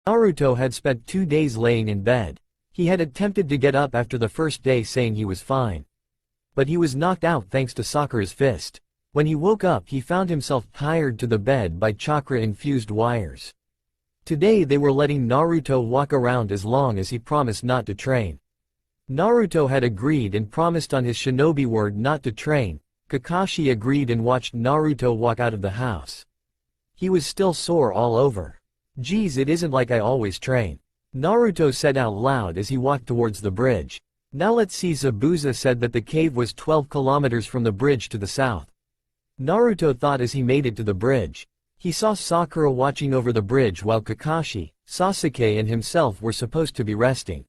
Naruto had spent 2 days laying in bed. He had attempted to get up after the first day saying he was fine. But he was knocked out thanks to Sakura's fist. When he woke up he found himself tied to the bed by chakra-infused wires. Today they were letting Naruto walk around as long as he promised not to train. Naruto had agreed and promised on his shinobi word not to train. Kakashi agreed and watched Naruto walk out of the house. He was still sore all over. "Geez, it isn't like I always train," Naruto said out loud as he walked towards the bridge. "Now let's see." Zabuza said that the cave was 12 kilometers from the bridge to the south. Naruto thought as he made it to the bridge. He saw Sakura watching over the bridge while Kakashi, Sasuke and himself were supposed to be resting.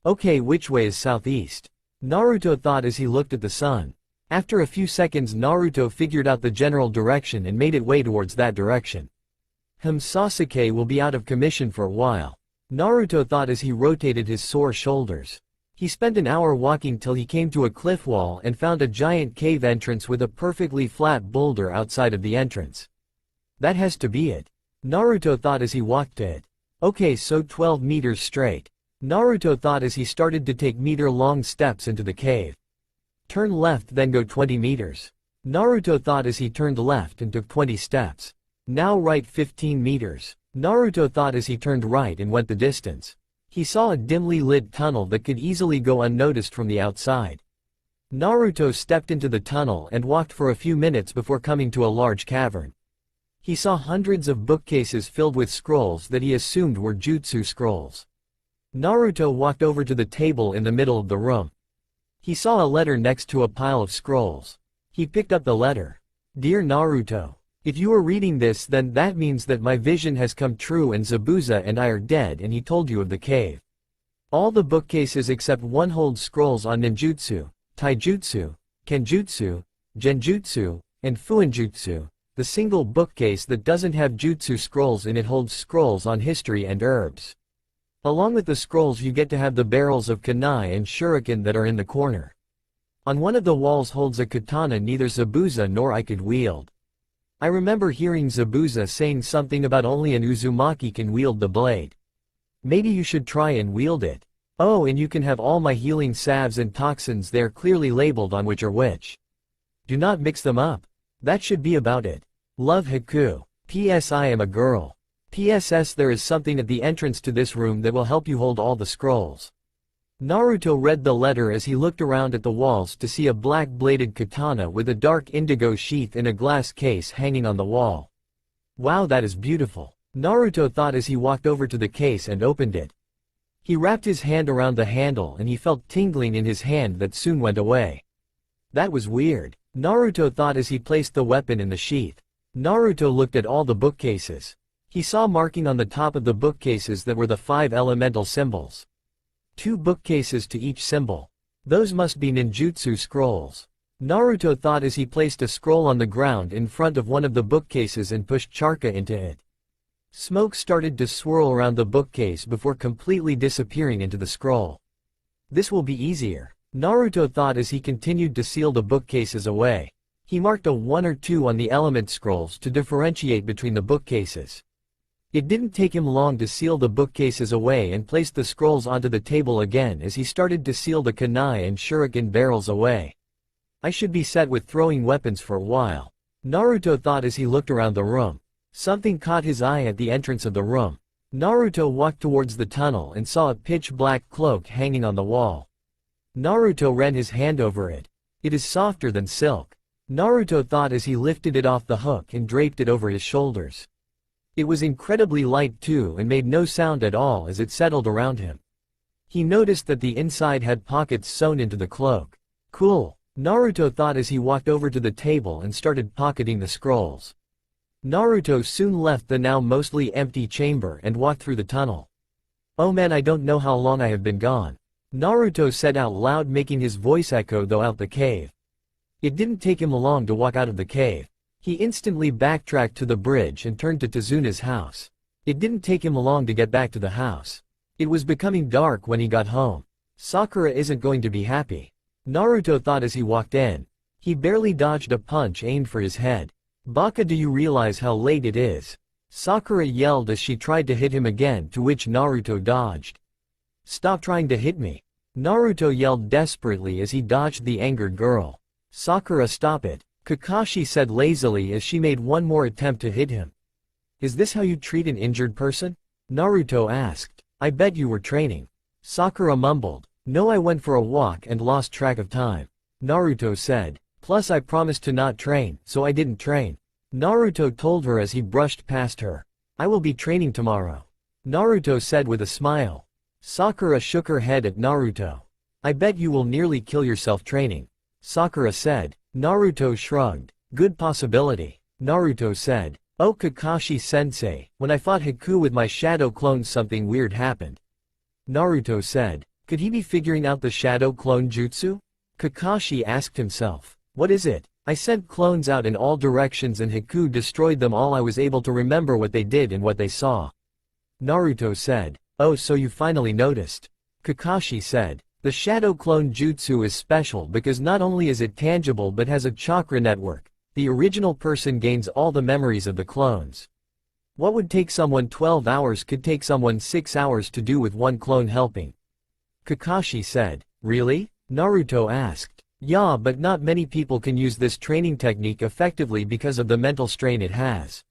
"Okay, which way is southeast?" Naruto thought as he looked at the sun. After a few seconds Naruto figured out the general direction and made it way towards that direction. Sasuke will be out of commission for a while, Naruto thought as he rotated his sore shoulders. He spent an hour walking till he came to a cliff wall and found a giant cave entrance with a perfectly flat boulder outside of the entrance. That has to be it, Naruto thought as he walked to it. Okay, so 12 meters straight, Naruto thought as he started to take meter-long steps into the cave. Turn left then go 20 meters. Naruto thought as he turned left and took 20 steps. Now right 15 meters. Naruto thought as he turned right and went the distance. He saw a dimly lit tunnel that could easily go unnoticed from the outside. Naruto stepped into the tunnel and walked for a few minutes before coming to a large cavern. He saw hundreds of bookcases filled with scrolls that he assumed were jutsu scrolls. Naruto walked over to the table in the middle of the room. He saw a letter next to a pile of scrolls. He picked up the letter. "Dear Naruto, if you are reading this then that means that my vision has come true and Zabuza and I are dead and he told you of the cave. All the bookcases except one hold scrolls on ninjutsu, taijutsu, kenjutsu, genjutsu, and fuinjutsu. The single bookcase that doesn't have jutsu scrolls in it holds scrolls on history and herbs. Along with the scrolls you get to have the barrels of kunai and shuriken that are in the corner. On one of the walls holds a katana neither Zabuza nor I could wield. I remember hearing Zabuza saying something about only an Uzumaki can wield the blade. Maybe you should try and wield it. Oh, and you can have all my healing salves and toxins there clearly labeled on which are which. Do not mix them up. That should be about it. Love, Haku. P.S. I am a girl. P.S.S. There is something at the entrance to this room that will help you hold all the scrolls." Naruto read the letter as he looked around at the walls to see a black-bladed katana with a dark indigo sheath in a glass case hanging on the wall. "Wow, that is beautiful," Naruto thought as he walked over to the case and opened it. He wrapped his hand around the handle and he felt tingling in his hand that soon went away. That was weird, Naruto thought as he placed the weapon in the sheath. Naruto looked at all the bookcases. He saw marking on the top of the bookcases that were the 5 elemental symbols. 2 bookcases to each symbol. Those must be ninjutsu scrolls. Naruto thought as he placed a scroll on the ground in front of one of the bookcases and pushed charka into it. Smoke started to swirl around the bookcase before completely disappearing into the scroll. This will be easier, Naruto thought as he continued to seal the bookcases away. He marked a 1 or 2 on the element scrolls to differentiate between the bookcases. It didn't take him long to seal the bookcases away and place the scrolls onto the table again as he started to seal the kunai and shuriken barrels away. I should be set with throwing weapons for a while, Naruto thought as he looked around the room. Something caught his eye at the entrance of the room. Naruto walked towards the tunnel and saw a pitch-black cloak hanging on the wall. Naruto ran his hand over it. It is softer than silk, Naruto thought as he lifted it off the hook and draped it over his shoulders. It was incredibly light too and made no sound at all as it settled around him. He noticed that the inside had pockets sewn into the cloak. Cool, Naruto thought as he walked over to the table and started pocketing the scrolls. Naruto soon left the now mostly empty chamber and walked through the tunnel. Oh man, I don't know how long I have been gone, Naruto said out loud, making his voice echo throughout the cave. It didn't take him long to walk out of the cave. He instantly backtracked to the bridge and turned to Tazuna's house. It didn't take him long to get back to the house. It was becoming dark when he got home. Sakura isn't going to be happy, Naruto thought as he walked in. He barely dodged a punch aimed for his head. Baka, do you realize how late it is? Sakura yelled as she tried to hit him again, to which Naruto dodged. "Stop trying to hit me!" Naruto yelled desperately as he dodged the angered girl. "Sakura, stop it," Kakashi said lazily as she made one more attempt to hit him. "Is this how you treat an injured person?" Naruto asked. "I bet you were training." Sakura mumbled. "No, I went for a walk and lost track of time," Naruto said. "Plus I promised to not train, so I didn't train," Naruto told her as he brushed past her. "I will be training tomorrow," Naruto said with a smile. Sakura shook her head at Naruto. "I bet you will nearly kill yourself training," Sakura said. Naruto shrugged. "Good possibility," Naruto said. "Oh, Kakashi-sensei, when I fought Haku with my shadow clones something weird happened," Naruto said. Could he be figuring out the shadow clone jutsu? Kakashi asked himself. "What is it? I sent clones out in all directions and Haku destroyed them all. I was able to remember what they did and what they saw," Naruto said. "Oh, so you finally noticed," Kakashi said. "The shadow clone jutsu is special because not only is it tangible but has a chakra network. The original person gains all the memories of the clones. What would take someone 12 hours could take someone 6 hours to do with one clone helping," Kakashi said. "Really?" Naruto asked. "Yeah, but not many people can use this training technique effectively because of the mental strain it has,"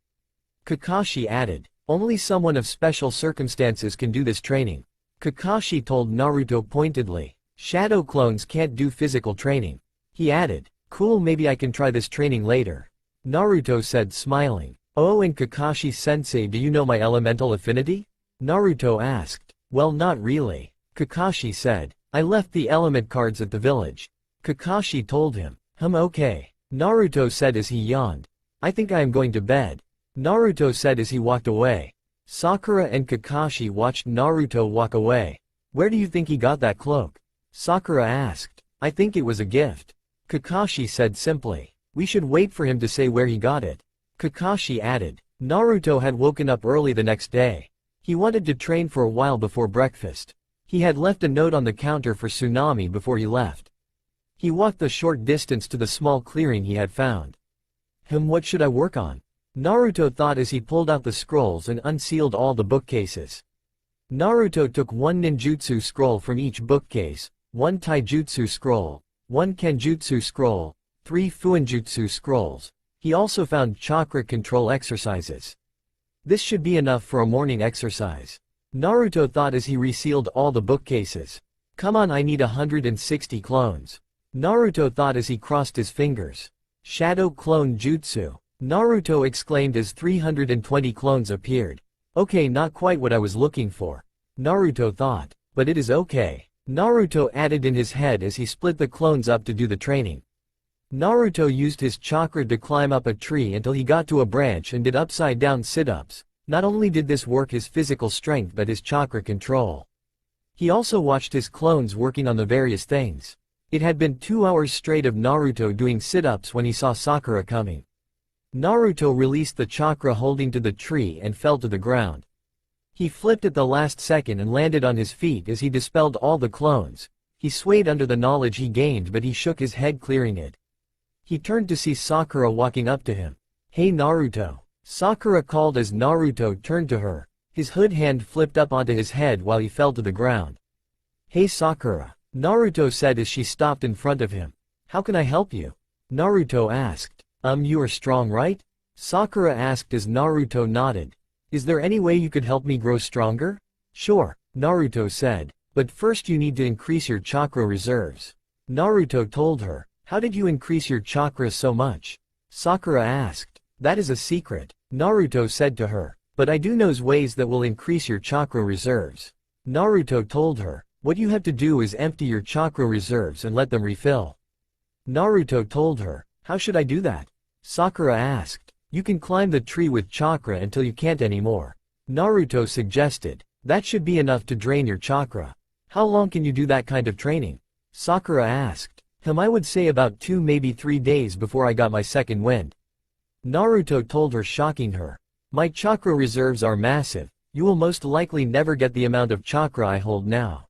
Kakashi added. "Only someone of special circumstances can do this training," Kakashi told Naruto pointedly. "Shadow clones can't do physical training," he added. "Cool, maybe I can try this training later," Naruto said smiling. "Oh, and Kakashi-sensei, do you know my elemental affinity?" Naruto asked. "Well, not really," Kakashi said. "I left the element cards at the village," Kakashi told him. Okay," Naruto said as he yawned. "I think I am going to bed," Naruto said as he walked away. Sakura and Kakashi watched Naruto walk away. "Where do you think he got that cloak?" Sakura asked. "I think it was a gift," Kakashi said simply. "We should wait for him to say where he got it," Kakashi added. Naruto had woken up early the next day. He wanted to train for a while before breakfast. He had left a note on the counter for Tsunami before he left. He walked the short distance to the small clearing he had found. What should I work on?" Naruto thought as he pulled out the scrolls and unsealed all the bookcases. Naruto took one ninjutsu scroll from each bookcase, one taijutsu scroll, one kenjutsu scroll, 3 fuinjutsu scrolls. He also found chakra control exercises. This should be enough for a morning exercise, Naruto thought as he resealed all the bookcases. "Come on, I need 160 clones," Naruto thought as he crossed his fingers. "Shadow clone jutsu," Naruto exclaimed as 320 clones appeared. "Okay, not quite what I was looking for," Naruto thought. "But it is okay," Naruto added in his head as he split the clones up to do the training. Naruto used his chakra to climb up a tree until he got to a branch and did upside-down sit-ups. Not only did this work his physical strength but his chakra control. He also watched his clones working on the various things. It had been 2 hours straight of Naruto doing sit-ups when he saw Sakura coming. Naruto released the chakra holding to the tree and fell to the ground. He flipped at the last second and landed on his feet as he dispelled all the clones. He swayed under the knowledge he gained, but he shook his head, clearing it. He turned to see Sakura walking up to him. "Hey Naruto," Sakura called as Naruto turned to her. His hood hand flipped up onto his head while he fell to the ground. "Hey Sakura," Naruto said as she stopped in front of him. "How can I help you?" Naruto asked. You are strong, right?" Sakura asked as Naruto nodded. "Is there any way you could help me grow stronger?" "Sure," Naruto said. "But first you need to increase your chakra reserves," Naruto told her. "How did you increase your chakra so much?" Sakura asked. "That is a secret," Naruto said to her. "But I do know ways that will increase your chakra reserves," Naruto told her. "What you have to do is empty your chakra reserves and let them refill," Naruto told her. "How should I do that?" Sakura asked. "You can climb the tree with chakra until you can't anymore," Naruto suggested. "That should be enough to drain your chakra." "How long can you do that kind of training?" Sakura asked. I would say about 2 maybe 3 days before I got my second wind," Naruto told her, shocking her. "My chakra reserves are massive. You will most likely never get the amount of chakra I hold now,"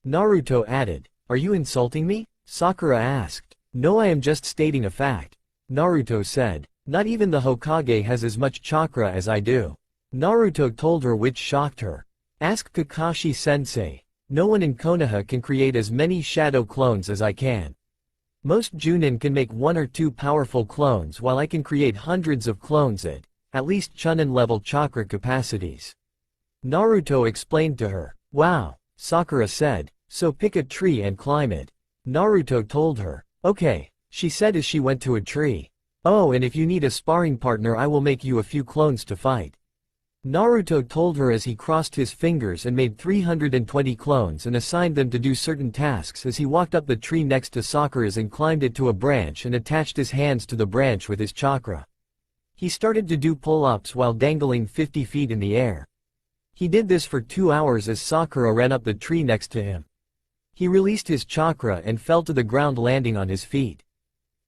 Naruto added. "Are you insulting me?" Sakura asked. "No, I am just stating a fact," Naruto said. Not even the Hokage has as much chakra as I do. Naruto told her, which shocked her. Ask Kakashi-sensei. No one in Konoha can create as many shadow clones as I can. Most Chunin can make 1 or 2 powerful clones while I can create hundreds of clones at least Chunin level chakra capacities. Naruto explained to her. Wow, Sakura said, so pick a tree and climb it. Naruto told her. Okay, she said as she went to a tree. Oh, and if you need a sparring partner, I will make you a few clones to fight. Naruto told her as he crossed his fingers and made 320 clones and assigned them to do certain tasks as he walked up the tree next to Sakura's and climbed it to a branch and attached his hands to the branch with his chakra. He started to do pull-ups while dangling 50 feet in the air. He did this for 2 hours as Sakura ran up the tree next to him. He released his chakra and fell to the ground, landing on his feet.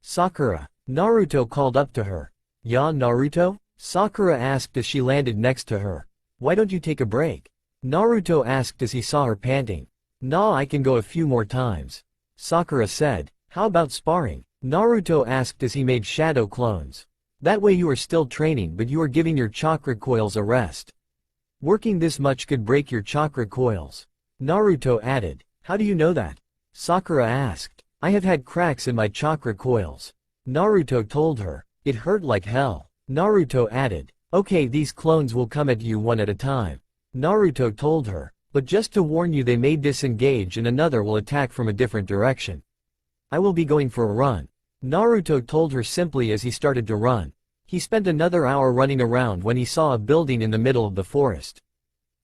Sakura, Naruto called up to her. Ya, Naruto? Sakura asked as she landed next to her. Why don't you take a break? Naruto asked as he saw her panting. Nah, I can go a few more times. Sakura said. How about sparring? Naruto asked as he made shadow clones. That way you are still training, but you are giving your chakra coils a rest. Working this much could break your chakra coils. Naruto added. How do you know that? Sakura asked. I have had cracks in my chakra coils. Naruto told her. It hurt like hell. Naruto added. Okay, these clones will come at you one at a time. Naruto told her. But just to warn you, they may disengage and another will attack from a different direction. I will be going for a run. Naruto told her simply as he started to run. He spent another hour running around when he saw a building in the middle of the forest.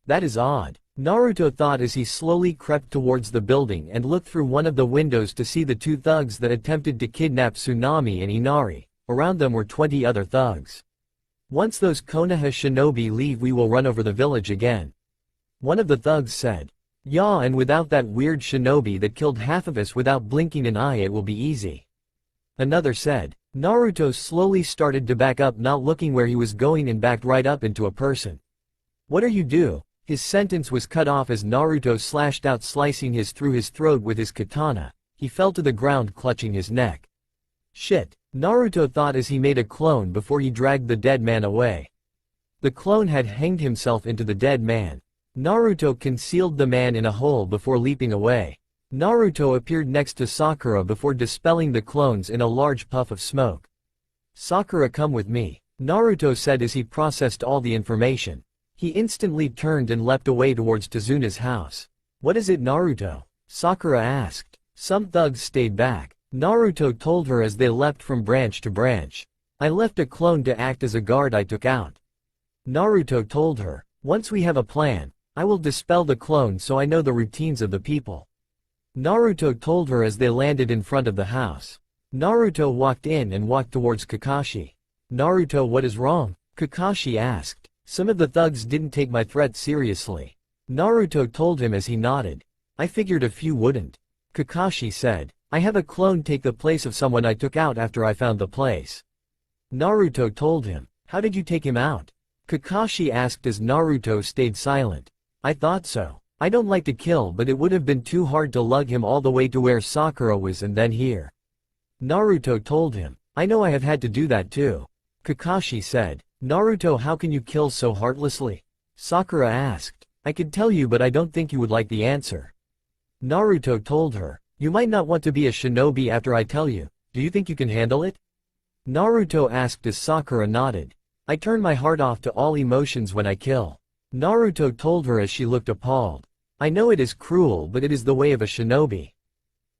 That is odd, Naruto thought as he slowly crept towards the building and looked through one of the windows to see the 2 thugs that attempted to kidnap Tsunami and Inari. Around them were 20 other thugs. Once those Konoha shinobi leave, we will run over the village again. One of the thugs said. Yeah, and without that weird shinobi that killed half of us without blinking an eye, it will be easy. Another said. Naruto slowly started to back up, not looking where he was going, and backed right up into a person. What are you do? His sentence was cut off as Naruto slashed out, slicing through his throat with his katana. He fell to the ground, clutching his neck. Shit, Naruto thought as he made a clone before he dragged the dead man away. The clone had hanged himself into the dead man. Naruto concealed the man in a hole before leaping away. Naruto appeared next to Sakura before dispelling the clones in a large puff of smoke. Sakura, come with me, Naruto said as he processed all the information. He instantly turned and leapt away towards Tazuna's house. What is it, Naruto? Sakura asked. Some thugs stayed back. Naruto told her as they leapt from branch to branch. I left a clone to act as a guard I took out. Naruto told her. Once we have a plan, I will dispel the clone so I know the routines of the people. Naruto told her as they landed in front of the house. Naruto walked in and walked towards Kakashi. Naruto, what is wrong? Kakashi asked. Some of the thugs didn't take my threat seriously. Naruto told him as he nodded. I figured a few wouldn't. Kakashi said. I have a clone take the place of someone I took out after I found the place. Naruto told him. How did you take him out? Kakashi asked as Naruto stayed silent. I thought so. I don't like to kill, but it would have been too hard to lug him all the way to where Sakura was and then here. Naruto told him. I know, I have had to do that too. Kakashi said. Naruto, how can you kill so heartlessly? Sakura asked. I could tell you, but I don't think you would like the answer. Naruto told her. You might not want to be a shinobi after I tell you. Do you think you can handle it? Naruto asked as Sakura nodded. I turn my heart off to all emotions when I kill. Naruto told her as she looked appalled. I know it is cruel, but it is the way of a shinobi.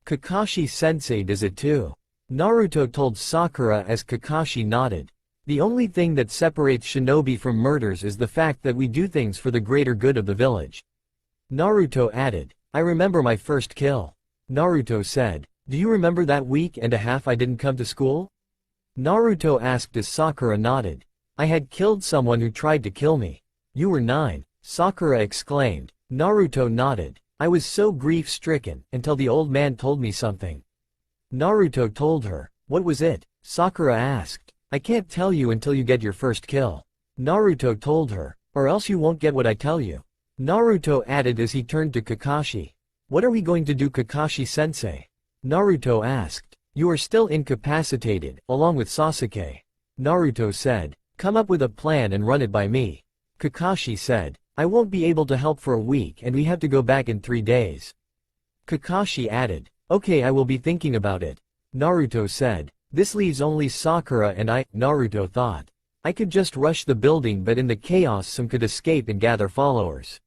Kakashi-sensei does it too. Naruto told Sakura as Kakashi nodded. The only thing that separates shinobi from murders is the fact that we do things for the greater good of the village. Naruto added. I remember my first kill. Naruto said. Do you remember that week and a half I didn't come to school? Naruto asked as Sakura nodded. I had killed someone who tried to kill me. You were 9, Sakura exclaimed. Naruto nodded. I was so grief-stricken until the old man told me something. Naruto told her. What was it? Sakura asked. I can't tell you until you get your first kill. Naruto told her. Or else you won't get what I tell you. Naruto added as he turned to Kakashi. What are we going to do, Kakashi-sensei? Naruto asked. You are still incapacitated, along with Sasuke. Naruto said. Come up with a plan and run it by me. Kakashi said. I won't be able to help for a week and we have to go back in 3 days. Kakashi added. Okay, I will be thinking about it. Naruto said. This leaves only Sakura and I. Naruto thought. I could just rush the building, but in the chaos some could escape and gather followers.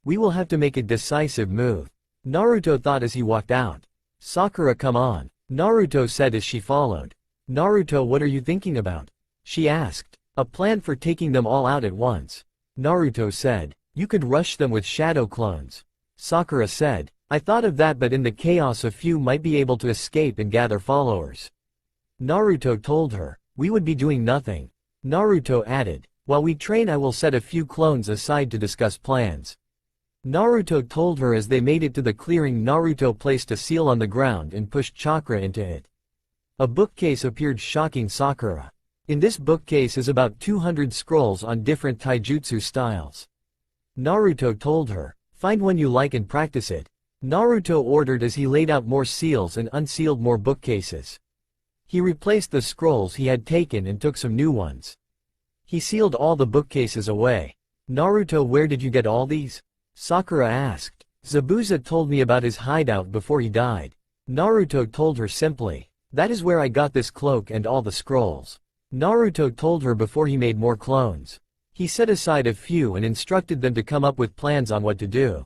We will have to make a decisive move. Naruto thought as he walked out. Sakura, come on. Naruto said as she followed. Naruto, what are you thinking about? She asked. A plan for taking them all out at once. Naruto said. You could rush them with shadow clones. Sakura said. I thought of that, but in the chaos a few might be able to escape and gather followers. Naruto told her. We would be doing nothing. Naruto added. While we train I will set a few clones aside to discuss plans. Naruto told her. As they made it to the clearing, Naruto placed a seal on the ground and pushed chakra into it. A bookcase appeared, shocking Sakura. In this bookcase is about 200 scrolls on different taijutsu styles. Naruto told her, find one you like and practice it. Naruto ordered as he laid out more seals and unsealed more bookcases. He replaced the scrolls he had taken and took some new ones. He sealed all the bookcases away. Naruto, where did you get all these? Sakura asked. Zabuza told me about his hideout before he died. Naruto told her simply. That is where I got this cloak and all the scrolls. Naruto told her before he made more clones. He set aside a few and instructed them to come up with plans on what to do.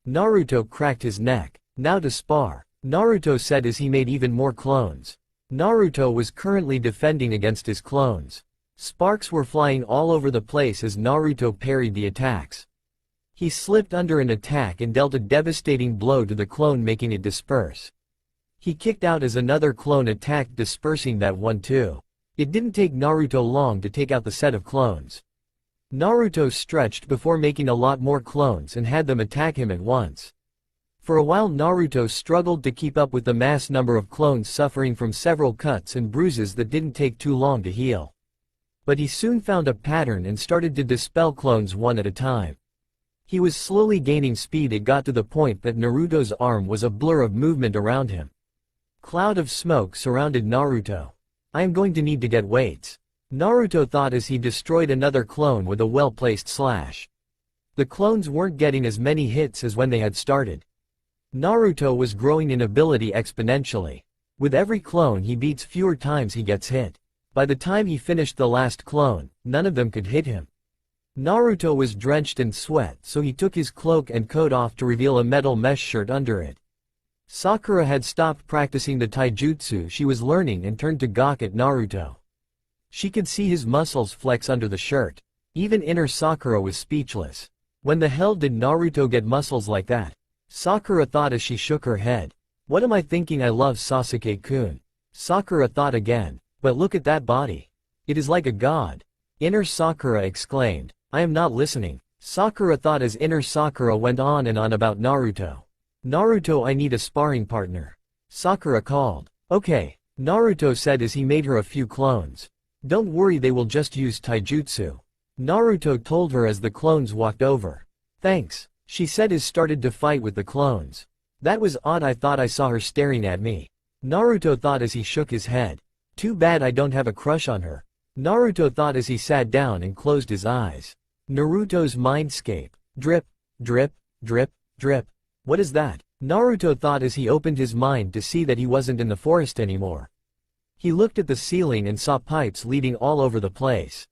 Naruto cracked his neck. Now to spar. Naruto said as he made even more clones. Naruto was currently defending against his clones. Sparks were flying all over the place as Naruto parried the attacks. He slipped under an attack and dealt a devastating blow to the clone, making it disperse. He kicked out as another clone attacked, dispersing that one too. It didn't take Naruto long to take out the set of clones. Naruto stretched before making a lot more clones and had them attack him at once. For a while Naruto struggled to keep up with the mass number of clones, suffering from several cuts and bruises that didn't take too long to heal. But he soon found a pattern and started to dispel clones one at a time. He was slowly gaining speed. It got to the point that Naruto's arm was a blur of movement around him. Cloud of smoke surrounded Naruto. I am going to need to get weights. Naruto thought as he destroyed another clone with a well-placed slash. The clones weren't getting as many hits as when they had started. Naruto was growing in ability exponentially. With every clone he beats, fewer times he gets hit. By the time he finished the last clone, none of them could hit him. Naruto was drenched in sweat, so he took his cloak and coat off to reveal a metal mesh shirt under it. Sakura had stopped practicing the taijutsu she was learning and turned to gawk at Naruto. She could see his muscles flex under the shirt. Even inner Sakura was speechless. When the hell did Naruto get muscles like that? Sakura thought as she shook her head. What am I thinking? I love Sasuke-kun. Sakura thought again. But look at that body. It is like a god. Inner Sakura exclaimed. I am not listening. Sakura thought as inner Sakura went on and on about Naruto. Naruto, I need a sparring partner. Sakura called. Okay, Naruto said as he made her a few clones. Don't worry, they will just use taijutsu. Naruto told her as the clones walked over. Thanks, she said as started to fight with the clones. That was odd, I thought I saw her staring at me. Naruto thought as he shook his head. Too bad I don't have a crush on her. Naruto thought as he sat down and closed his eyes. Naruto's mindscape. Drip, drip, drip, drip. What is that? Naruto thought as he opened his mind to see that he wasn't in the forest anymore. He looked at the ceiling and saw pipes leading all over the place.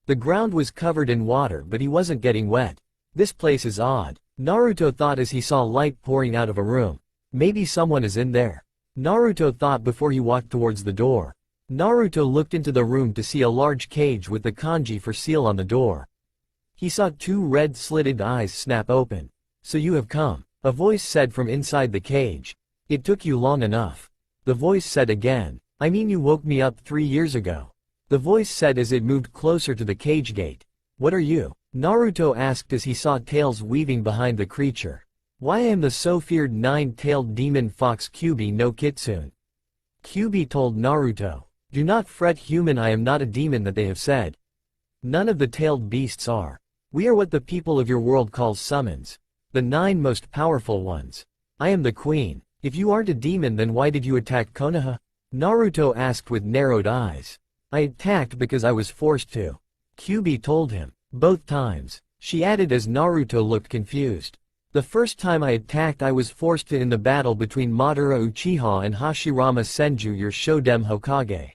The ground was covered in water, but he wasn't getting wet. This place is odd. Naruto thought as he saw light pouring out of a room. Maybe someone is in there. Naruto thought before he walked towards the door. Naruto looked into the room to see a large cage with the kanji for seal on the door. He saw two red slitted eyes snap open. So you have come. A voice said from inside the cage. It took you long enough. The voice said again. I mean, you woke me up 3 years ago. The voice said as it moved closer to the cage gate. What are you? Naruto asked as he saw tails weaving behind the creature. Why, I am the so feared 9-tailed demon fox Kyuubi no Kitsune. Kyuubi told Naruto. Do not fret, human, I am not a demon that they have said. None of the tailed beasts are. We are what the people of your world calls summons. The 9 most powerful ones. I am the queen. If you aren't a demon, then why did you attack Konoha? Naruto asked with narrowed eyes. I attacked because I was forced to. Kyubi told him. Both times, she added as Naruto looked confused. The first time I attacked I was forced to in the battle between Madara Uchiha and Hashirama Senju your Shodem Hokage.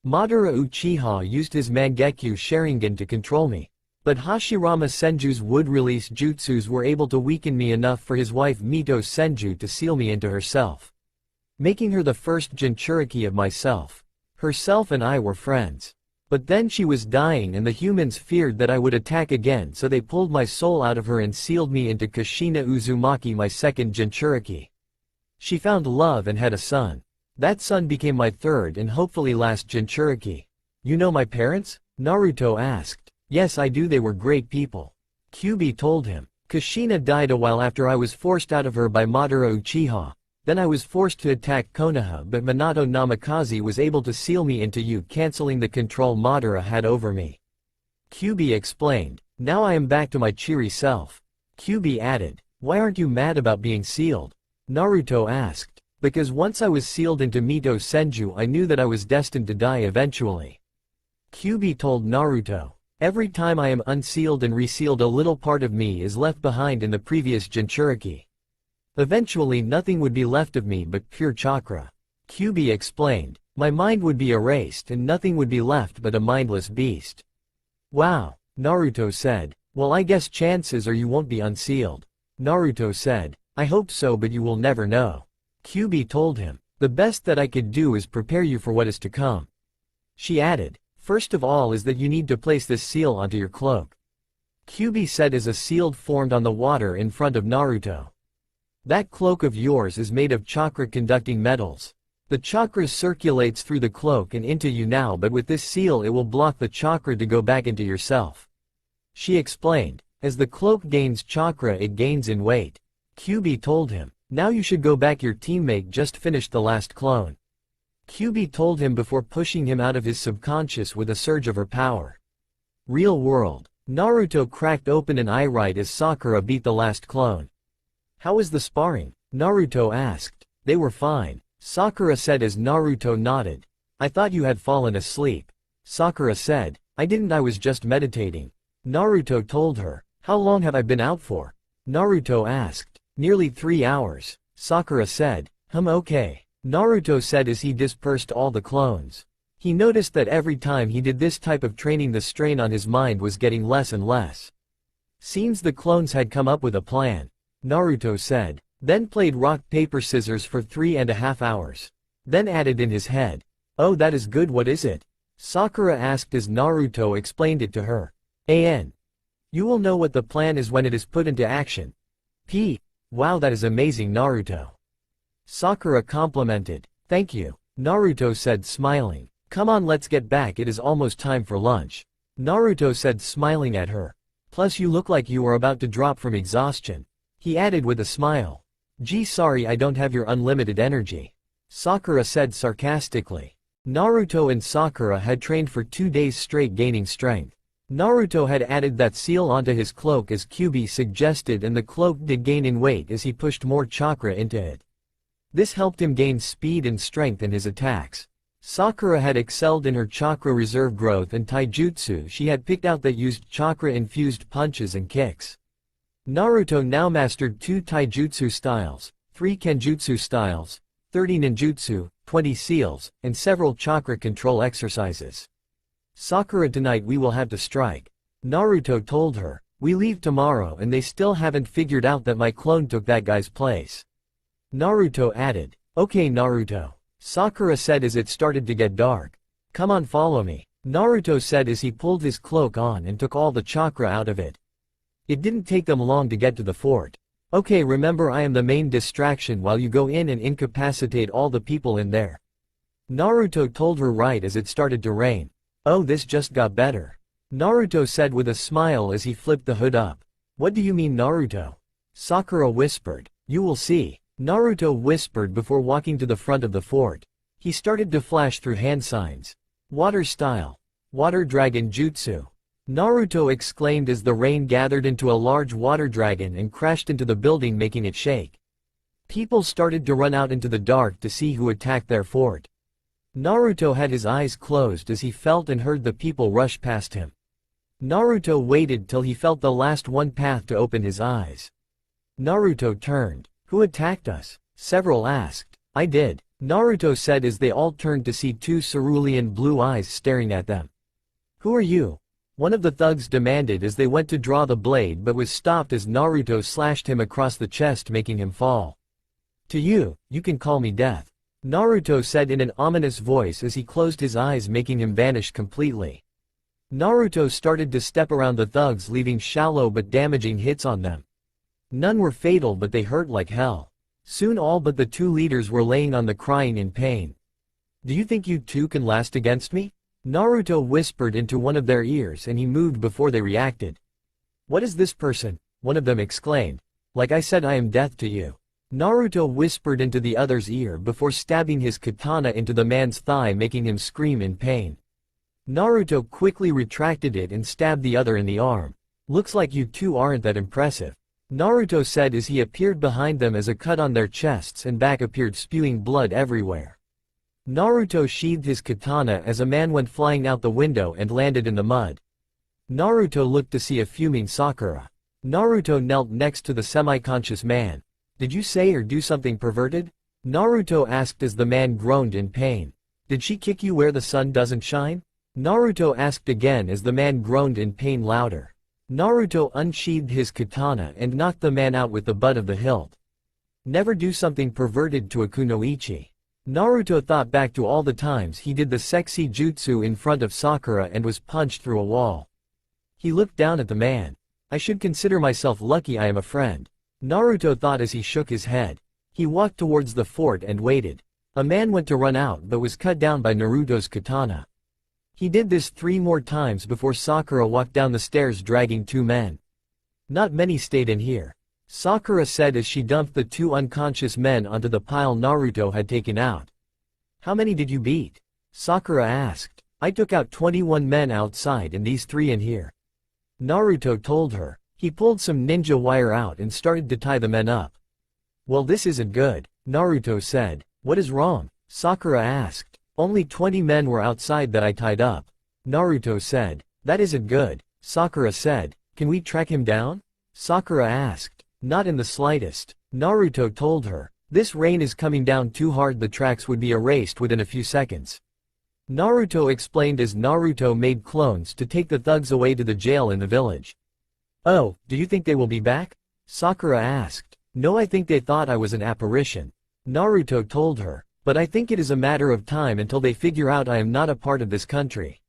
Madara Uchiha used his Mangekyo Sharingan to control me. But Hashirama Senju's wood-release jutsus were able to weaken me enough for his wife Mito Senju to seal me into herself, making her the first Jinchuriki of myself. Herself and I were friends. But then she was dying and the humans feared that I would attack again, so they pulled my soul out of her and sealed me into Kushina Uzumaki, my second Jinchuriki. She found love and had a son. That son became my third and hopefully last Jinchuriki. You know my parents? Naruto asked. Yes, I do, they were great people. Kyubi told him. Kushina died a while after I was forced out of her by Madara Uchiha. Then I was forced to attack Konoha, but Minato Namikaze was able to seal me into you, cancelling the control Madara had over me. Kyubi explained. Now I am back to my cheery self. Kyubi added. Why aren't you mad about being sealed? Naruto asked. Because once I was sealed into Mito Senju I knew that I was destined to die eventually. Kyubi told Naruto. Every time I am unsealed and resealed a little part of me is left behind in the previous Jinchuriki. Eventually nothing would be left of me but pure chakra. Kyubi explained. My mind would be erased and nothing would be left but a mindless beast. Wow, Naruto said. Well, I guess chances are you won't be unsealed. Naruto said. I hope so, but you will never know. Kyubi told him. The best that I could do is prepare you for what is to come. She added. First of all is that you need to place this seal onto your cloak. Kyubi said as a seal formed on the water in front of Naruto. That cloak of yours is made of chakra-conducting metals. The chakra circulates through the cloak and into you now, but with this seal it will block the chakra to go back into yourself. She explained. As the cloak gains chakra it gains in weight. Kyubi told him. Now you should go back, your teammate just finished the last clone. Kyubi told him before pushing him out of his subconscious with a surge of her power. Real world. Naruto cracked open an eye right as Sakura beat the last clone. How was the sparring? Naruto asked. They were fine. Sakura said as Naruto nodded. I thought you had fallen asleep. Sakura said. I didn't, I was just meditating. Naruto told her. How long have I been out for? Naruto asked. Nearly 3 hours. Sakura said. Okay. Naruto said as he dispersed all the clones. He noticed that every time he did this type of training the strain on his mind was getting less and less. Seems the clones had come up with a plan. Naruto said. Then played rock paper scissors for 3.5 hours. Then added in his head. Oh, that is good, what is it? Sakura asked as Naruto explained it to her. You will know what the plan is when it is put into action. Wow, that is amazing, Naruto. Sakura complimented. Thank you. Naruto said smiling. Come on, let's get back, it is almost time for lunch. Naruto said smiling at her. Plus you look like you are about to drop from exhaustion. He added with a smile. Gee, sorry I don't have your unlimited energy. Sakura said sarcastically. Naruto and Sakura had trained for 2 days straight gaining strength. Naruto had added that seal onto his cloak as Kyubi suggested, and the cloak did gain in weight as he pushed more chakra into it. This helped him gain speed and strength in his attacks. Sakura had excelled in her chakra reserve growth and taijutsu she had picked out that used chakra-infused punches and kicks. Naruto now mastered 2 taijutsu styles, 3 kenjutsu styles, 30 ninjutsu, 20 seals, and several chakra control exercises. Sakura, tonight we will have to strike. Naruto told her. We leave tomorrow and they still haven't figured out that my clone took that guy's place. Naruto added. Okay, Naruto. Sakura said as it started to get dark. Come on, follow me. Naruto said as he pulled his cloak on and took all the chakra out of it. It didn't take them long to get to the fort. Okay, remember I am the main distraction while you go in and incapacitate all the people in there. Naruto told her right as it started to rain. Oh, this just got better. Naruto said with a smile as he flipped the hood up. What do you mean, Naruto? Sakura whispered. You will see. Naruto whispered before walking to the front of the fort. He started to flash through hand signs. Water style. Water dragon jutsu. Naruto exclaimed as the rain gathered into a large water dragon and crashed into the building, making it shake. People started to run out into the dark to see who attacked their fort. Naruto had his eyes closed as he felt and heard the people rush past him. Naruto waited till he felt the last one path to open his eyes. Naruto turned. Who attacked us? Several asked. I did, Naruto said as they all turned to see two cerulean blue eyes staring at them. Who are you? One of the thugs demanded as they went to draw the blade but was stopped as Naruto slashed him across the chest making him fall. To you, you can call me Death, Naruto said in an ominous voice as he closed his eyes making him vanish completely. Naruto started to step around the thugs leaving shallow but damaging hits on them. None were fatal but they hurt like hell. Soon all but the two leaders were laying on the crying in pain. Do you think you two can last against me? Naruto whispered into one of their ears and he moved before they reacted. What is this person? One of them exclaimed. Like I said, I am death to you. Naruto whispered into the other's ear before stabbing his katana into the man's thigh making him scream in pain. Naruto quickly retracted it and stabbed the other in the arm. Looks like you two aren't that impressive, Naruto said as he appeared behind them as a cut on their chests and back appeared spewing blood everywhere. Naruto sheathed his katana as a man went flying out the window and landed in the mud. Naruto looked to see a fuming Sakura. Naruto knelt next to the semi-conscious man. Did you say or do something perverted? Naruto asked as the man groaned in pain. Did she kick you where the sun doesn't shine? Naruto asked again as the man groaned in pain louder. Naruto unsheathed his katana and knocked the man out with the butt of the hilt. Never do something perverted to a kunoichi. Naruto thought back to all the times he did the sexy jutsu in front of Sakura and was punched through a wall. He looked down at the man. I should consider myself lucky I am a friend, Naruto thought as he shook his head. He walked towards the fort and waited. A man went to run out but was cut down by Naruto's katana. He did this 3 more times before Sakura walked down the stairs dragging 2 men. Not many stayed in here, Sakura said as she dumped the 2 unconscious men onto the pile Naruto had taken out. How many did you beat? Sakura asked. I took out 21 men outside and these 3 in here, Naruto told her. He pulled some ninja wire out and started to tie the men up. Well, this isn't good, Naruto said. What is wrong? Sakura asked. Only 20 men were outside that I tied up, Naruto said. That isn't good, Sakura said. Can we track him down? Sakura asked. Not in the slightest, Naruto told her. This rain is coming down too hard, the tracks would be erased within a few seconds. Naruto explained as Naruto made clones to take the thugs away to the jail in the village. Oh, do you think they will be back? Sakura asked. No, I think they thought I was an apparition, Naruto told her. But I think it is a matter of time until they figure out I am not a part of this country.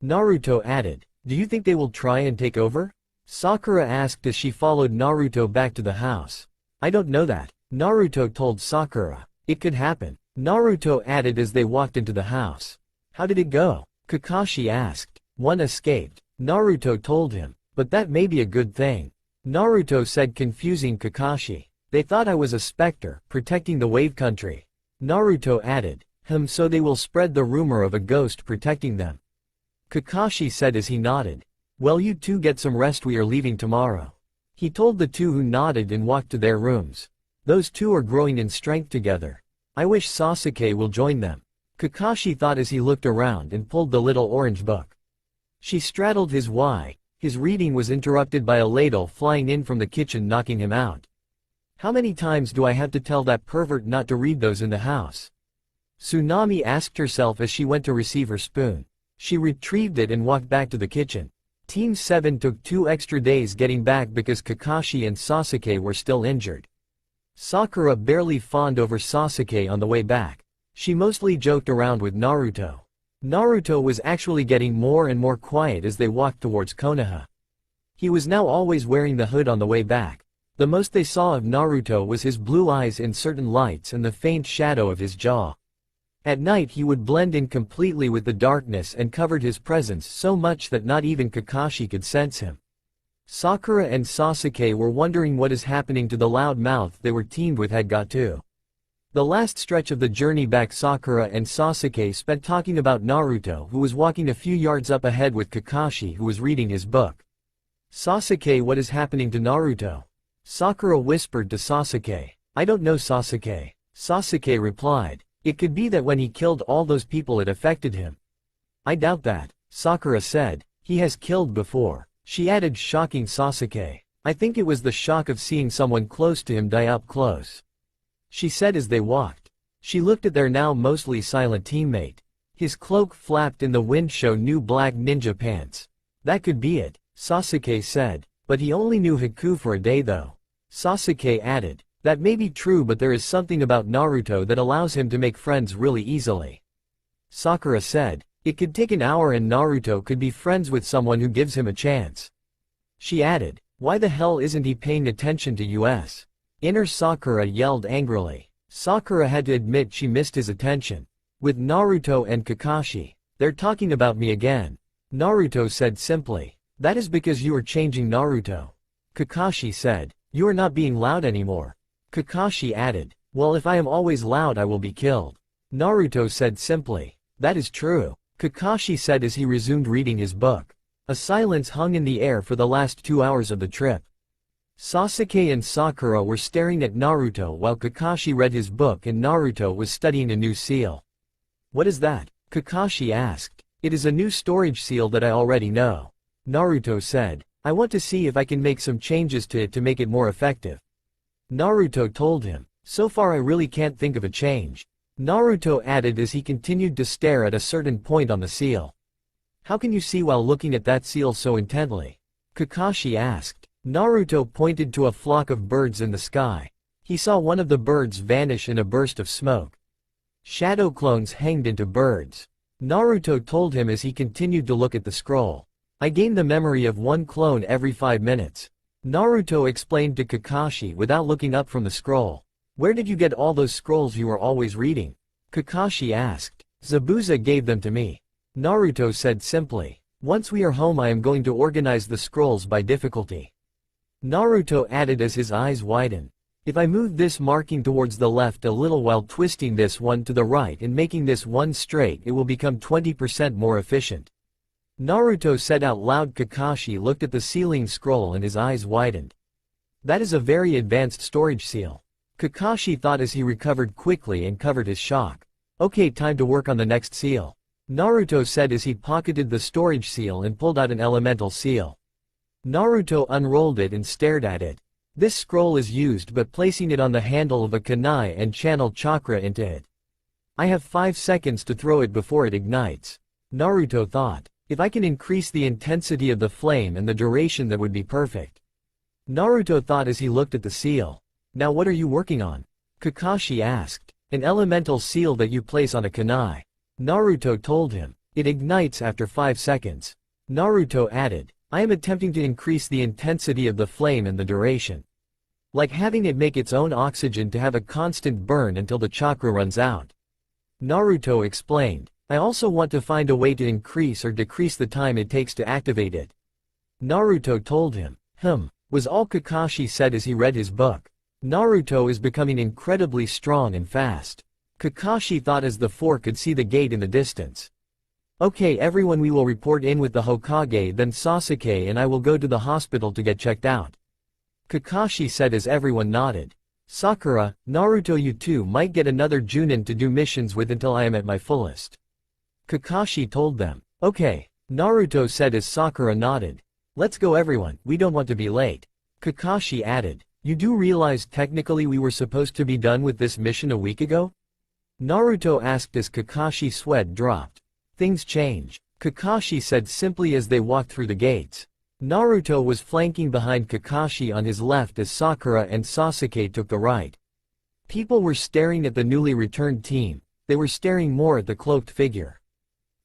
Naruto added. Do you think they will try and take over? Sakura asked as she followed Naruto back to the house. I don't know that, Naruto told Sakura. It could happen, Naruto added as they walked into the house. How did it go? Kakashi asked. One escaped, Naruto told him. But that may be a good thing, Naruto said, confusing Kakashi. They thought I was a specter, protecting the wave country, Naruto added. So they will spread the rumor of a ghost protecting them, Kakashi said as he nodded. Well, you two get some rest, we are leaving tomorrow, he told the 2 who nodded and walked to their rooms. Those 2 are growing in strength together. I wish Sasuke will join them, Kakashi thought as he looked around and pulled the little orange book. She straddled his Y. His reading was interrupted by a ladle flying in from the kitchen knocking him out. How many times do I have to tell that pervert not to read those in the house? Tsunami asked herself as she went to receive her spoon. She retrieved it and walked back to the kitchen. Team 7 took 2 extra days getting back because Kakashi and Sasuke were still injured. Sakura barely fawned over Sasuke on the way back. She mostly joked around with Naruto. Naruto was actually getting more and more quiet as they walked towards Konoha. He was now always wearing the hood on the way back. The most they saw of Naruto was his blue eyes in certain lights and the faint shadow of his jaw. At night he would blend in completely with the darkness and covered his presence so much that not even Kakashi could sense him. Sakura and Sasuke were wondering what is happening to the loud mouth they were teamed with had got to. The last stretch of the journey back, Sakura and Sasuke spent talking about Naruto, who was walking a few yards up ahead with Kakashi, who was reading his book. Sasuke, what is happening to Naruto? Sakura whispered to Sasuke. I don't know, Sasuke. Sasuke replied. It could be that when he killed all those people it affected him. I doubt that, Sakura said. He has killed before. She added, shocking Sasuke. I think it was the shock of seeing someone close to him die up close. She said as they walked. She looked at their now mostly silent teammate. His cloak flapped in the wind, showing new black ninja pants. That could be it, Sasuke said. But he only knew Haku for a day though. Sasuke added. That may be true, but there is something about Naruto that allows him to make friends really easily. Sakura said. It could take an hour and Naruto could be friends with someone who gives him a chance. She added. Why the hell isn't he paying attention to us? Inner Sakura yelled angrily. Sakura had to admit she missed his attention. With Naruto and Kakashi. They're talking about me again. Naruto said simply. That is because you are changing, Naruto. Kakashi said. You are not being loud anymore. Kakashi added. Well, if I am always loud I will be killed. Naruto said simply. That is true. Kakashi said as he resumed reading his book. A silence hung in the air for the last 2 hours of the trip. Sasuke and Sakura were staring at Naruto while Kakashi read his book and Naruto was studying a new seal. What is that? Kakashi asked. It is a new storage seal that I already know. Naruto said. I want to see if I can make some changes to it to make it more effective. Naruto told him. So far I really can't think of a change. Naruto added as he continued to stare at a certain point on the seal. How can you see while looking at that seal so intently? Kakashi asked. Naruto pointed to a flock of birds in the sky. He saw one of the birds vanish in a burst of smoke. Shadow clones hanged into birds. Naruto told him as he continued to look at the scroll. I gain the memory of one clone every 5 minutes. Naruto explained to Kakashi without looking up from the scroll. Where did you get all those scrolls you were always reading? Kakashi asked. Zabuza gave them to me. Naruto said simply. Once we are home I am going to organize the scrolls by difficulty. Naruto added as his eyes widened. If I move this marking towards the left a little while twisting this one to the right and making this one straight, it will become 20% more efficient. Naruto said out loud. Kakashi looked at the sealing scroll and his eyes widened. That is a very advanced storage seal. Kakashi thought as he recovered quickly and covered his shock. Okay, time to work on the next seal. Naruto said as he pocketed the storage seal and pulled out an elemental seal. Naruto unrolled it and stared at it. This scroll is used but placing it on the handle of a kunai and channel chakra into it. I have 5 seconds to throw it before it ignites. Naruto thought. If I can increase the intensity of the flame and the duration, that would be perfect. Naruto thought as he looked at the seal. Now what are you working on? Kakashi asked. An elemental seal that you place on a kunai. Naruto told him. It ignites after 5 seconds. Naruto added. I am attempting to increase the intensity of the flame and the duration. Like having it make its own oxygen to have a constant burn until the chakra runs out. Naruto explained. I also want to find a way to increase or decrease the time it takes to activate it. Naruto told him. Was all Kakashi said as he read his book. Naruto is becoming incredibly strong and fast. Kakashi thought as the four could see the gate in the distance. Okay everyone, we will report in with the Hokage, then Sasuke and I will go to the hospital to get checked out. Kakashi said as everyone nodded. Sakura, Naruto, you two might get another Chunin to do missions with until I am at my fullest. Kakashi told them. Okay, Naruto said as Sakura nodded. Let's go everyone, we don't want to be late. Kakashi added. You do realize technically we were supposed to be done with this mission a week ago? Naruto asked as Kakashi's sweat dropped. Things change, Kakashi said simply as they walked through the gates. Naruto was flanking behind Kakashi on his left as Sakura and Sasuke took the right. People were staring at the newly returned team, they were staring more at the cloaked figure.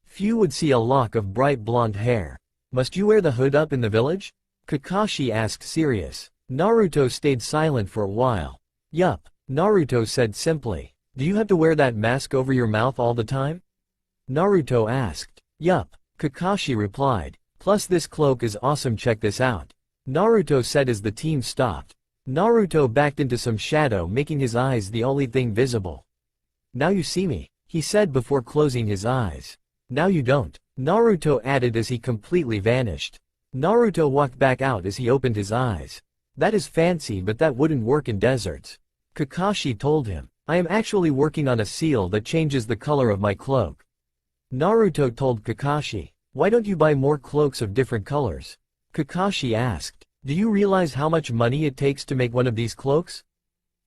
Few would see a lock of bright blonde hair. Must you wear the hood up in the village? Kakashi asked serious. Naruto stayed silent for a while. Yup, Naruto said simply. Do you have to wear that mask over your mouth all the time? Naruto asked. Yup, Kakashi replied. Plus this cloak is awesome, check this out. Naruto said as the team stopped. Naruto backed into some shadow, making his eyes the only thing visible. Now you see me, he said before closing his eyes. Now you don't, Naruto added as he completely vanished. Naruto walked back out as he opened his eyes. That is fancy, but that wouldn't work in deserts. Kakashi told him. I am actually working on a seal that changes the color of my cloak. Naruto told Kakashi. Why don't you buy more cloaks of different colors? Kakashi asked. Do you realize how much money it takes to make one of these cloaks?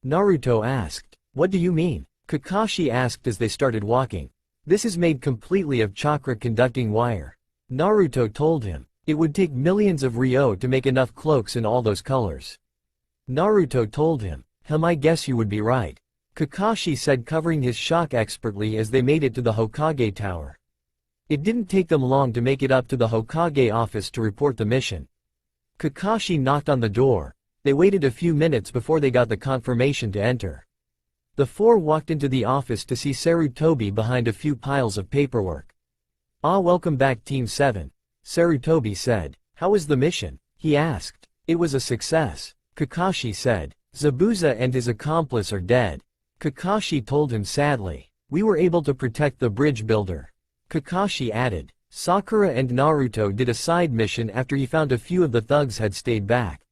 Naruto asked. What do you mean? Kakashi asked as they started walking. This is made completely of chakra conducting wire. Naruto told him. It would take millions of ryo to make enough cloaks in all those colors. Naruto told him. I guess you would be right. Kakashi said, covering his shock expertly as they made it to the Hokage Tower. It didn't take them long to make it up to the Hokage office to report the mission. Kakashi knocked on the door. They waited a few minutes before they got the confirmation to enter. The four walked into the office to see Sarutobi behind a few piles of paperwork. Welcome back Team 7. Sarutobi said. How was the mission? He asked. It was a success. Kakashi said. Zabuza and his accomplice are dead. Kakashi told him sadly. We were able to protect the bridge builder. Kakashi added. Sakura and Naruto did a side mission after he found a few of the thugs had stayed back.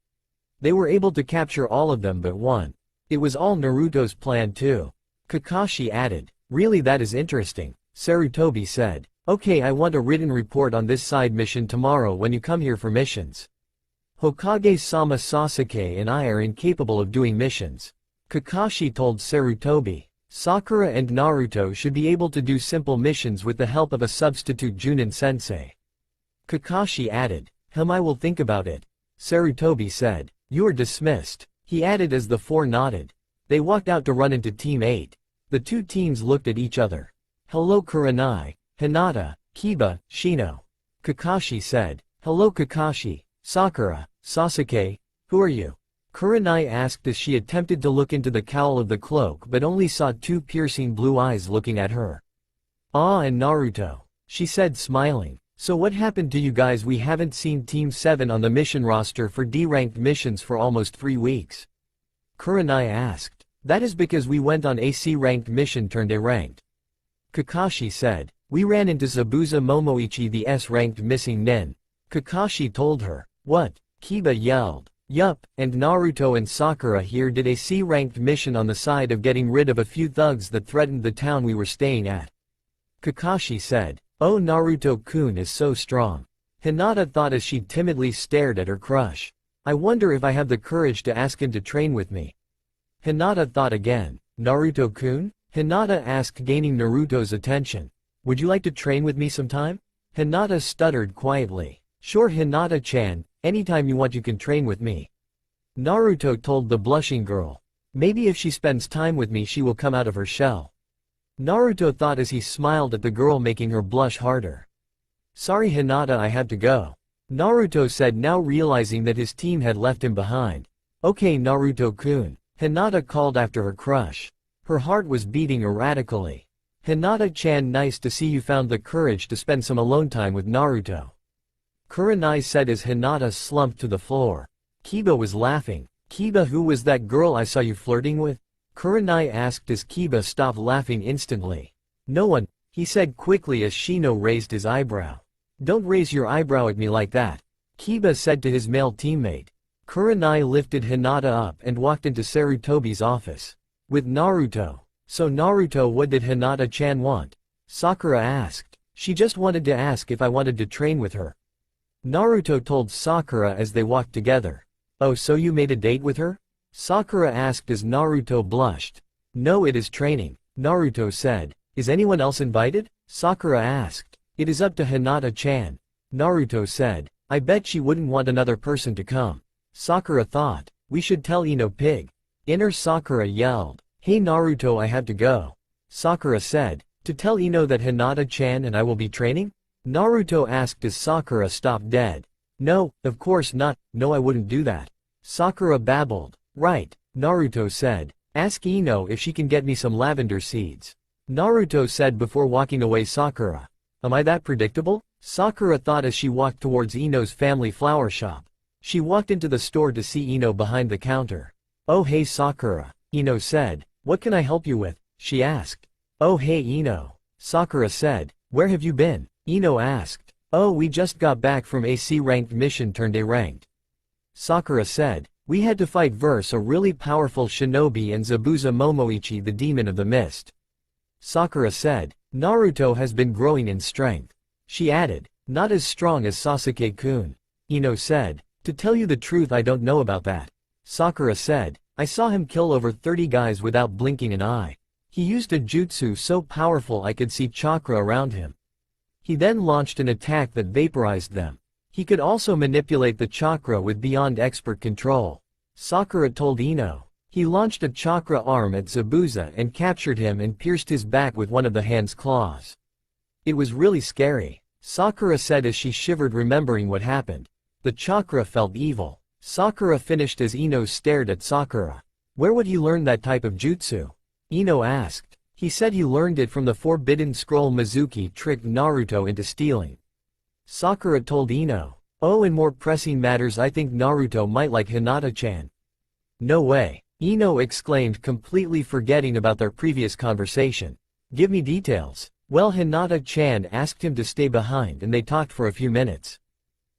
They were able to capture all of them but one. It was all Naruto's plan too. Kakashi added. Really, that is interesting. Sarutobi said. Okay, I want a written report on this side mission tomorrow when you come here for missions. Hokage-sama Sasuke and I are incapable of doing missions. Kakashi told Sarutobi. Sakura and Naruto should be able to do simple missions with the help of a substitute Chunin sensei. Kakashi added. I will think about it. Sarutobi said. You are dismissed. He added as the four nodded. They walked out to run into Team 8. The two teams looked at each other. Hello Kurenai, Hinata, Kiba, Shino. Kakashi said. Hello Kakashi, Sakura, Sasuke, who are you? Kurenai asked as she attempted to look into the cowl of the cloak but only saw two piercing blue eyes looking at her. And Naruto. She said smiling. So what happened to you guys? We haven't seen Team 7 on the mission roster for D-ranked missions for almost 3 weeks. Kurenai asked. That is because we went on a C-ranked mission turned A-ranked. Kakashi said. We ran into Zabuza Momoichi the S-ranked missing nin. Kakashi told her. What? Kiba yelled. Yup, and Naruto and Sakura here did a C-ranked mission on the side of getting rid of a few thugs that threatened the town we were staying at. Kakashi said. Oh, Naruto-kun is so strong. Hinata thought as she timidly stared at her crush. I wonder if I have the courage to ask him to train with me. Hinata thought again. Naruto-kun? Hinata asked, gaining Naruto's attention. Would you like to train with me sometime? Hinata stuttered quietly. Sure Hinata-chan, anytime you want you can train with me. Naruto told the blushing girl. Maybe if she spends time with me she will come out of her shell. Naruto thought as he smiled at the girl, making her blush harder. Sorry Hinata, I have to go. Naruto said, now realizing that his team had left him behind. Okay Naruto-kun. Hinata called after her crush. Her heart was beating erratically. Hinata-chan, nice to see you found the courage to spend some alone time with Naruto. Kurenai said as Hinata slumped to the floor. Kiba was laughing. Kiba, who was that girl I saw you flirting with? Kurenai asked as Kiba stopped laughing instantly. No one, he said quickly as Shino raised his eyebrow. Don't raise your eyebrow at me like that, Kiba said to his male teammate. Kurenai lifted Hinata up and walked into Sarutobi's office. With Naruto. So Naruto, what did Hinata-chan want? Sakura asked. She just wanted to ask if I wanted to train with her. Naruto told Sakura as they walked together. Oh, so you made a date with her? Sakura asked as Naruto blushed. No, it is training, Naruto said. Is anyone else invited? Sakura asked. It is up to Hinata-chan. Naruto said. I bet she wouldn't want another person to come. Sakura thought. We should tell Ino Pig. Inner Sakura yelled. Hey Naruto, I have to go. Sakura said. To tell Ino that Hinata-chan and I will be training? Naruto asked as Sakura stopped dead. No, of course not, no I wouldn't do that. Sakura babbled. Right, Naruto said. Ask Ino if she can get me some lavender seeds. Naruto said before walking away. Sakura. Am I that predictable? Sakura thought as she walked towards Ino's family flower shop. She walked into the store to see Ino behind the counter. Oh hey Sakura, Ino said. What can I help you with? She asked. Oh hey Ino. Sakura said. Where have you been? Ino asked. Oh, we just got back from a C-ranked mission turned A-ranked. Sakura said. We had to fight versus a really powerful shinobi and Zabuza Momoichi, the demon of the mist. Sakura said. Naruto has been growing in strength. She added. Not as strong as Sasuke-kun. Ino said. To tell you the truth, I don't know about that. Sakura said. I saw him kill over 30 guys without blinking an eye. He used a jutsu so powerful I could see chakra around him. He then launched an attack that vaporized them. He could also manipulate the chakra with beyond expert control. Sakura told Ino. He launched a chakra arm at Zabuza and captured him and pierced his back with one of the hand's claws. It was really scary, Sakura said as she shivered remembering what happened. The chakra felt evil. Sakura finished as Ino stared at Sakura. Where would he learn that type of jutsu? Ino asked. He said he learned it from the Forbidden Scroll. Mizuki tricked Naruto into stealing. Sakura told Ino. Oh, in more pressing matters, I think Naruto might like Hinata-chan. No way, Ino exclaimed, completely forgetting about their previous conversation. Give me details. Well, Hinata-chan asked him to stay behind and they talked for a few minutes.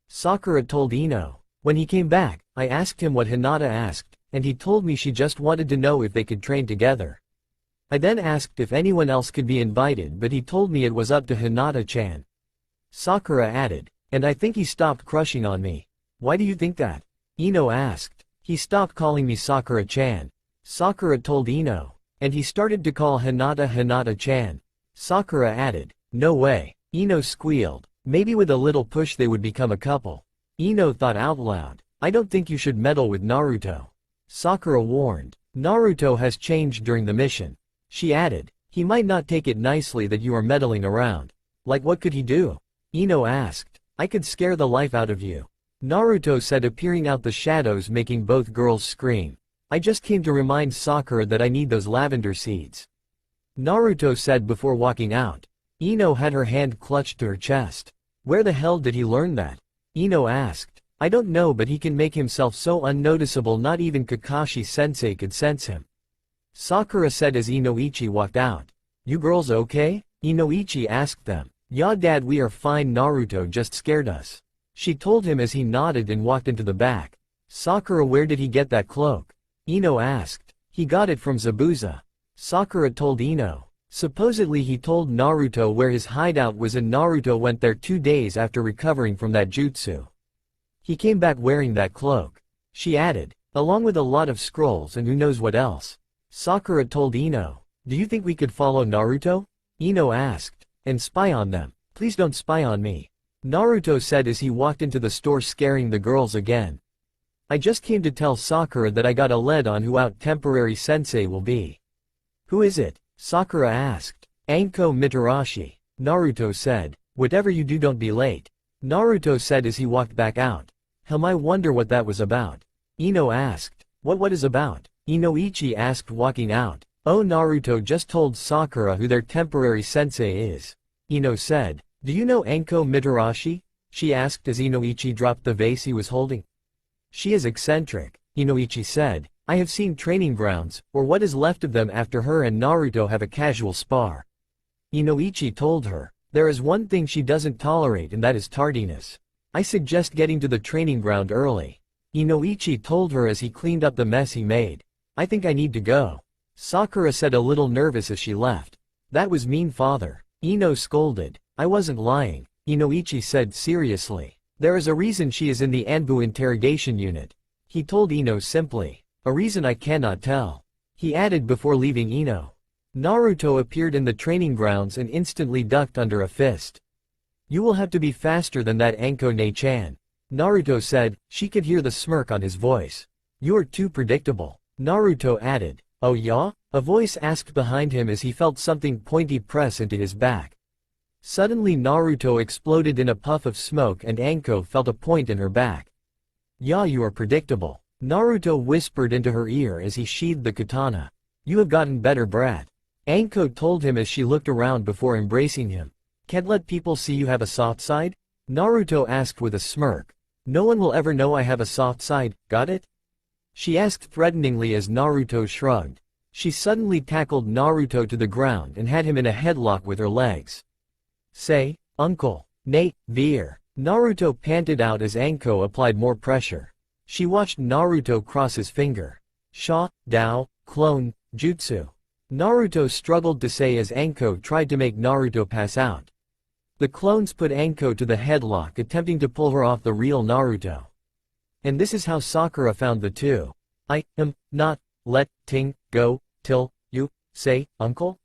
Sakura told Ino. When he came back, I asked him what Hinata asked, and he told me she just wanted to know if they could train together. I then asked if anyone else could be invited, but he told me it was up to Hinata-chan. Sakura added. And I think he stopped crushing on me. Why do you think that? Ino asked. He stopped calling me Sakura-chan. Sakura told Ino. And he started to call Hinata Hinata-chan. Sakura added. No way. Ino squealed. Maybe with a little push they would become a couple. Ino thought out loud. I don't think you should meddle with Naruto. Sakura warned. Naruto has changed during the mission. She added. He might not take it nicely that you are meddling around. Like what could he do? Ino asked. I could scare the life out of you. Naruto said, appearing out the shadows, making both girls scream. I just came to remind Sakura that I need those lavender seeds. Naruto said before walking out. Ino had her hand clutched to her chest. Where the hell did he learn that? Ino asked. I don't know, but he can make himself so unnoticeable not even Kakashi-sensei could sense him. Sakura said as Inoichi walked out. You girls okay? Inoichi asked them. Yeah dad, we are fine. Naruto just scared us. She told him as he nodded and walked into the back. Sakura, where did he get that cloak? Ino asked. He got it from Zabuza. Sakura told Ino. Supposedly he told Naruto where his hideout was and Naruto went there 2 days after recovering from that jutsu. He came back wearing that cloak. She added. Along with a lot of scrolls and who knows what else. Sakura told Ino. Do you think we could follow Naruto? Ino asked. And spy on them. Please don't spy on me. Naruto said as he walked into the store, scaring the girls again. I just came to tell Sakura that I got a lead on who out temporary sensei will be. Who is it? Sakura asked. Anko Mitarashi. Naruto said. Whatever you do, don't be late. Naruto said as he walked back out. I wonder what that was about. Ino asked. What is about? Inoichi asked, walking out. Oh, Naruto just told Sakura who their temporary sensei is. Ino said. Do you know Anko Mitarashi? She asked as Inoichi dropped the vase he was holding. She is eccentric, Inoichi said. I have seen training grounds, or what is left of them, after her and Naruto have a casual spar. Inoichi told her. There is one thing she doesn't tolerate, and that is tardiness. I suggest getting to the training ground early. Inoichi told her as he cleaned up the mess he made. I think I need to go. Sakura said, a little nervous as she left. That was mean, father. Ino scolded. I wasn't lying, Inoichi said seriously. There is a reason she is in the Anbu interrogation unit. He told Ino simply. A reason I cannot tell. He added before leaving Ino. Naruto appeared in the training grounds and instantly ducked under a fist. You will have to be faster than that, Anko Ne-chan. Naruto said. She could hear the smirk on his voice. You're too predictable. Naruto added. Oh yeah? A voice asked behind him as he felt something pointy press into his back. Suddenly Naruto exploded in a puff of smoke and Anko felt a point in her back. Yeah, you are predictable. Naruto whispered into her ear as he sheathed the katana. You have gotten better, brat. Anko told him as she looked around before embracing him. Can't let people see you have a soft side? Naruto asked with a smirk. No one will ever know I have a soft side, got it? She asked threateningly as Naruto shrugged. She suddenly tackled Naruto to the ground and had him in a headlock with her legs. Say, Uncle. Nate, Veer. Naruto panted out as Anko applied more pressure. She watched Naruto cross his finger. Sha, Dao, Clone, Jutsu. Naruto struggled to say as Anko tried to make Naruto pass out. The clones put Anko to the headlock, attempting to pull her off the real Naruto. And this is how Sakura found the two. I am not letting go till you say uncle?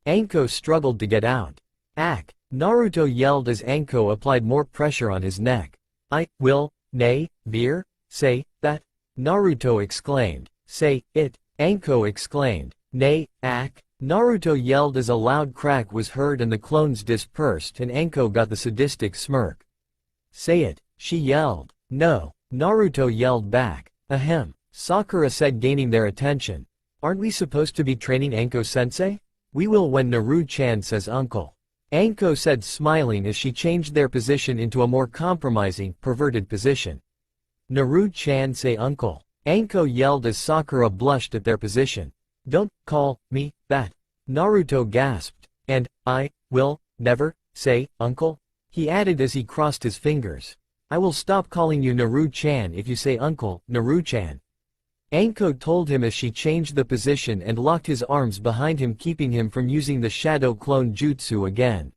Anko struggled to get out. Ack! Naruto yelled as Anko applied more pressure on his neck. I will, nay, veer, say, that. Naruto exclaimed. Say, it. Anko exclaimed. Nay, ack. Naruto yelled as a loud crack was heard and the clones dispersed and Anko got the sadistic smirk. Say it, she yelled. No. Naruto yelled back. Ahem. Sakura said, gaining their attention. Aren't we supposed to be training Anko-sensei? We will when Naru-chan says uncle. Anko said, smiling as she changed their position into a more compromising, perverted position. Naru-chan say uncle. Anko yelled as Sakura blushed at their position. Don't call me that. Naruto gasped. And, I will never say uncle? He added as he crossed his fingers. I will stop calling you Naru-chan if you say uncle, Naru-chan. Anko told him as she changed the position and locked his arms behind him, keeping him from using the shadow clone jutsu again.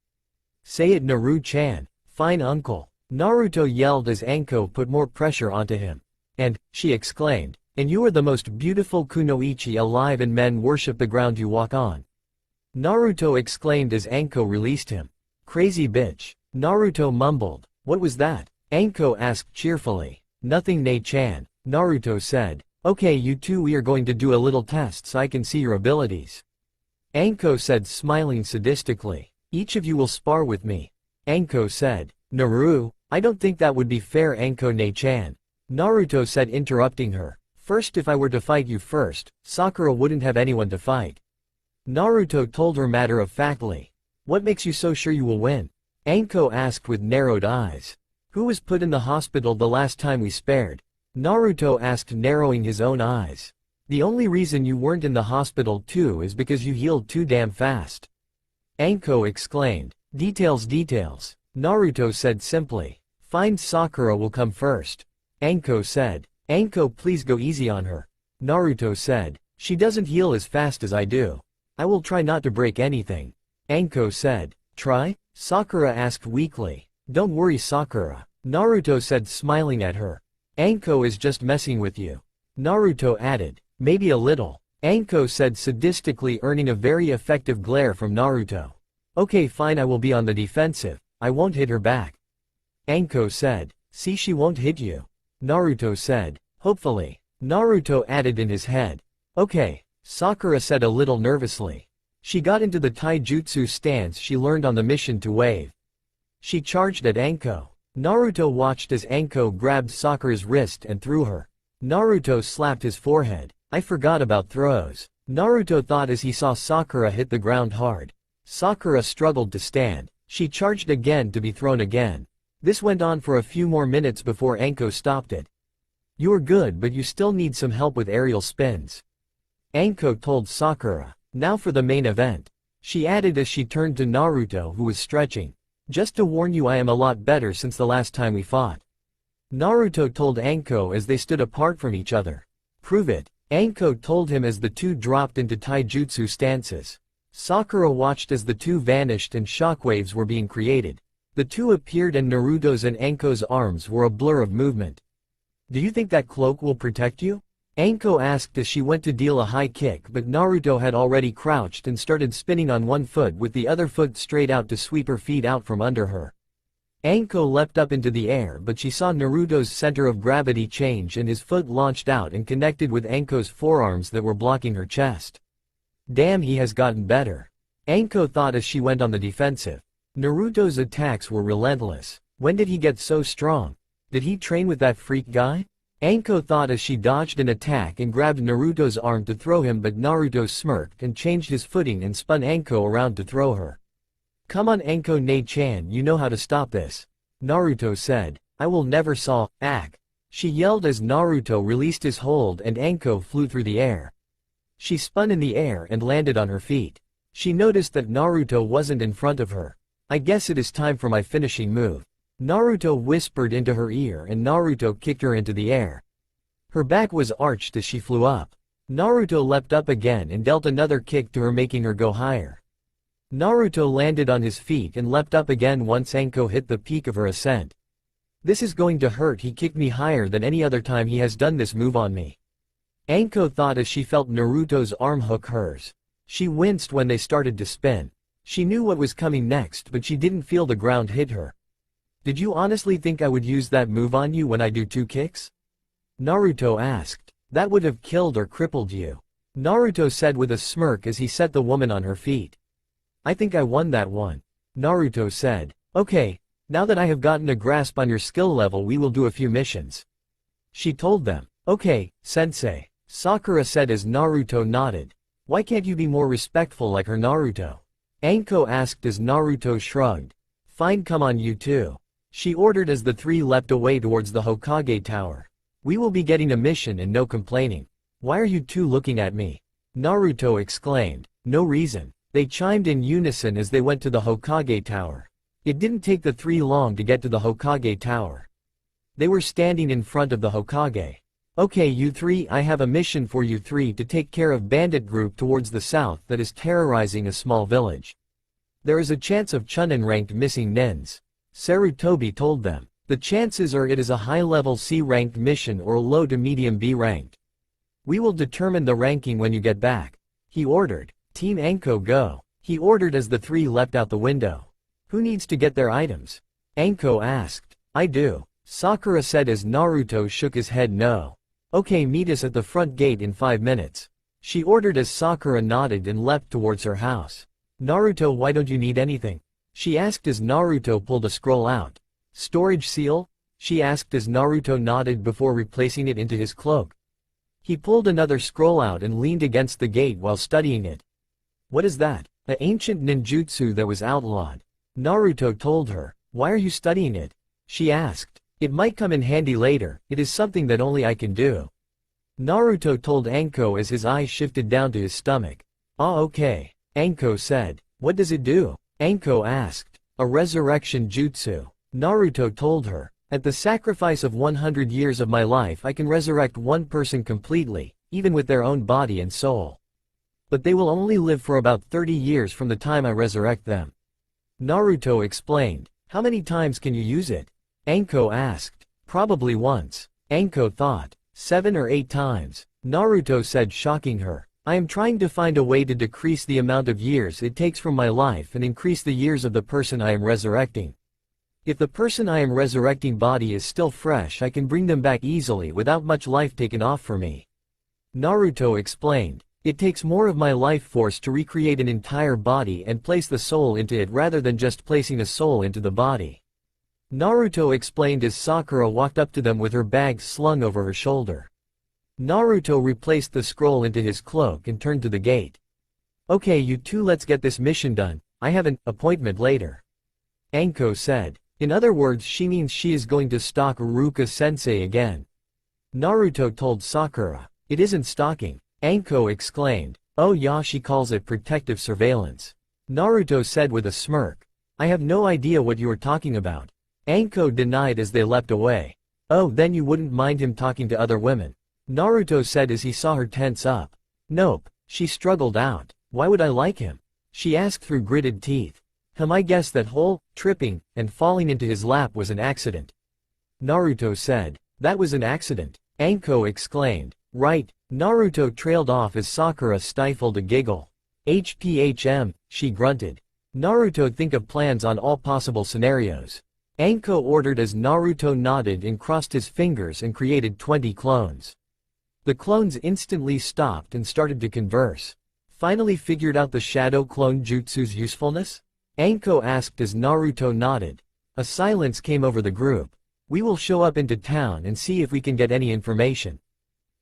Say it, Naru-chan. Fine, uncle. Naruto yelled as Anko put more pressure onto him. And, she exclaimed, and you are the most beautiful kunoichi alive and men worship the ground you walk on. Naruto exclaimed as Anko released him. Crazy bitch. Naruto mumbled. What was that? Anko asked cheerfully. Nothing, Nei-chan. Naruto said. Okay, you two, we are going to do a little test so I can see your abilities. Anko said, smiling sadistically. Each of you will spar with me. Anko said. Naru, I don't think that would be fair, Anko Nei-chan. Naruto said, interrupting her. First, if I were to fight you first, Sakura wouldn't have anyone to fight. Naruto told her matter-of-factly. What makes you so sure you will win? Anko asked with narrowed eyes. Who was put in the hospital the last time we spared? Naruto asked, narrowing his own eyes. The only reason you weren't in the hospital too is because you healed too damn fast. Anko exclaimed. Details, details. Naruto said simply. Fine, Sakura will come first. Anko said. Anko, please go easy on her. Naruto said. She doesn't heal as fast as I do. I will try not to break anything. Anko said. Try? Sakura asked weakly. Don't worry, Sakura. Naruto said, smiling at her. Anko is just messing with you. Naruto added. Maybe a little. Anko said sadistically, earning a very effective glare from Naruto. Okay, fine, I will be on the defensive. I won't hit her back. Anko said. See, she won't hit you. Naruto said. Hopefully. Naruto added in his head. Okay. Sakura said a little nervously. She got into the taijutsu stance she learned on the mission to wave. She charged at Anko. Naruto watched as Anko grabbed Sakura's wrist and threw her. Naruto slapped his forehead. I forgot about throws. Naruto thought as he saw Sakura hit the ground hard. Sakura struggled to stand. She charged again to be thrown again. This went on for a few more minutes before Anko stopped it. You are good, but you still need some help with aerial spins. Anko told Sakura. Now for the main event. She added as she turned to Naruto, who was stretching. Just to warn you, I am a lot better since the last time we fought. Naruto told Anko as they stood apart from each other. Prove it. Anko told him as the two dropped into taijutsu stances. Sakura watched as the two vanished and shockwaves were being created. The two appeared and Naruto's and Anko's arms were a blur of movement. Do you think that cloak will protect you? Anko asked as she went to deal a high kick, but Naruto had already crouched and started spinning on one foot with the other foot straight out to sweep her feet out from under her. Anko leapt up into the air, but she saw Naruto's center of gravity change and his foot launched out and connected with Anko's forearms that were blocking her chest. Damn, he has gotten better. Anko thought as she went on the defensive. Naruto's attacks were relentless. When did he get so strong? Did he train with that freak guy? Anko thought as she dodged an attack and grabbed Naruto's arm to throw him, but Naruto smirked and changed his footing and spun Anko around to throw her. Come on, Anko Nei-chan, you know how to stop this. Naruto said. I will never saw, ack. She yelled as Naruto released his hold and Anko flew through the air. She spun in the air and landed on her feet. She noticed that Naruto wasn't in front of her. I guess it is time for my finishing move. Naruto whispered into her ear and Naruto kicked her into the air. Her back was arched as she flew up. Naruto leapt up again and dealt another kick to her, making her go higher. Naruto landed on his feet and leapt up again once Anko hit the peak of her ascent. This is going to hurt. He kicked me higher than any other time he has done this move on me. Anko thought as she felt Naruto's arm hook hers. She winced when they started to spin. She knew what was coming next, but she didn't feel the ground hit her. Did you honestly think I would use that move on you when I do 2 kicks? Naruto asked. That would have killed or crippled you. Naruto said with a smirk as he set the woman on her feet. I think I won that one. Naruto said. Okay, now that I have gotten a grasp on your skill level, we will do a few missions. She told them. Okay, sensei. Sakura said as Naruto nodded. Why can't you be more respectful like her, Naruto? Anko asked as Naruto shrugged. Fine, come on you two. She ordered as the 3 leapt away towards the Hokage Tower. We will be getting a mission and no complaining. Why are you two looking at me? Naruto exclaimed. No reason. They chimed in unison as they went to the Hokage Tower. It didn't take the 3 long to get to the Hokage Tower. They were standing in front of the Hokage. Okay you 3, I have a mission for you 3 to take care of bandit group towards the south that is terrorizing a small village. There is a chance of Chunin ranked missing nins. Sarutobi told them. The chances are it is a high-level C-ranked mission or low to medium B-ranked. We will determine the ranking when you get back. He ordered. Team Anko go. He ordered as the 3 leapt out the window. Who needs to get their items? Anko asked. I do. Sakura said as Naruto shook his head no. Okay, meet us at the front gate in 5 minutes. She ordered as Sakura nodded and leapt towards her house. Naruto, why don't you need anything? She asked as Naruto pulled a scroll out. Storage seal? She asked as Naruto nodded before replacing it into his cloak. He pulled another scroll out and leaned against the gate while studying it. What is that? An ancient ninjutsu that was outlawed. Naruto told her. Why are you studying it? She asked. It might come in handy later, it is something that only I can do. Naruto told Anko as his eyes shifted down to his stomach. Ah okay. Anko said. What does it do? Anko asked. A resurrection jutsu. Naruto told her. At the sacrifice of 100 years of my life I can resurrect one person completely, even with their own body and soul. But they will only live for about 30 years from the time I resurrect them. Naruto explained. How many times can you use it? Anko asked. Probably once. Anko thought. 7 or 8 times. Naruto said, shocking her. I am trying to find a way to decrease the amount of years it takes from my life and increase the years of the person I am resurrecting. If the person I am resurrecting body is still fresh, I can bring them back easily without much life taken off for me. Naruto explained. It takes more of my life force to recreate an entire body and place the soul into it rather than just placing a soul into the body. Naruto explained as Sakura walked up to them with her bag slung over her shoulder. Naruto replaced the scroll into his cloak and turned to the gate. Okay you two, let's get this mission done, I have an appointment later. Anko said. In other words, she means she is going to stalk Iruka-sensei again. Naruto told Sakura. It isn't stalking. Anko exclaimed. Oh yeah, she calls it protective surveillance. Naruto said with a smirk. I have no idea what you are talking about. Anko denied as they leapt away. Oh, then you wouldn't mind him talking to other women? Naruto said as he saw her tense up. Nope, she struggled out. Why would I like him? She asked through gritted teeth. I guess that whole tripping and falling into his lap was an accident. Naruto said. That was an accident? Anko exclaimed. Right. Naruto trailed off as Sakura stifled a giggle. HPHM, she grunted. Naruto, think of plans on all possible scenarios. Anko ordered as Naruto nodded and crossed his fingers and created 20 clones. The clones instantly stopped and started to converse. Finally figured out the shadow clone jutsu's usefulness? Anko asked as Naruto nodded. A silence came over the group. We will show up into town and see if we can get any information.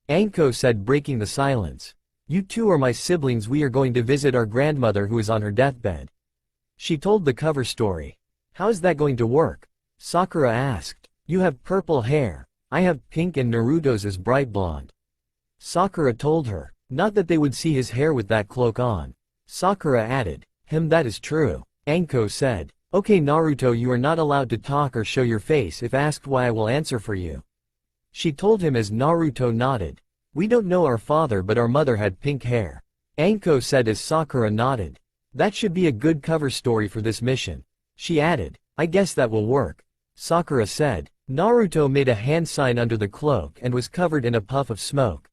Anko said, breaking the silence. You two are my siblings, we are going to visit our grandmother who is on her deathbed. She told the cover story. How is that going to work? Sakura asked. You have purple hair. I have pink and Naruto's is bright blonde. Sakura told her. Not that they would see his hair with that cloak on. Sakura added. That is true. Anko said. Okay Naruto, you are not allowed to talk or show your face if asked, why I will answer for you. She told him as Naruto nodded. We don't know our father, but our mother had pink hair. Anko said as Sakura nodded. That should be a good cover story for this mission. She added, I guess that will work. Sakura said. Naruto made a hand sign under the cloak and was covered in a puff of smoke.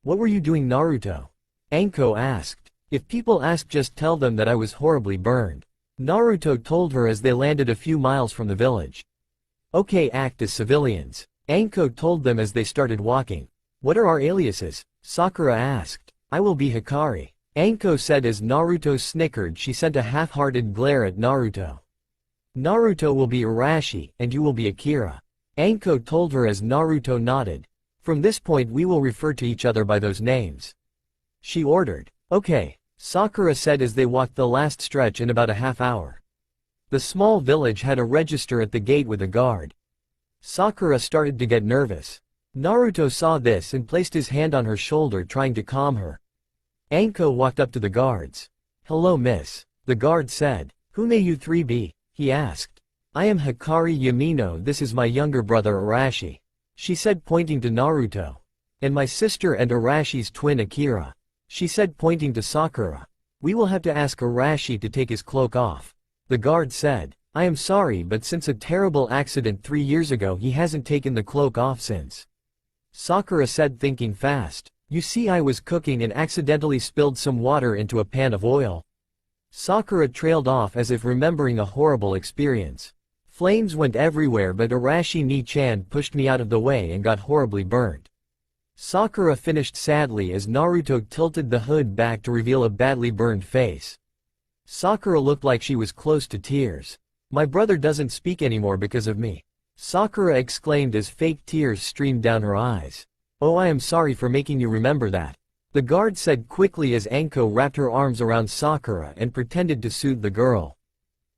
What were you doing, Naruto? Anko asked. If people ask, just tell them that I was horribly burned. Naruto told her as they landed a few miles from the village. Okay, act as civilians. Anko told them as they started walking. What are our aliases? Sakura asked. I will be Hikari. Anko said as Naruto snickered. She sent a half-hearted glare at Naruto. Naruto will be Arashi, and you will be Akira. Anko told her as Naruto nodded. From this point we will refer to each other by those names. She ordered. Okay, Sakura said as they walked the last stretch in about a half hour. The small village had a register at the gate with a guard. Sakura started to get nervous. Naruto saw this and placed his hand on her shoulder, trying to calm her. Anko walked up to the guards. Hello, miss. The guard said. Who may you three be? He asked. I am Hikari Yamino. This is my younger brother Arashi. She said, pointing to Naruto. And my sister and Arashi's twin Akira. She said, pointing to Sakura. We will have to ask Arashi to take his cloak off. The guard said. I am sorry, but since a terrible accident 3 years ago he hasn't taken the cloak off since. Sakura said, thinking fast. You see, I was cooking and accidentally spilled some water into a pan of oil. Sakura trailed off as if remembering a horrible experience. Flames went everywhere, but Arashi Ni-chan pushed me out of the way and got horribly burnt. Sakura finished sadly as Naruto tilted the hood back to reveal a badly burned face. Sakura looked like she was close to tears. My brother doesn't speak anymore because of me. Sakura exclaimed as fake tears streamed down her eyes. Oh, I am sorry for making you remember that. The guard said quickly as Anko wrapped her arms around Sakura and pretended to soothe the girl.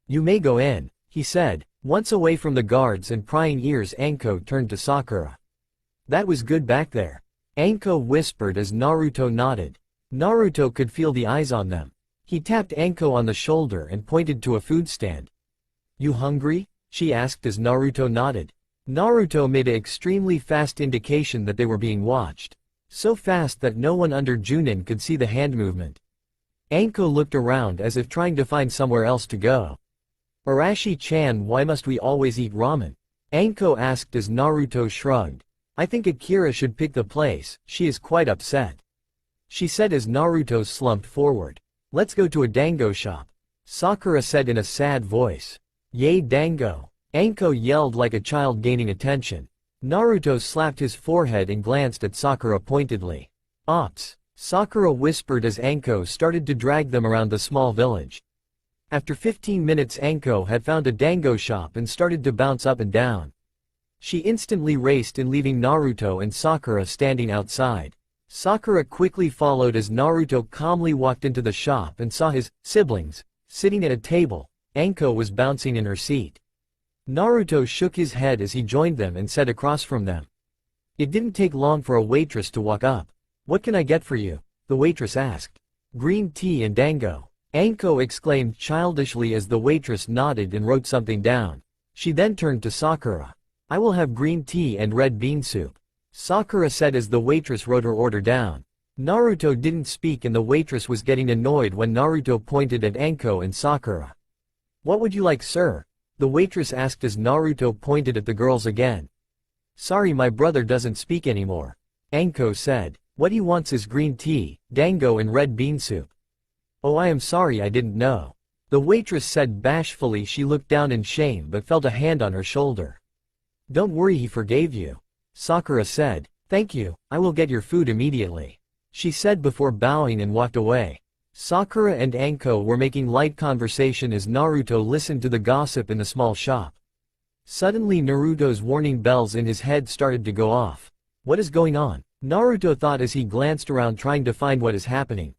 You may go in, he said. Once away from the guards and prying ears, Anko turned to Sakura. That was good back there. Anko whispered as Naruto nodded. Naruto could feel the eyes on them. He tapped Anko on the shoulder and pointed to a food stand. You hungry? She asked as Naruto nodded. Naruto made an extremely fast indication that they were being watched. So fast that no one under Chunin could see the hand movement. Anko looked around as if trying to find somewhere else to go. Arashi-chan, why must we always eat ramen? Anko asked as Naruto shrugged. I think Akira should pick the place, she is quite upset. She said as Naruto slumped forward. Let's go to a dango shop. Sakura said in a sad voice. Yay, dango. Anko yelled like a child gaining attention. Naruto slapped his forehead and glanced at Sakura pointedly. Ops. Sakura whispered as Anko started to drag them around the small village. After 15 minutes, Anko had found a dango shop and started to bounce up and down. She instantly raced in, leaving Naruto and Sakura standing outside. Sakura quickly followed as Naruto calmly walked into the shop and saw his siblings sitting at a table. Anko was bouncing in her seat. Naruto shook his head as he joined them and said across from them. It didn't take long for a waitress to walk up. What can I get for you? The waitress asked. Green tea and dango. Anko exclaimed childishly as the waitress nodded and wrote something down. She then turned to Sakura. I will have green tea and red bean soup. Sakura said as the waitress wrote her order down. Naruto didn't speak and the waitress was getting annoyed when Naruto pointed at Anko and Sakura. What would you like, sir? The waitress asked as Naruto pointed at the girls again. Sorry, my brother doesn't speak anymore. Anko said. What he wants is green tea, dango and red bean soup. Oh, I am sorry, I didn't know. The waitress said bashfully. She looked down in shame but felt a hand on her shoulder. Don't worry, he forgave you. Sakura said. Thank you, I will get your food immediately. She said before bowing and walked away. Sakura and Anko were making light conversation as Naruto listened to the gossip in the small shop. Suddenly Naruto's warning bells in his head started to go off. What is going on? Naruto thought as he glanced around trying to find what is happening.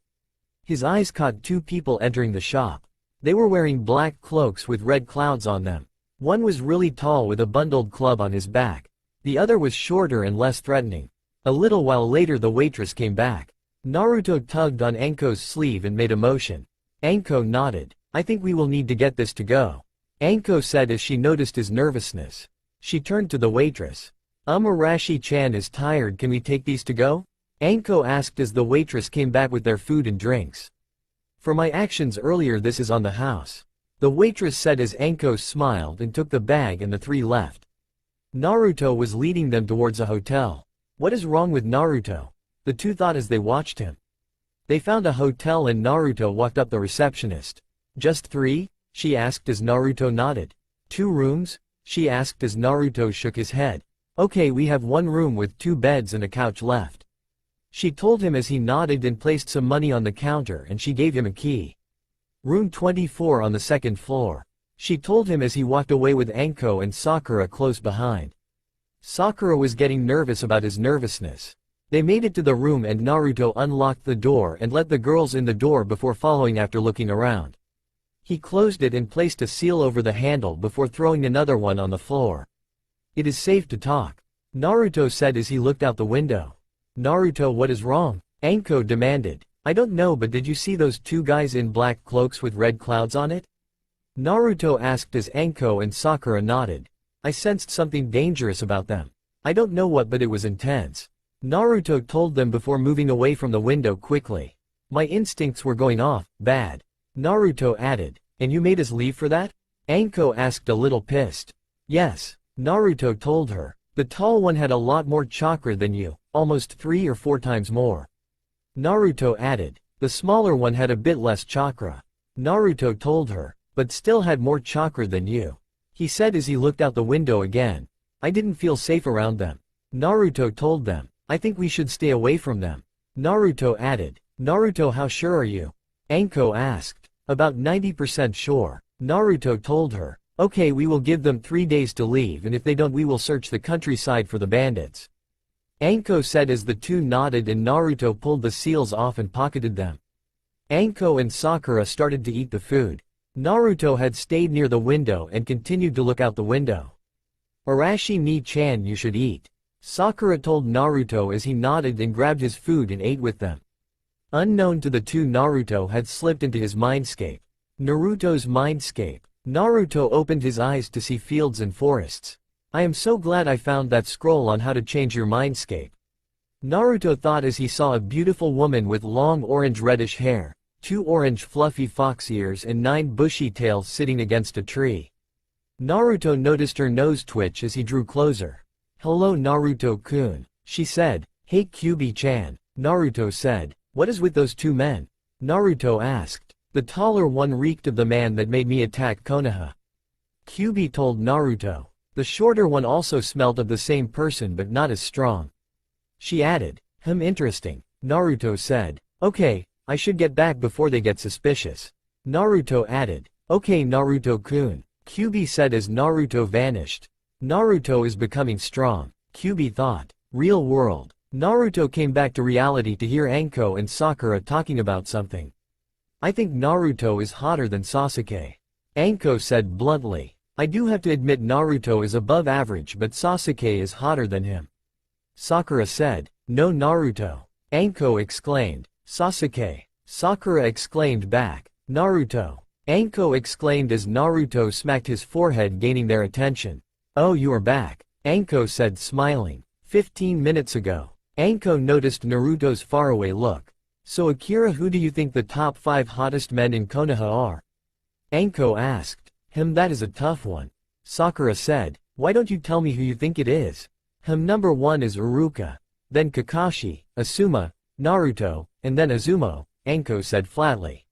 His eyes caught two people entering the shop. They were wearing black cloaks with red clouds on them. One was really tall with a bundled club on his back. The other was shorter and less threatening. A little while later the waitress came back. Naruto tugged on Anko's sleeve and made a motion. Anko nodded. I think we will need to get this to go. Anko said as she noticed his nervousness. She turned to the waitress. Arashi-chan is tired, can we take these to go? Anko asked as the waitress came back with their food and drinks. For my actions earlier, this is on the house. The waitress said as Anko smiled and took the bag, and the three left. Naruto was leading them towards a hotel. What is wrong with Naruto? The two thought as they watched him. They found a hotel and Naruto walked up the receptionist. Just 3? She asked as Naruto nodded. 2 rooms? She asked as Naruto shook his head. Okay, we have 1 room with 2 beds and a couch left. She told him as he nodded and placed some money on the counter, and she gave him a key. Room 24 on the 2nd floor. She told him as he walked away with Anko and Sakura close behind. Sakura was getting nervous about his nervousness. They made it to the room and Naruto unlocked the door and let the girls in the door before following after looking around. He closed it and placed a seal over the handle before throwing another one on the floor. It is safe to talk, Naruto said as he looked out the window. Naruto, what is wrong? Anko demanded. I don't know, but did you see those 2 guys in black cloaks with red clouds on it? Naruto asked as Anko and Sakura nodded. I sensed something dangerous about them. I don't know what, but it was intense. Naruto told them before moving away from the window quickly. My instincts were going off, bad. Naruto added. And you made us leave for that? Anko asked a little pissed. Yes, Naruto told her. The tall one had a lot more chakra than you, almost 3 or 4 times more. Naruto added. The smaller one had a bit less chakra. Naruto told her, but still had more chakra than you. He said as he looked out the window again. I didn't feel safe around them. Naruto told them. I think we should stay away from them. Naruto added. Naruto, how sure are you? Anko asked. About 90% sure. Naruto told her. Okay, we will give them 3 days to leave, and if they don't we will search the countryside for the bandits. Anko said as the two nodded and Naruto pulled the seals off and pocketed them. Anko and Sakura started to eat the food. Naruto had stayed near the window and continued to look out the window. Arashi-ni-chan, you should eat. Sakura told Naruto as he nodded and grabbed his food and ate with them. Unknown to the two, Naruto had slipped into his mindscape. Naruto's mindscape. Naruto opened his eyes to see fields and forests. I am so glad I found that scroll on how to change your mindscape. Naruto thought as he saw a beautiful woman with long orange-reddish hair, 2 orange fluffy fox ears and 9 bushy tails sitting against a tree. Naruto noticed her nose twitch as he drew closer. Hello Naruto-kun, she said. Hey Kyubi-chan, Naruto said. What is with those 2 men? Naruto asked. The taller one reeked of the man that made me attack Konoha. Kyubi told Naruto. The shorter one also smelt of the same person but not as strong. She added. Interesting, Naruto said. Okay, I should get back before they get suspicious. Naruto added. Okay Naruto-kun, Kyubi said as Naruto vanished. Naruto is becoming strong, Kyubi thought. Real world. Naruto came back to reality to hear Anko and Sakura talking about something. I think Naruto is hotter than Sasuke. Anko said bluntly. I do have to admit Naruto is above average, but Sasuke is hotter than him. Sakura said. No Naruto. Anko exclaimed. Sasuke. Sakura exclaimed back. Naruto. Anko exclaimed as Naruto smacked his forehead, gaining their attention. Oh, you are back, Anko said smiling. 15 minutes ago. Anko noticed Naruto's faraway look. So Akira, who do you think the top 5 hottest men in Konoha are? Anko asked. That is a tough one. Sakura said. Why don't you tell me who you think it is? Number 1 is Iruka. Then Kakashi, Asuma, Naruto, and then Izumo, Anko said flatly.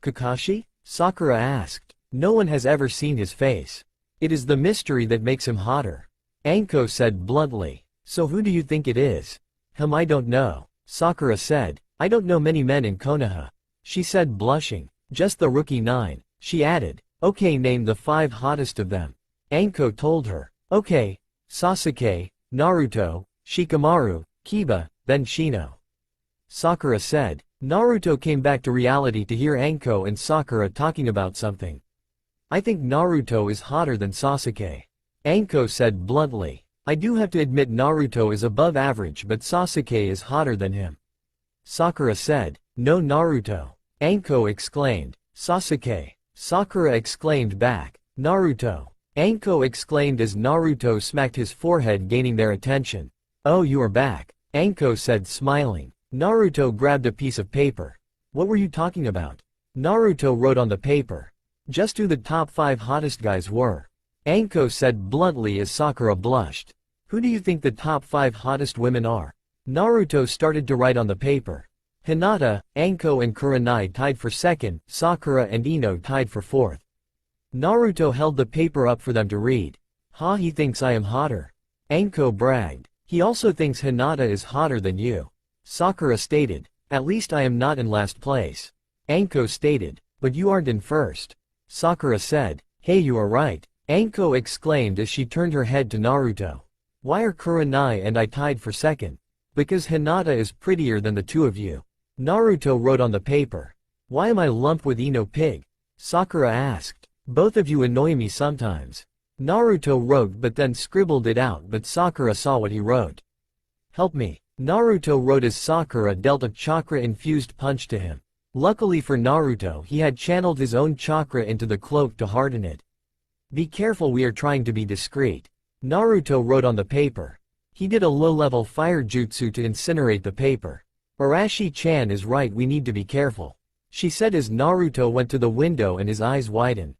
Kakashi? Sakura asked. No one has ever seen his face. It is the mystery that makes him hotter. Anko said bluntly. So who do you think it is? I don't know. Sakura said. I don't know many men in Konoha. She said blushing. Just the rookie 9. She added. Okay, name the 5 hottest of them. Anko told her. Okay. Sasuke, Naruto, Shikamaru, Kiba, then Shino. Sakura said. Naruto came back to reality to hear Anko and Sakura talking about something. I think Naruto is hotter than Sasuke. Anko said bluntly. I do have to admit Naruto is above average, but Sasuke is hotter than him. Sakura said. No Naruto. Anko exclaimed. Sasuke. Sakura exclaimed back. Naruto. Anko exclaimed as Naruto smacked his forehead, gaining their attention. "Oh, you are back," Anko said, smiling. Naruto grabbed a piece of paper. "What were you talking about?" Naruto wrote on the paper. "Just who the top 5 hottest guys were," Anko said bluntly as Sakura blushed. "Who do you think the top 5 hottest women are?" Naruto started to write on the paper. Hinata, Anko and Kurenai tied for second, Sakura and Ino tied for fourth. Naruto held the paper up for them to read. "Ha, he thinks I am hotter," Anko bragged. "He also thinks Hinata is hotter than you," Sakura stated. "At least I am not in last place," Anko stated. "But you aren't in first," Sakura said. "Hey, you are right," Anko exclaimed as she turned her head to Naruto. "Why are Kurenai and I tied for second?" "Because Hinata is prettier than the two of you," Naruto wrote on the paper. "Why am I lumped with Ino Pig?" Sakura asked. "Both of you annoy me sometimes," Naruto wrote, but then scribbled it out, but Sakura saw what he wrote. "Help me," Naruto wrote as Sakura dealt a chakra-infused punch to him. Luckily for Naruto, he had channeled his own chakra into the cloak to harden it. "Be careful, we are trying to be discreet," Naruto wrote on the paper. He did a low-level fire jutsu to incinerate the paper. "Arashi-chan is right, we need to be careful," she said as Naruto went to the window and his eyes widened.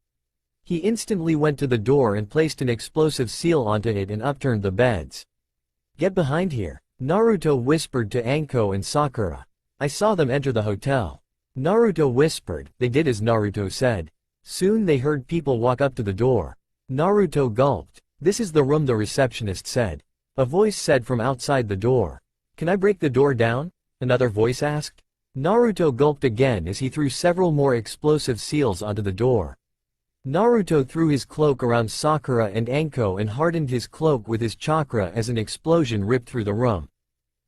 He instantly went to the door and placed an explosive seal onto it and upturned the beds. "Get behind here," Naruto whispered to Anko and Sakura. "I saw them enter the hotel," Naruto whispered. They did as Naruto said. Soon they heard people walk up to the door. Naruto gulped. "This is the room," the receptionist said. A voice said from outside the door. "Can I break the door down?" another voice asked. Naruto gulped again as he threw several more explosive seals onto the door. Naruto threw his cloak around Sakura and Anko and hardened his cloak with his chakra as an explosion ripped through the room.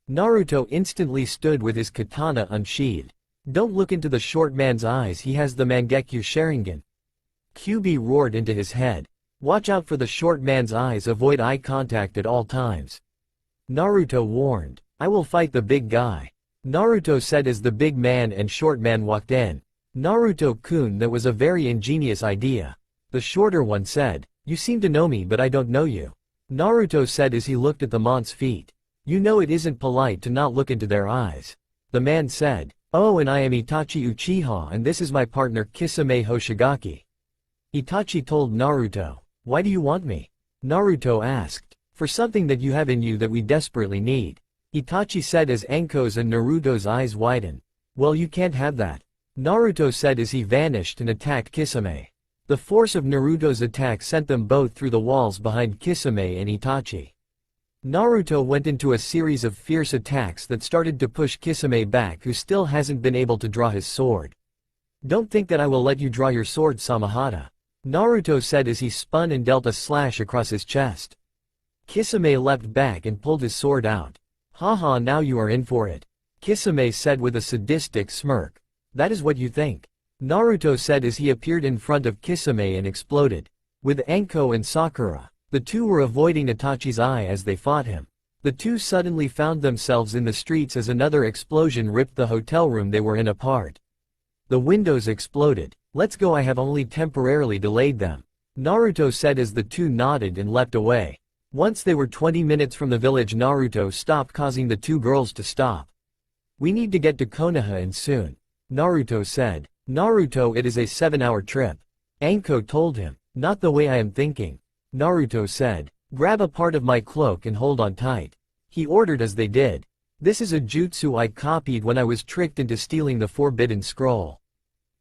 Naruto instantly stood with his katana unsheathed. "Don't look into the short man's eyes, he has the Mangekyo Sharingan," Kyuubi roared into his head. "Watch out for the short man's eyes, avoid eye contact at all times," Naruto warned. "I will fight the big guy," Naruto said as the big man and short man walked in. "Naruto-kun, that was a very ingenious idea," the shorter one said. "You seem to know me, but I don't know you," Naruto said as he looked at the man's feet. "You know it isn't polite to not look into their eyes," the man said. "Oh, and I am Itachi Uchiha and this is my partner Kisame Hoshigaki," Itachi told Naruto. "Why do you want me?" Naruto asked. "For something that you have in you that we desperately need," Itachi said as Anko's and Naruto's eyes widened. "Well, you can't have that," Naruto said as he vanished and attacked Kisame. The force of Naruto's attack sent them both through the walls behind Kisame and Itachi. Naruto went into a series of fierce attacks that started to push Kisame back, who still hasn't been able to draw his sword. "Don't think that I will let you draw your sword, Samahata," Naruto said as he spun and dealt a slash across his chest. Kisame leapt back and pulled his sword out. "Haha, now you are in for it," Kisame said with a sadistic smirk. "That is what you think," Naruto said as he appeared in front of Kisame and exploded. With Anko and Sakura, the two were avoiding Itachi's eye as they fought him. The two suddenly found themselves in the streets as another explosion ripped the hotel room they were in apart. The windows exploded. "Let's go, I have only temporarily delayed them," Naruto said as the two nodded and leapt away. Once they were 20 minutes from the village, Naruto stopped, causing the two girls to stop. "We need to get to Konoha and soon," Naruto said. "Naruto, it is a 7-hour trip," Anko told him. "Not the way I am thinking," Naruto said. "Grab a part of my cloak and hold on tight," he ordered as they did. "This is a jutsu I copied when I was tricked into stealing the forbidden scroll,"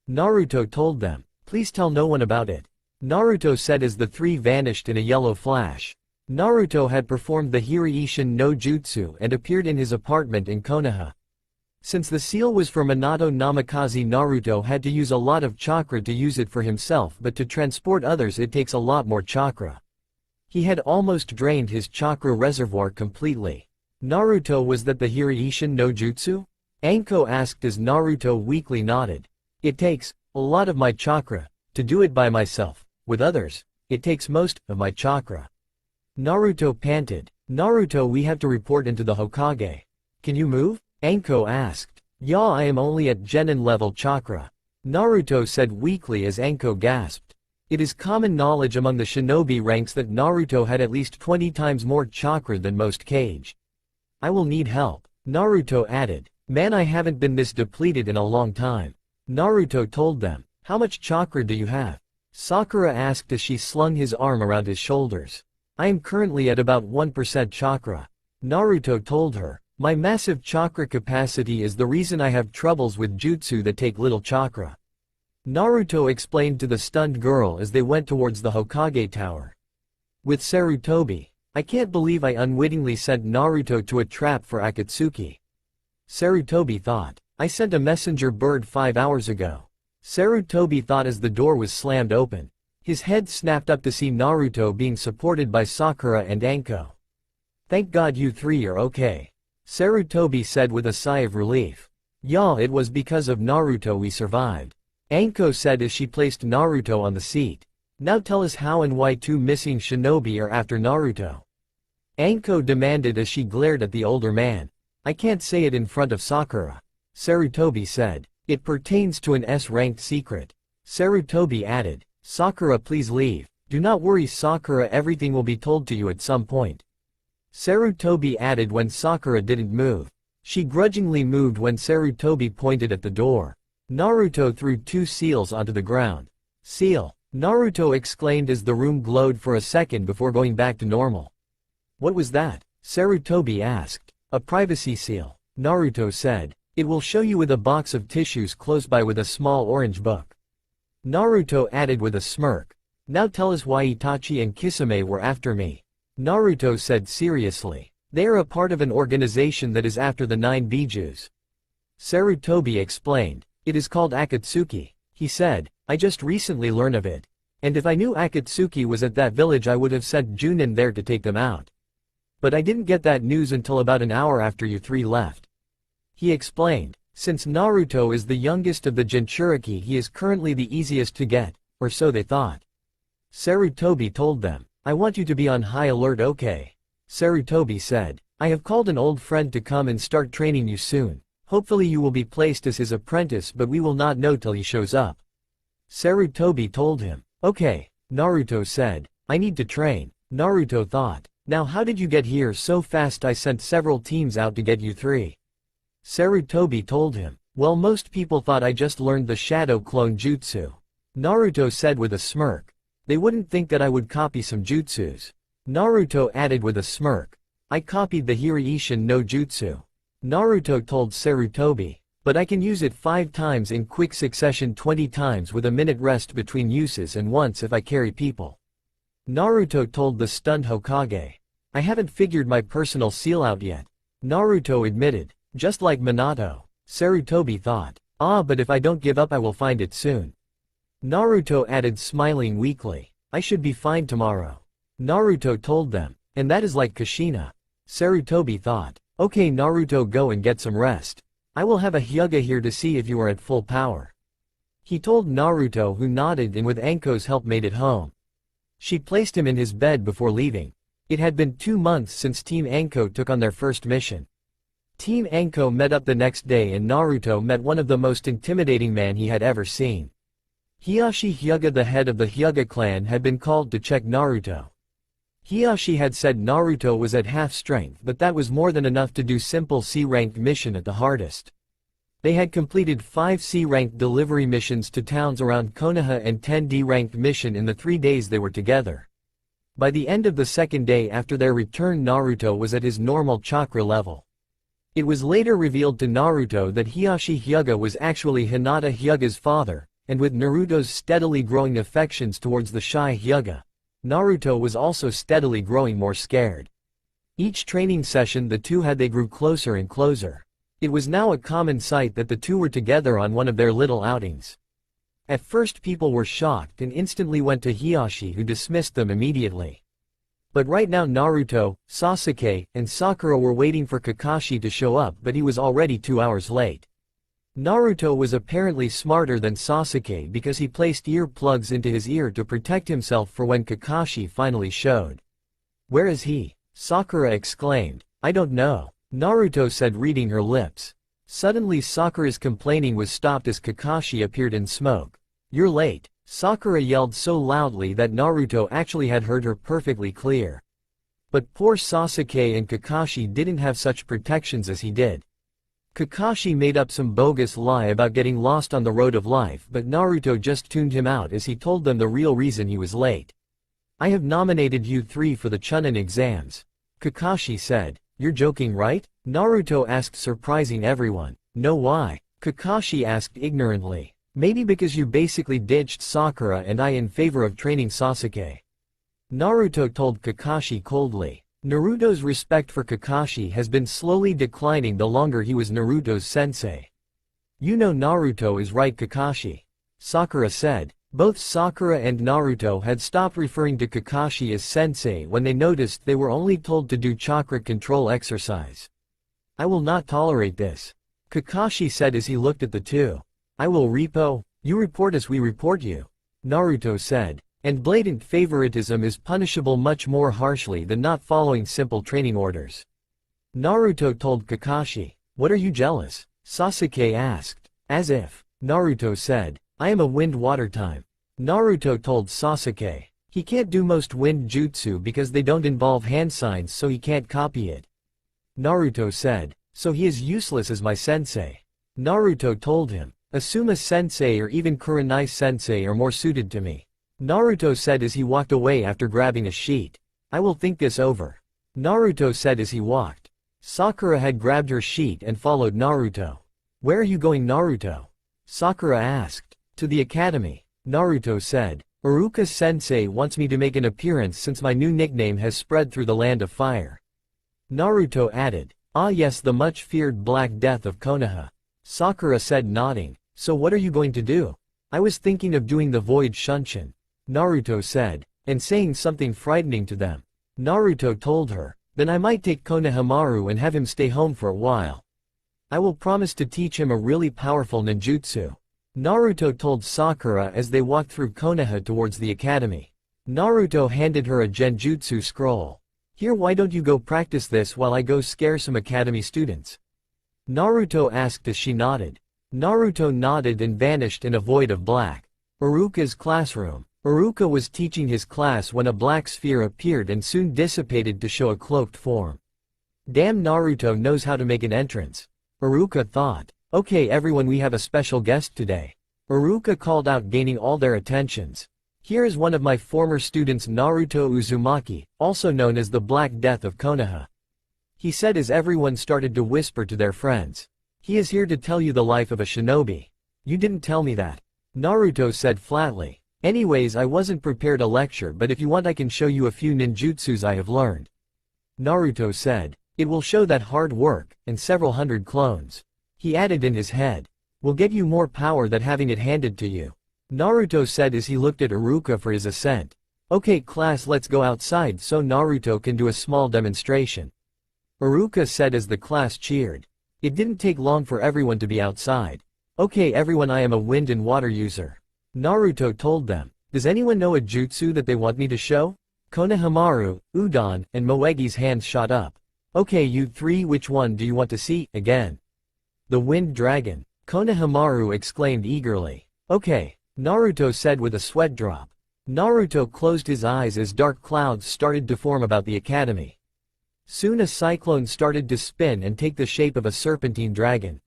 Naruto told them. "Please tell no one about it," Naruto said as the three vanished in a yellow flash. Naruto had performed the Hiraishin no Jutsu and appeared in his apartment in Konoha. Since the seal was for Minato Namikaze, Naruto had to use a lot of chakra to use it for himself, but to transport others it takes a lot more chakra. He had almost drained his chakra reservoir completely. "Naruto, was that the Hiraishin no Jutsu?" Anko asked as Naruto weakly nodded. "It takes a lot of my chakra to do it by myself. With others, it takes most of my chakra," Naruto panted. "Naruto, we have to report into the Hokage. Can you move?" Anko asked. "Yeah, I am only at genin level chakra," Naruto said weakly as Anko gasped. It is common knowledge among the shinobi ranks that Naruto had at least 20 times more chakra than most Kage. I will need help, Naruto added. Man, I haven't been this depleted in a long time. Naruto told them. How much chakra do you have? Sakura asked as she slung his arm around his shoulders. I am currently at about 1% chakra. Naruto told her. My massive chakra capacity is the reason I have troubles with jutsu that take little chakra. Naruto explained to the stunned girl as they went towards the Hokage tower. With Sarutobi, I can't believe I unwittingly sent Naruto to a trap for Akatsuki. Sarutobi thought. I sent a messenger bird 5 hours ago. Sarutobi thought as the door was slammed open. His head snapped up to see Naruto being supported by Sakura and Anko. Thank God you three are okay. Sarutobi said with a sigh of relief. Y'all, it was because of Naruto we survived. Anko said as she placed Naruto on the seat. Now tell us how and why two missing shinobi are after Naruto. Anko demanded as she glared at the older man. I can't say it in front of Sakura. Sarutobi said. It pertains to an S-ranked secret. Sarutobi added. Sakura, please leave. Do not worry, Sakura, everything will be told to you at some point. Sarutobi added when Sakura didn't move. She grudgingly moved when Sarutobi pointed at the door. Naruto threw 2 seals onto the ground. Seal, Naruto exclaimed as the room glowed for a second before going back to normal. What was that? Sarutobi asked. A privacy seal, Naruto said. It will show you with a box of tissues close by with a small orange book. Naruto added with a smirk. Now tell us why Itachi and Kisame were after me. Naruto said seriously. They are a part of an organization that is after the 9 bijus. Sarutobi explained. It is called Akatsuki, he said. I just recently learned of it. And if I knew Akatsuki was at that village I would have sent Chunin there to take them out. But I didn't get that news until about an hour after you three left. He explained. Since Naruto is the youngest of the Jinchuriki, he is currently the easiest to get, or so they thought. Sarutobi told them. I want you to be on high alert, okay? Sarutobi said. I have called an old friend to come and start training you soon. Hopefully you will be placed as his apprentice, but we will not know till he shows up. Sarutobi told him. Okay, Naruto said. I need to train. Naruto thought. Now how did you get here so fast? I sent several teams out to get you three. Sarutobi told him. Well, most people thought I just learned the shadow clone jutsu. Naruto said with a smirk. They wouldn't think that I would copy some jutsus. Naruto added with a smirk. I copied the Hiraishin no jutsu. Naruto told Sarutobi. But I can use it 5 times in quick succession, 20 times with a minute rest between uses, and once if I carry people. Naruto told the stunned Hokage. I haven't figured my personal seal out yet. Naruto admitted. Just like Minato. Sarutobi thought. Ah, but if I don't give up I will find it soon. Naruto added, smiling weakly. I should be fine tomorrow. Naruto told them. And that is like Kushina. Sarutobi thought. Okay Naruto, go and get some rest. I will have a Hyuga here to see if you are at full power. He told Naruto, who nodded and with Anko's help made it home. She placed him in his bed before leaving. It had been 2 months since Team Anko took on their first mission. Team Anko met up the next day and Naruto met one of the most intimidating men he had ever seen. Hiyashi Hyuga, the head of the Hyuga clan, had been called to check Naruto. Hiyashi had said Naruto was at half strength, but that was more than enough to do simple C-ranked mission at the hardest. They had completed 5 C-ranked delivery missions to towns around Konoha and 10 D-ranked mission in the 3 days they were together. By the end of the 2nd day after their return, Naruto was at his normal chakra level. It was later revealed to Naruto that Hiyashi Hyuga was actually Hinata Hyuga's father, and with Naruto's steadily growing affections towards the shy Hyuga, Naruto was also steadily growing more scared. Each training session the two had, they grew closer and closer. It was now a common sight that the two were together on one of their little outings. At first people were shocked and instantly went to Hiyashi, who dismissed them immediately. But right now Naruto, Sasuke, and Sakura were waiting for Kakashi to show up, but he was already 2 hours late. Naruto was apparently smarter than Sasuke because he placed ear plugs into his ear to protect himself for when Kakashi finally showed. Where is he? Sakura exclaimed. I don't know, Naruto said, reading her lips. Suddenly Sakura's complaining was stopped as Kakashi appeared in smoke. You're late. Sakura yelled so loudly that Naruto actually had heard her perfectly clear. But poor Sasuke and Kakashi didn't have such protections as he did. Kakashi made up some bogus lie about getting lost on the road of life, but Naruto just tuned him out as he told them the real reason he was late. "I have nominated you three for the Chunin exams," Kakashi said. "You're joking, right?" Naruto asked, surprising everyone. "No, why?" Kakashi asked ignorantly. "Maybe because you basically ditched Sakura and I in favor of training Sasuke," Naruto told Kakashi coldly. Naruto's respect for Kakashi has been slowly declining the longer he was Naruto's sensei. "You know Naruto is right, Kakashi," Sakura said. Both Sakura and Naruto had stopped referring to Kakashi as sensei when they noticed they were only told to do chakra control exercise. "I will not tolerate this," Kakashi said as he looked at the two. "I will repo, you report us, we report you," Naruto said. And blatant favoritism is punishable much more harshly than not following simple training orders. Naruto told Kakashi. "What are you jealous?" Sasuke asked. "As if," Naruto said. "I am a wind-water type." Naruto told Sasuke. "He can't do most wind jutsu because they don't involve hand signs, so he can't copy it." Naruto said. "So he is useless as my sensei." Naruto told him. "Asuma sensei or even Kurenai sensei are more suited to me," Naruto said as he walked away after grabbing a sheet. "I will think this over," Naruto said as he walked. Sakura had grabbed her sheet and followed Naruto. "Where are you going, Naruto?" Sakura asked. "To the academy," Naruto said. "Iruka-sensei wants me to make an appearance since my new nickname has spread through the land of fire." Naruto added. "Ah yes, the much-feared Black Death of Konoha," Sakura said, nodding. "So what are you going to do?" "I was thinking of doing the Void Shunshin," Naruto said, and saying something frightening to them. Naruto told her. "Then I might take Konohamaru and have him stay home for a while. I will promise to teach him a really powerful ninjutsu," Naruto told Sakura as they walked through Konoha towards the academy. Naruto handed her a genjutsu scroll. "Here, why don't you go practice this while I go scare some academy students?" Naruto asked as she nodded. Naruto nodded and vanished in a void of black. Iruka's classroom. Iruka was teaching his class when a black sphere appeared and soon dissipated to show a cloaked form. "Damn, Naruto knows how to make an entrance," Iruka thought. "Okay everyone, we have a special guest today," Iruka called out, gaining all their attentions. "Here is one of my former students, Naruto Uzumaki, also known as the Black Death of Konoha," he said as everyone started to whisper to their friends. "He is here to tell you the life of a shinobi." "You didn't tell me that," Naruto said flatly. "Anyways, I wasn't prepared a lecture, but if you want I can show you a few ninjutsus I have learned," Naruto said. "It will show that hard work, and several hundred clones," he added in his head, "will get you more power than having it handed to you," Naruto said as he looked at Iruka for his assent. "Okay class, let's go outside so Naruto can do a small demonstration," Iruka said as the class cheered. It didn't take long for everyone to be outside. "Okay everyone, I am a wind and water user," Naruto told them. "Does anyone know a jutsu that they want me to show?" Konohamaru, Udon, and Moegi's hands shot up. "Okay you three, which one do you want to see, again?" "The Wind Dragon," Konohamaru exclaimed eagerly. "Okay," Naruto said with a sweat drop. Naruto closed his eyes as dark clouds started to form about the academy. Soon a cyclone started to spin and take the shape of a serpentine dragon.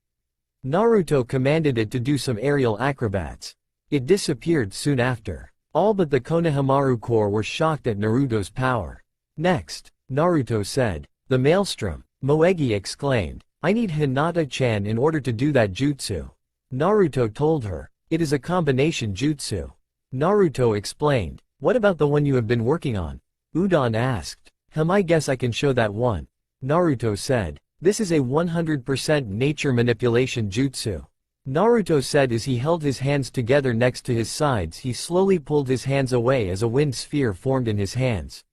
Naruto commanded it to do some aerial acrobats. It disappeared soon after. All but the Konohamaru Corps were shocked at Naruto's power. "Next," Naruto said. "The Maelstrom," Moegi exclaimed. "I need Hinata-chan in order to do that jutsu," Naruto told her. "It is a combination jutsu," Naruto explained. "What about the one you have been working on?" Udon asked. I guess I can show that one," Naruto said. "This is a 100% nature manipulation jutsu," Naruto said as he held his hands together next to his sides. He slowly pulled his hands away as a wind sphere formed in his hands.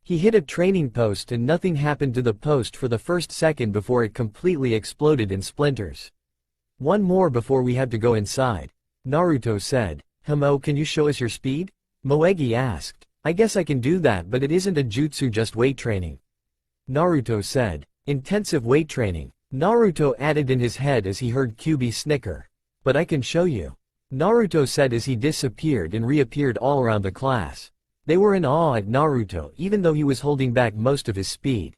He hit a training post and nothing happened to the post for the first second before it completely exploded in splinters. "One more before we have to go inside," Naruto said. "Hamo, can you show us your speed?" Moegi asked. "I guess I can do that, but it isn't a jutsu, just weight training," Naruto said. "Intensive weight training," Naruto added in his head as he heard Kyubi snicker. "But I can show you," Naruto said as he disappeared and reappeared all around the class. They were in awe at Naruto even though he was holding back most of his speed.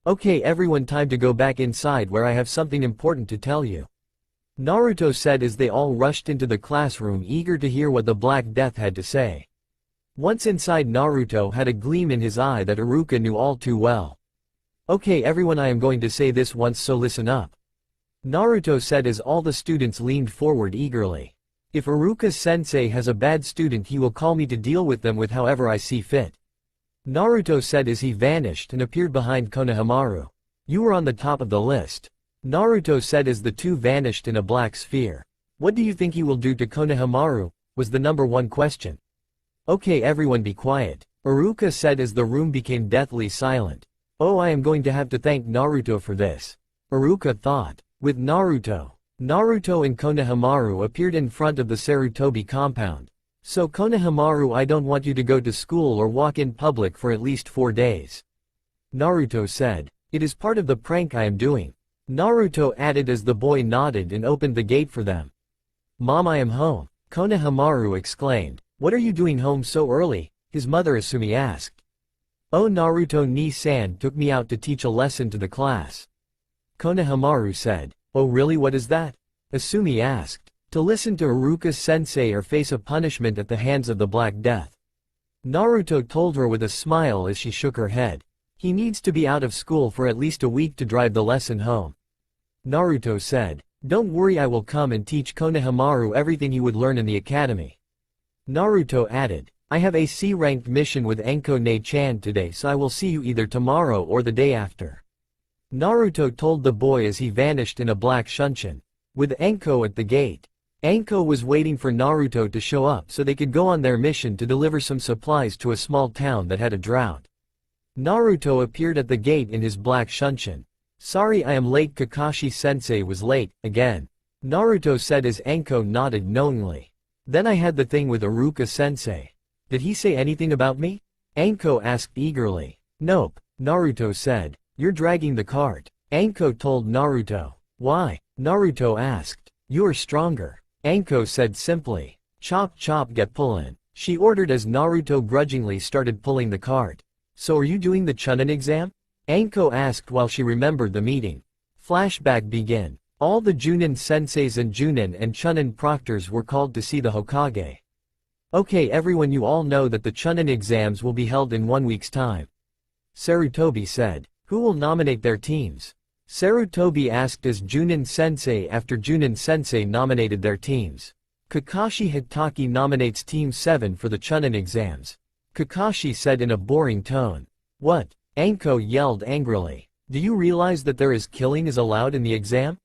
Okay everyone, time to go back inside where I have something important to tell you. Naruto said as they all rushed into the classroom eager to hear what the Black Death had to say. Once inside, Naruto had a gleam in his eye that Iruka knew all too well. Okay everyone, I am going to say this once, so listen up. Naruto said as all the students leaned forward eagerly. If Iruka-sensei has a bad student, he will call me to deal with them with however I see fit. Naruto said as he vanished and appeared behind Konohamaru. You were on the top of the list. Naruto said as the two vanished in a black sphere. What do you think he will do to Konohamaru? Was the number one question. Okay everyone, be quiet. Iruka said as the room became deathly silent. Oh, I am going to have to thank Naruto for this. Iruka thought. With Naruto and Konohamaru appeared in front of the Sarutobi compound. So Konohamaru, I don't want you to go to school or walk in public for at least 4 days. Naruto said. It is part of the prank I am doing. Naruto added as the boy nodded and opened the gate for them. Mom, I am home. Konohamaru exclaimed. What are you doing home so early? His mother Asumi asked. Oh, Naruto ni-san took me out to teach a lesson to the class. Konohamaru said. Oh really, what is that? Asumi asked. To listen to Iruka-sensei or face a punishment at the hands of the Black Death. Naruto told her with a smile as she shook her head. He needs to be out of school for at least a week to drive the lesson home. Naruto said. Don't worry, I will come and teach Konohamaru everything he would learn in the academy. Naruto added. I have a C-ranked mission with Anko Ne-chan today, so I will see you either tomorrow or the day after. Naruto told the boy as he vanished in a black shunshin. With Anko at the gate. Anko was waiting for Naruto to show up so they could go on their mission to deliver some supplies to a small town that had a drought. Naruto appeared at the gate in his black shunshin. Sorry I am late, Kakashi-sensei was late, again. Naruto said as Anko nodded knowingly. Then I had the thing with Iruka-sensei. Did he say anything about me? Anko asked eagerly. Nope, Naruto said. You're dragging the cart. Anko told Naruto. Why? Naruto asked. You are stronger. Anko said simply. Chop chop, get pullin'. She ordered as Naruto grudgingly started pulling the cart. So are you doing the Chunin exam? Anko asked while she remembered the meeting. Flashback begin. All the Junin senseis and Junin and Chunin proctors were called to see the Hokage. Okay everyone, you all know that the Chunin exams will be held in 1 week's time. Sarutobi said. Who will nominate their teams? Sarutobi asked as Junin sensei after Junin sensei nominated their teams. Kakashi Hitaki nominates Team 7 for the Chunin exams. Kakashi said in a boring tone. What? Anko yelled angrily. Do you realize that there is killing is allowed in the exam?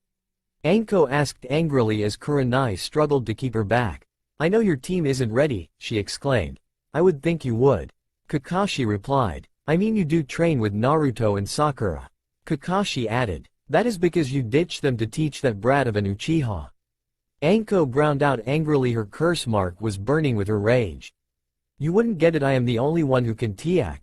Anko asked angrily as Kurenai struggled to keep her back. I know your team isn't ready, she exclaimed. I would think you would. Kakashi replied. I mean, you do train with Naruto and Sakura. Kakashi added. That is because you ditched them to teach that brat of an Uchiha. Anko ground out angrily, her curse mark was burning with her rage. You wouldn't get it, I am the only one who can tiak.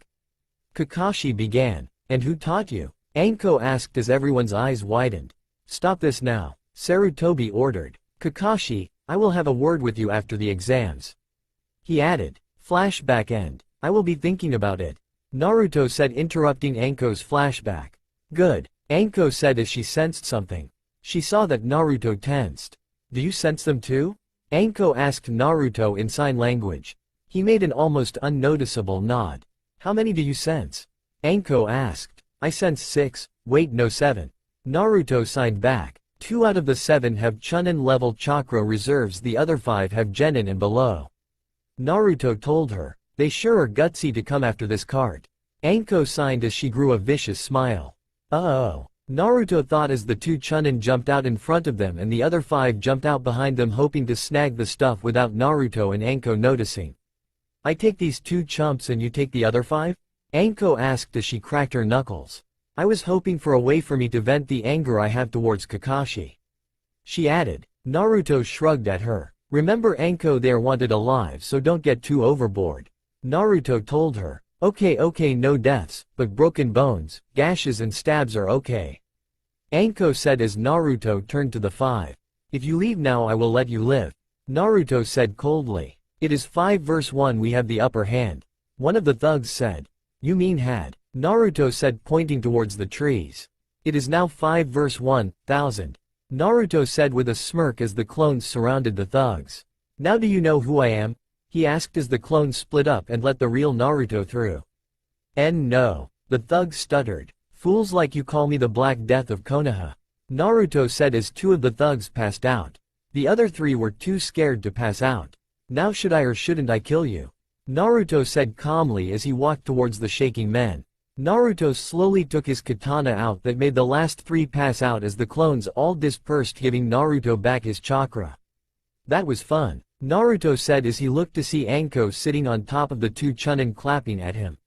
Kakashi began. And who taught you? Anko asked as everyone's eyes widened. Stop this now, Sarutobi ordered. Kakashi, I will have a word with you after the exams. He added. Flashback end. I will be thinking about it. Naruto said, interrupting Anko's flashback. Good, Anko said as she sensed something. She saw that Naruto tensed. Do you sense them too? Anko asked Naruto in sign language. He made an almost unnoticeable nod. How many do you sense? Anko asked. I sense 6, wait no 7. Naruto signed back. 2 out of the 7 have Chunin level chakra reserves, the other 5 have Genin and below. Naruto told her. They sure are gutsy to come after this cart. Anko signed as she grew a vicious smile. Uh-oh. Naruto thought as the 2 Chunin jumped out in front of them and the other 5 jumped out behind them, hoping to snag the stuff without Naruto and Anko noticing. I take these 2 chumps and you take the other 5? Anko asked as she cracked her knuckles. I was hoping for a way for me to vent the anger I have towards Kakashi. She added. Naruto shrugged at her. Remember, Anko, they're wanted alive, so don't get too overboard. Naruto told her. Okay, no deaths, but broken bones, gashes and stabs are okay. Anko said as Naruto turned to the 5. If you leave now I will let you live. Naruto said coldly. It is 5 vs 1, we have the upper hand. One of the thugs said. You mean had? Naruto said, pointing towards the trees. It is now 5 vs 1,000. Naruto said with a smirk as the clones surrounded the thugs. Now do you know who I am? He asked as the clones split up and let the real Naruto through. No. The thugs stuttered. Fools like you call me the Black Death of Konoha. Naruto said as 2 of the thugs passed out. The other 3 were too scared to pass out. Now should I or shouldn't I kill you? Naruto said calmly as he walked towards the shaking men. Naruto slowly took his katana out that made the last 3 pass out as the clones all dispersed, giving Naruto back his chakra. That was fun, Naruto said as he looked to see Anko sitting on top of the 2 Chunin clapping at him.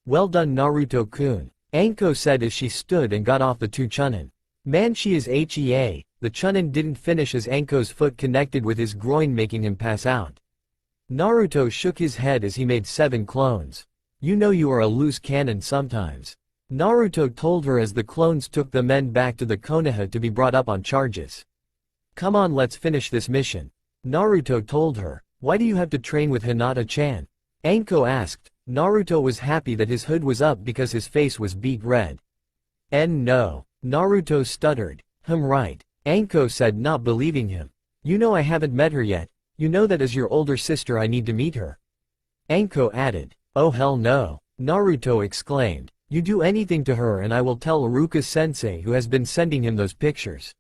Well done Naruto-kun, Anko said as she stood and got off the 2 Chunin. Man, she is HEA. The Chunin didn't finish as Anko's foot connected with his groin, making him pass out. Naruto shook his head as he made 7 clones. You know you are a loose cannon sometimes. Naruto told her as the clones took the men back to the Konoha to be brought up on charges. Come on, let's finish this mission. Naruto told her. Why do you have to train with Hinata-chan? Anko asked. Naruto was happy that his hood was up because his face was beet red. No. Naruto stuttered. Right. Anko said, not believing him. You know I haven't met her yet. You know that as your older sister I need to meet her. Anko added. Oh hell no. Naruto exclaimed. You do anything to her and I will tell Iruka-sensei, who has been sending him those pictures.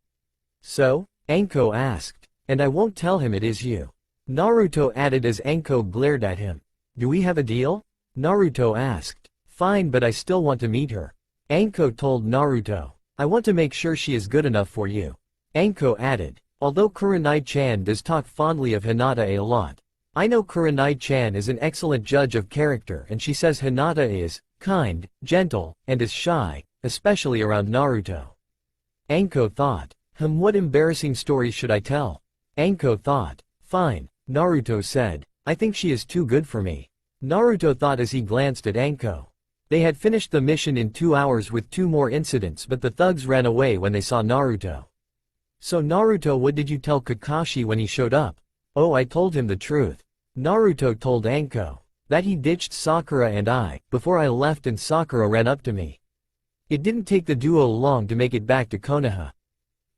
So? Anko asked. And I won't tell him it is you. Naruto added as Anko glared at him. Do we have a deal? Naruto asked. Fine, but I still want to meet her. Anko told Naruto. I want to make sure she is good enough for you. Anko added. Although Kurenai-chan does talk fondly of Hinata a lot. I know Kurenai-chan is an excellent judge of character and she says Hinata is kind, gentle, and is shy, especially around Naruto. Anko thought. What embarrassing stories should I tell? Anko thought. Fine, Naruto said. I think she is too good for me. Naruto thought as he glanced at Anko. They had finished the mission in 2 hours with 2 more incidents, but the thugs ran away when they saw Naruto. So Naruto, what did you tell Kakashi when he showed up? Oh, I told him the truth. Naruto told Anko. That he ditched Sakura and I, before I left, and Sakura ran up to me. It didn't take the duo long to make it back to Konoha.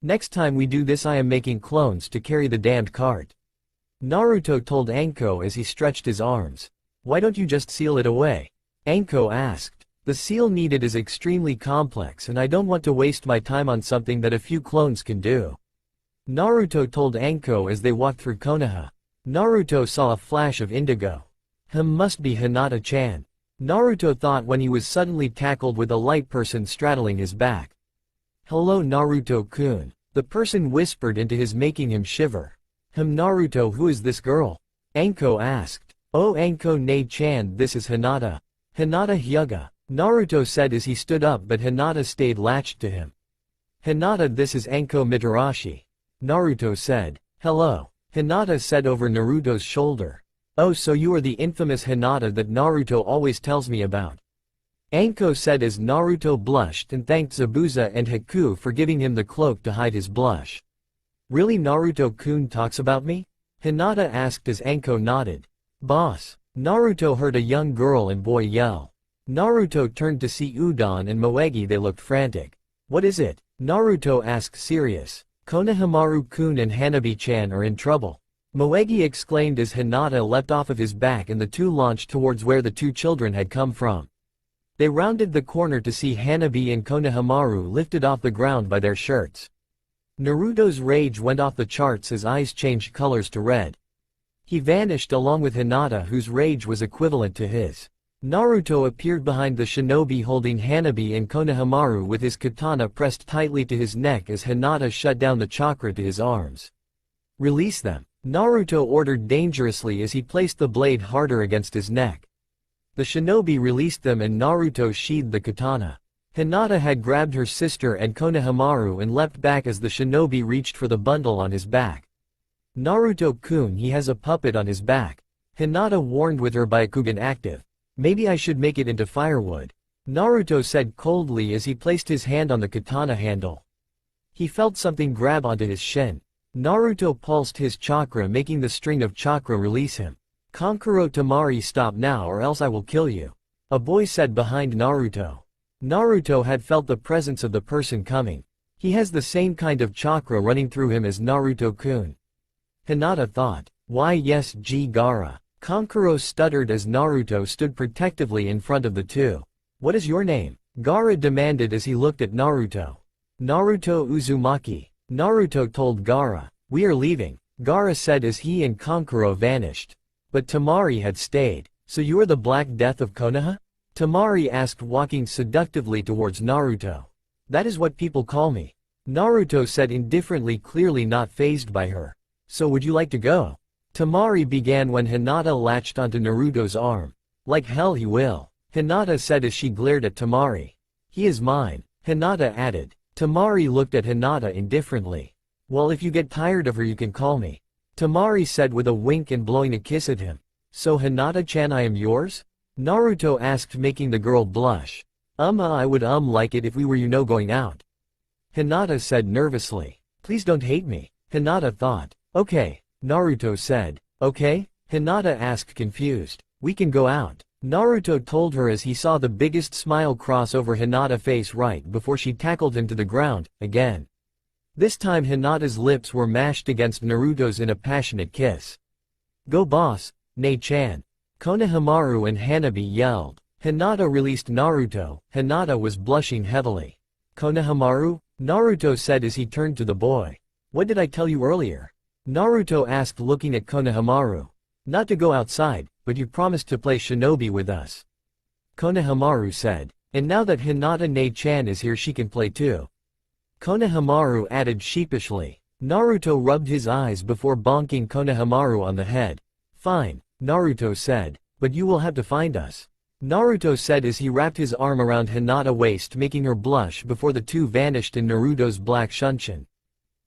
Next time we do this I am making clones to carry the damned cart. Naruto told Anko as he stretched his arms. Why don't you just seal it away? Anko asked. The seal needed is extremely complex and I don't want to waste my time on something that a few clones can do. Naruto told Anko as they walked through Konoha. Naruto saw a flash of indigo. Must be Hinata-chan. Naruto thought when he was suddenly tackled with a light person straddling his back. Hello Naruto-kun. The person whispered into his, making him shiver. Naruto, who is this girl? Anko asked. Oh Anko-ne-chan, this is Hinata. Hinata Hyuga. Naruto said as he stood up, but Hinata stayed latched to him. Hinata, this is Anko Mitarashi. Naruto said. Hello. Hinata said over Naruto's shoulder. Oh, so you are the infamous Hinata that Naruto always tells me about. Anko said as Naruto blushed and thanked Zabuza and Haku for giving him the cloak to hide his blush. Really, Naruto-kun talks about me? Hinata asked as Anko nodded. Boss. Naruto heard a young girl and boy yell. Naruto turned to see Udon and Moegi. They looked frantic. What is it? Naruto asked serious. Konohamaru-kun and Hanabi-chan are in trouble. Moegi exclaimed as Hinata leapt off of his back and the 2 launched towards where the 2 children had come from. They rounded the corner to see Hanabi and Konohamaru lifted off the ground by their shirts. Naruto's rage went off the charts as eyes changed colors to red. He vanished along with Hinata, whose rage was equivalent to his. Naruto appeared behind the shinobi holding Hanabi and Konohamaru with his katana pressed tightly to his neck as Hinata shut down the chakra to his arms. Release them, Naruto ordered dangerously as he placed the blade harder against his neck. The shinobi released them and Naruto sheathed the katana. Hinata had grabbed her sister and Konohamaru and leapt back as the shinobi reached for the bundle on his back. Naruto-kun, he has a puppet on his back. Hinata warned with her Byakugan active. Maybe I should make it into firewood. Naruto said coldly as he placed his hand on the katana handle. He felt something grab onto his shin. Naruto pulsed his chakra, making the string of chakra release him. Kankuro Tamari, stop now or else I will kill you. A boy said behind Naruto. Naruto had felt the presence of the person coming. He has the same kind of chakra running through him as Naruto-kun. Hinata thought. Why yes Gaara. Kankuro stuttered as Naruto stood protectively in front of the two. What is your name? Gaara demanded as he looked at Naruto. Naruto Uzumaki. Naruto told Gaara. We are leaving, Gaara said as he and Kankuro vanished. But Tamari had stayed. So you are the Black Death of Konoha? Tamari asked, walking seductively towards Naruto. That is what people call me. Naruto said indifferently, clearly not fazed by her. So would you like to go? Tamari began when Hinata latched onto Naruto's arm. Like hell he will, Hinata said as she glared at Tamari. He is mine, Hinata added. Tamari looked at Hinata indifferently. Well, if you get tired of her you can call me, Tamari said with a wink and blowing a kiss at him. So Hinata-chan, I am yours? Naruto asked, making the girl blush. I would like it if we were going out. Hinata said nervously. Please don't hate me, Hinata thought. Okay, Naruto said. Okay? Hinata asked, confused. We can go out, Naruto told her as he saw the biggest smile cross over Hinata's face right before she tackled him to the ground, again. This time Hinata's lips were mashed against Naruto's in a passionate kiss. Go boss, Nei-chan. Konohamaru and Hanabi yelled. Hinata released Naruto. Hinata was blushing heavily. Konohamaru? Naruto said as he turned to the boy. What did I tell you earlier? Naruto asked, looking at Konohamaru. Not to go outside, but you promised to play shinobi with us. Konohamaru said. And now that Hinata Nei-chan is here she can play too. Konohamaru added sheepishly. Naruto rubbed his eyes before bonking Konohamaru on the head. Fine, Naruto said, but you will have to find us. Naruto said as he wrapped his arm around Hinata's waist, making her blush before the two vanished in Naruto's black shunshin.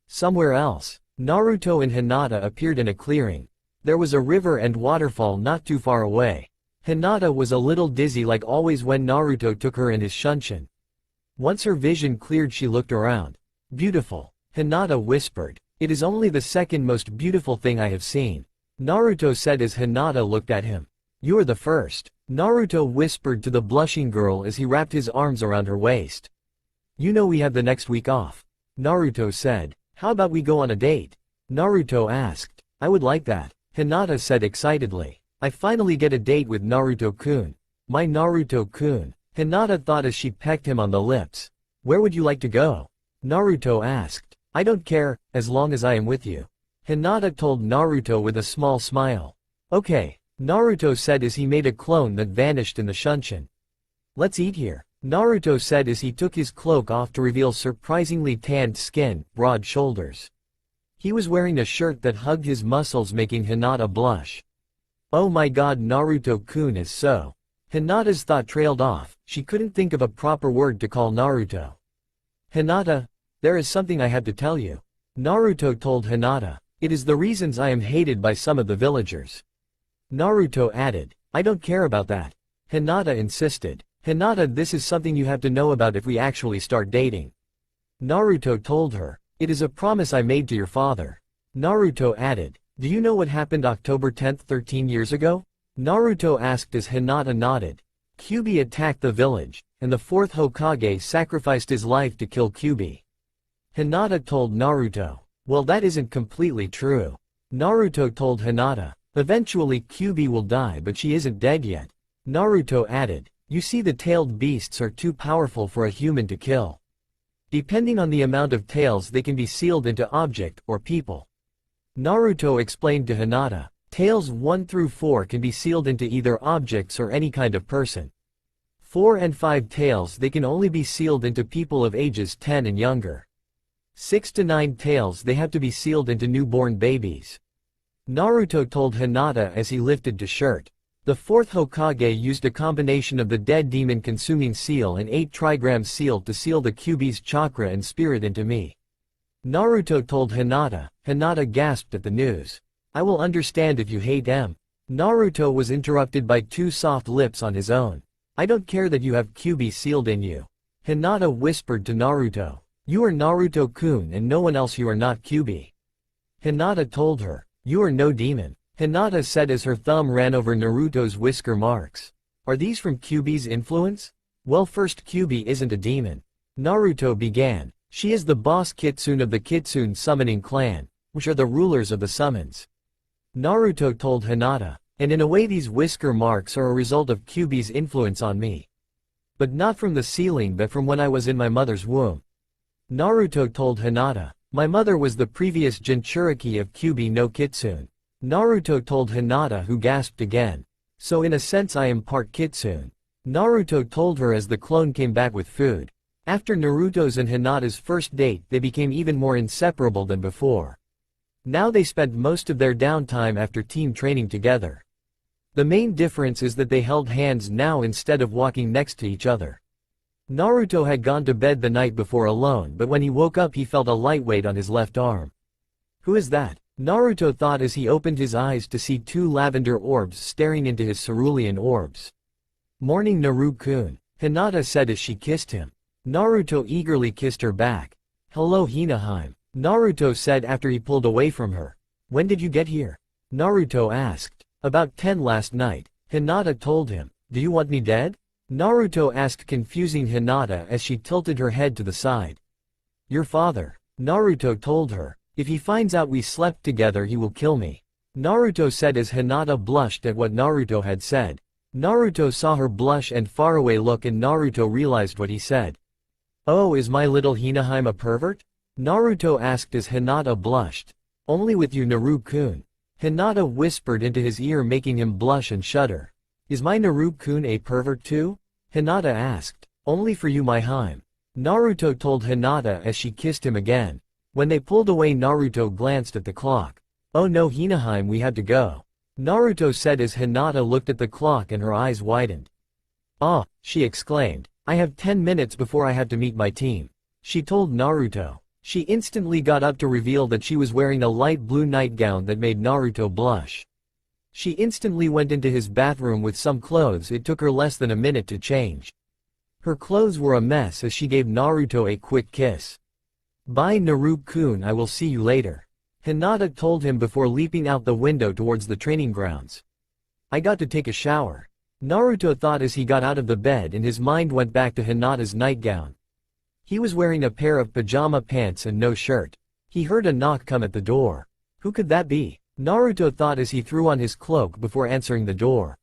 Somewhere else, Naruto and Hinata appeared in a clearing. There was a river and waterfall not too far away. Hinata was a little dizzy like always when Naruto took her in his shunshin. Once her vision cleared she looked around. Beautiful, Hinata whispered. It is only the second most beautiful thing I have seen, Naruto said as Hinata looked at him. You are the first, Naruto whispered to the blushing girl as he wrapped his arms around her waist. You know we have the next week off, Naruto said. How about we go on a date? Naruto asked. I would like that, Hinata said excitedly. I finally get a date with Naruto-kun. My Naruto-kun, Hinata thought as she pecked him on the lips. Where would you like to go? Naruto asked. I don't care, as long as I am with you, Hinata told Naruto with a small smile. Okay, Naruto said as he made a clone that vanished in the shunshin. Let's eat here, Naruto said as he took his cloak off to reveal surprisingly tanned skin, broad shoulders. He was wearing a shirt that hugged his muscles, making Hinata blush. Oh my god, Naruto-kun is so. Hinata's thought trailed off, she couldn't think of a proper word to call Naruto. Hinata, there is something I have to tell you, Naruto told Hinata. It is the reasons I am hated by some of the villagers. Naruto added. I don't care about that, Hinata insisted. Hinata, this is something you have to know about if we actually start dating. Naruto told her. It is a promise I made to your father. Naruto added. Do you know what happened October 10th 13 years ago? Naruto asked as Hinata nodded. Kyuubi attacked the village, and the fourth Hokage sacrificed his life to kill Kyuubi. Hinata told Naruto. Well, that isn't completely true, Naruto told Hinata. Eventually Kyuubi will die, but she isn't dead yet. Naruto added. You see, the tailed beasts are too powerful for a human to kill. Depending on the amount of tails they can be sealed into object or people. Naruto explained to Hinata. Tails 1 through 4 can be sealed into either objects or any kind of person. 4 and 5 tails they can only be sealed into people of ages 10 and younger. 6 to 9 tails they have to be sealed into newborn babies. Naruto told Hinata as he lifted the shirt. The fourth Hokage used a combination of the dead demon consuming seal and 8 trigram seal to seal the Kyuubi's chakra and spirit into me. Naruto told Hinata. Hinata gasped at the news. I will understand if you hate M. Naruto was interrupted by 2 soft lips on his own. I don't care that you have Kyuubi sealed in you, Hinata whispered to Naruto. You are Naruto-kun and no one else, you are not Kyuubi. Hinata told her. You are no demon, Hinata said as her thumb ran over Naruto's whisker marks. Are these from Kyuubi's influence? Well, first, Kyuubi isn't a demon. Naruto began. She is the boss kitsune of the Kitsune summoning clan, which are the rulers of the summons. Naruto told Hinata. And in a way these whisker marks are a result of Kyuubi's influence on me. But not from the ceiling but from when I was in my mother's womb. Naruto told Hinata. My mother was the previous Jinchuriki of Kyuubi no Kitsune. Naruto told Hinata, who gasped again. So in a sense I am part Kitsune. Naruto told her as the clone came back with food. After Naruto's and Hinata's first date they became even more inseparable than before. Now they spent most of their downtime after team training together. The main difference is that they held hands now instead of walking next to each other. Naruto had gone to bed the night before alone, but when he woke up he felt a light weight on his left arm. Who is that? Naruto thought as he opened his eyes to see two lavender orbs staring into his cerulean orbs. Morning Naru-kun, Hinata said as she kissed him. Naruto eagerly kissed her back. Hello Hinaheim, Naruto said after he pulled away from her. When did you get here? Naruto asked. About 10 last night, Hinata told him. Do you want me dead? Naruto asked, confusing Hinata as she tilted her head to the side. Your father, Naruto told her. If he finds out we slept together he will kill me. Naruto said as Hinata blushed at what Naruto had said. Naruto saw her blush and faraway look and Naruto realized what he said. Oh, is my little Hinaheim a pervert? Naruto asked as Hinata blushed. Only with you Naru-kun. Hinata whispered into his ear making him blush and shudder. Is my Naru-kun a pervert too? Hinata asked. Only for you my Heim. Naruto told Hinata as she kissed him again. When they pulled away Naruto glanced at the clock. Oh no Hinaheim, we have to go. Naruto said as Hinata looked at the clock and her eyes widened. Ah, she exclaimed. I have 10 minutes before I have to meet my team. She told Naruto. She instantly got up to reveal that she was wearing a light blue nightgown that made Naruto blush. She instantly went into his bathroom with some clothes. It took her less than a minute to change. Her clothes were a mess as she gave Naruto a quick kiss. Bye Naru-kun, I will see you later. Hinata told him before leaping out the window towards the training grounds. I got to take a shower. Naruto thought as he got out of the bed and his mind went back to Hinata's nightgown. He was wearing a pair of pajama pants and no shirt. He heard a knock come at the door. Who could that be? Naruto thought as he threw on his cloak before answering the door.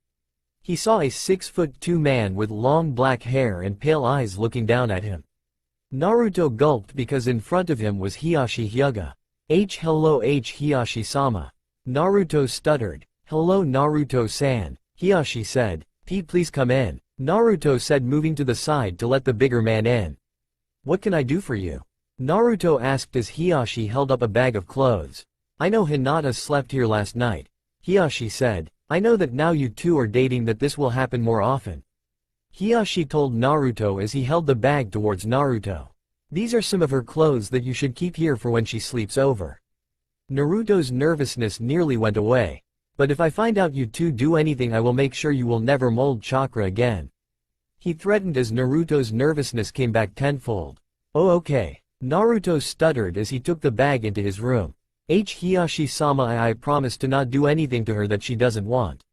He saw a 6'2" man with long black hair and pale eyes looking down at him. Naruto gulped because in front of him was Hiyashi Hyuga. Hello Hiyashi-sama. Naruto stuttered. Hello Naruto-san, Hiyashi said. Please come in, Naruto said moving to the side to let the bigger man in. What can I do for you? Naruto asked as Hiyashi held up a bag of clothes. I know Hinata slept here last night. Hiyashi said. I know that now you two are dating that this will happen more often. Hiyashi told Naruto as he held the bag towards Naruto. These are some of her clothes that you should keep here for when she sleeps over. Naruto's nervousness nearly went away. But if I find out you two do anything I will make sure you will never mold chakra again. He threatened as Naruto's nervousness came back tenfold. Oh okay. Naruto stuttered as he took the bag into his room. Hiyashi-sama, I promise to not do anything to her that she doesn't want.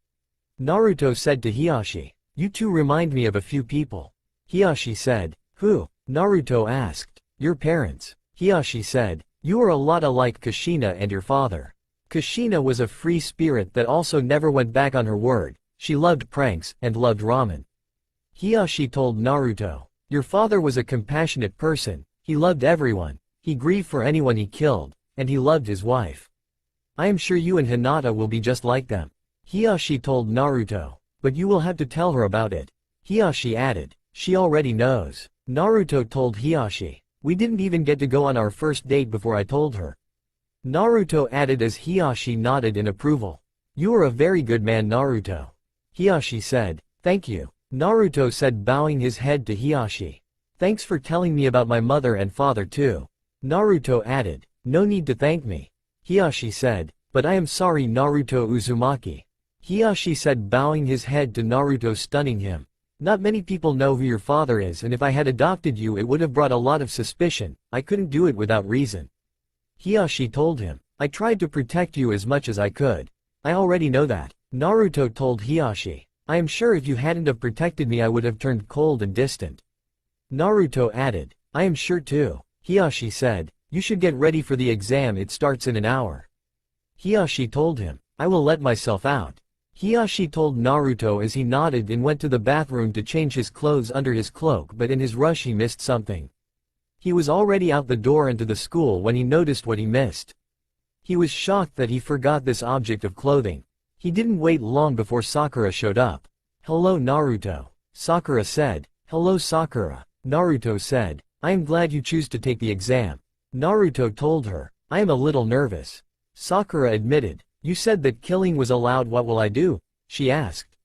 Naruto said to Hiyashi. You two remind me of a few people. Hiyashi said. Who? Naruto asked. Your parents. Hiyashi said. You are a lot alike Kushina and your father. Kushina was a free spirit that also never went back on her word. She loved pranks and loved ramen. Hiyashi told Naruto. Your father was a compassionate person. He loved everyone. He grieved for anyone he killed. And he loved his wife. I am sure you and Hinata will be just like them. Hiyashi told Naruto. But you will have to tell her about it. Hiyashi added. She already knows. Naruto told Hiyashi. We didn't even get to go on our first date before I told her. Naruto added as Hiyashi nodded in approval. You are a very good man Naruto. Hiyashi said. Thank you. Naruto said bowing his head to Hiyashi. Thanks for telling me about my mother and father too. Naruto added. No need to thank me. Hiyashi said. But I am sorry Naruto Uzumaki. Hiyashi said bowing his head to Naruto, stunning him. Not many people know who your father is, and if I had adopted you it would have brought a lot of suspicion. I couldn't do it without reason. Hiyashi told him. I tried to protect you as much as I could. I already know that. Naruto told Hiyashi. I am sure if you hadn't have protected me I would have turned cold and distant. Naruto added. I am sure too. Hiyashi said. You should get ready for the exam, it starts in an hour. Hiyashi told him. I will let myself out. Hiyashi told Naruto as he nodded and went to the bathroom to change his clothes under his cloak, but in his rush he missed something. He was already out the door into the school when he noticed what he missed. He was shocked that he forgot this object of clothing. He didn't wait long before Sakura showed up. Hello Naruto. Sakura said. Hello Sakura. Naruto said. I am glad you choose to take the exam. Naruto told her. I am a little nervous. Sakura admitted. You said that killing was allowed, what will I do? She asked.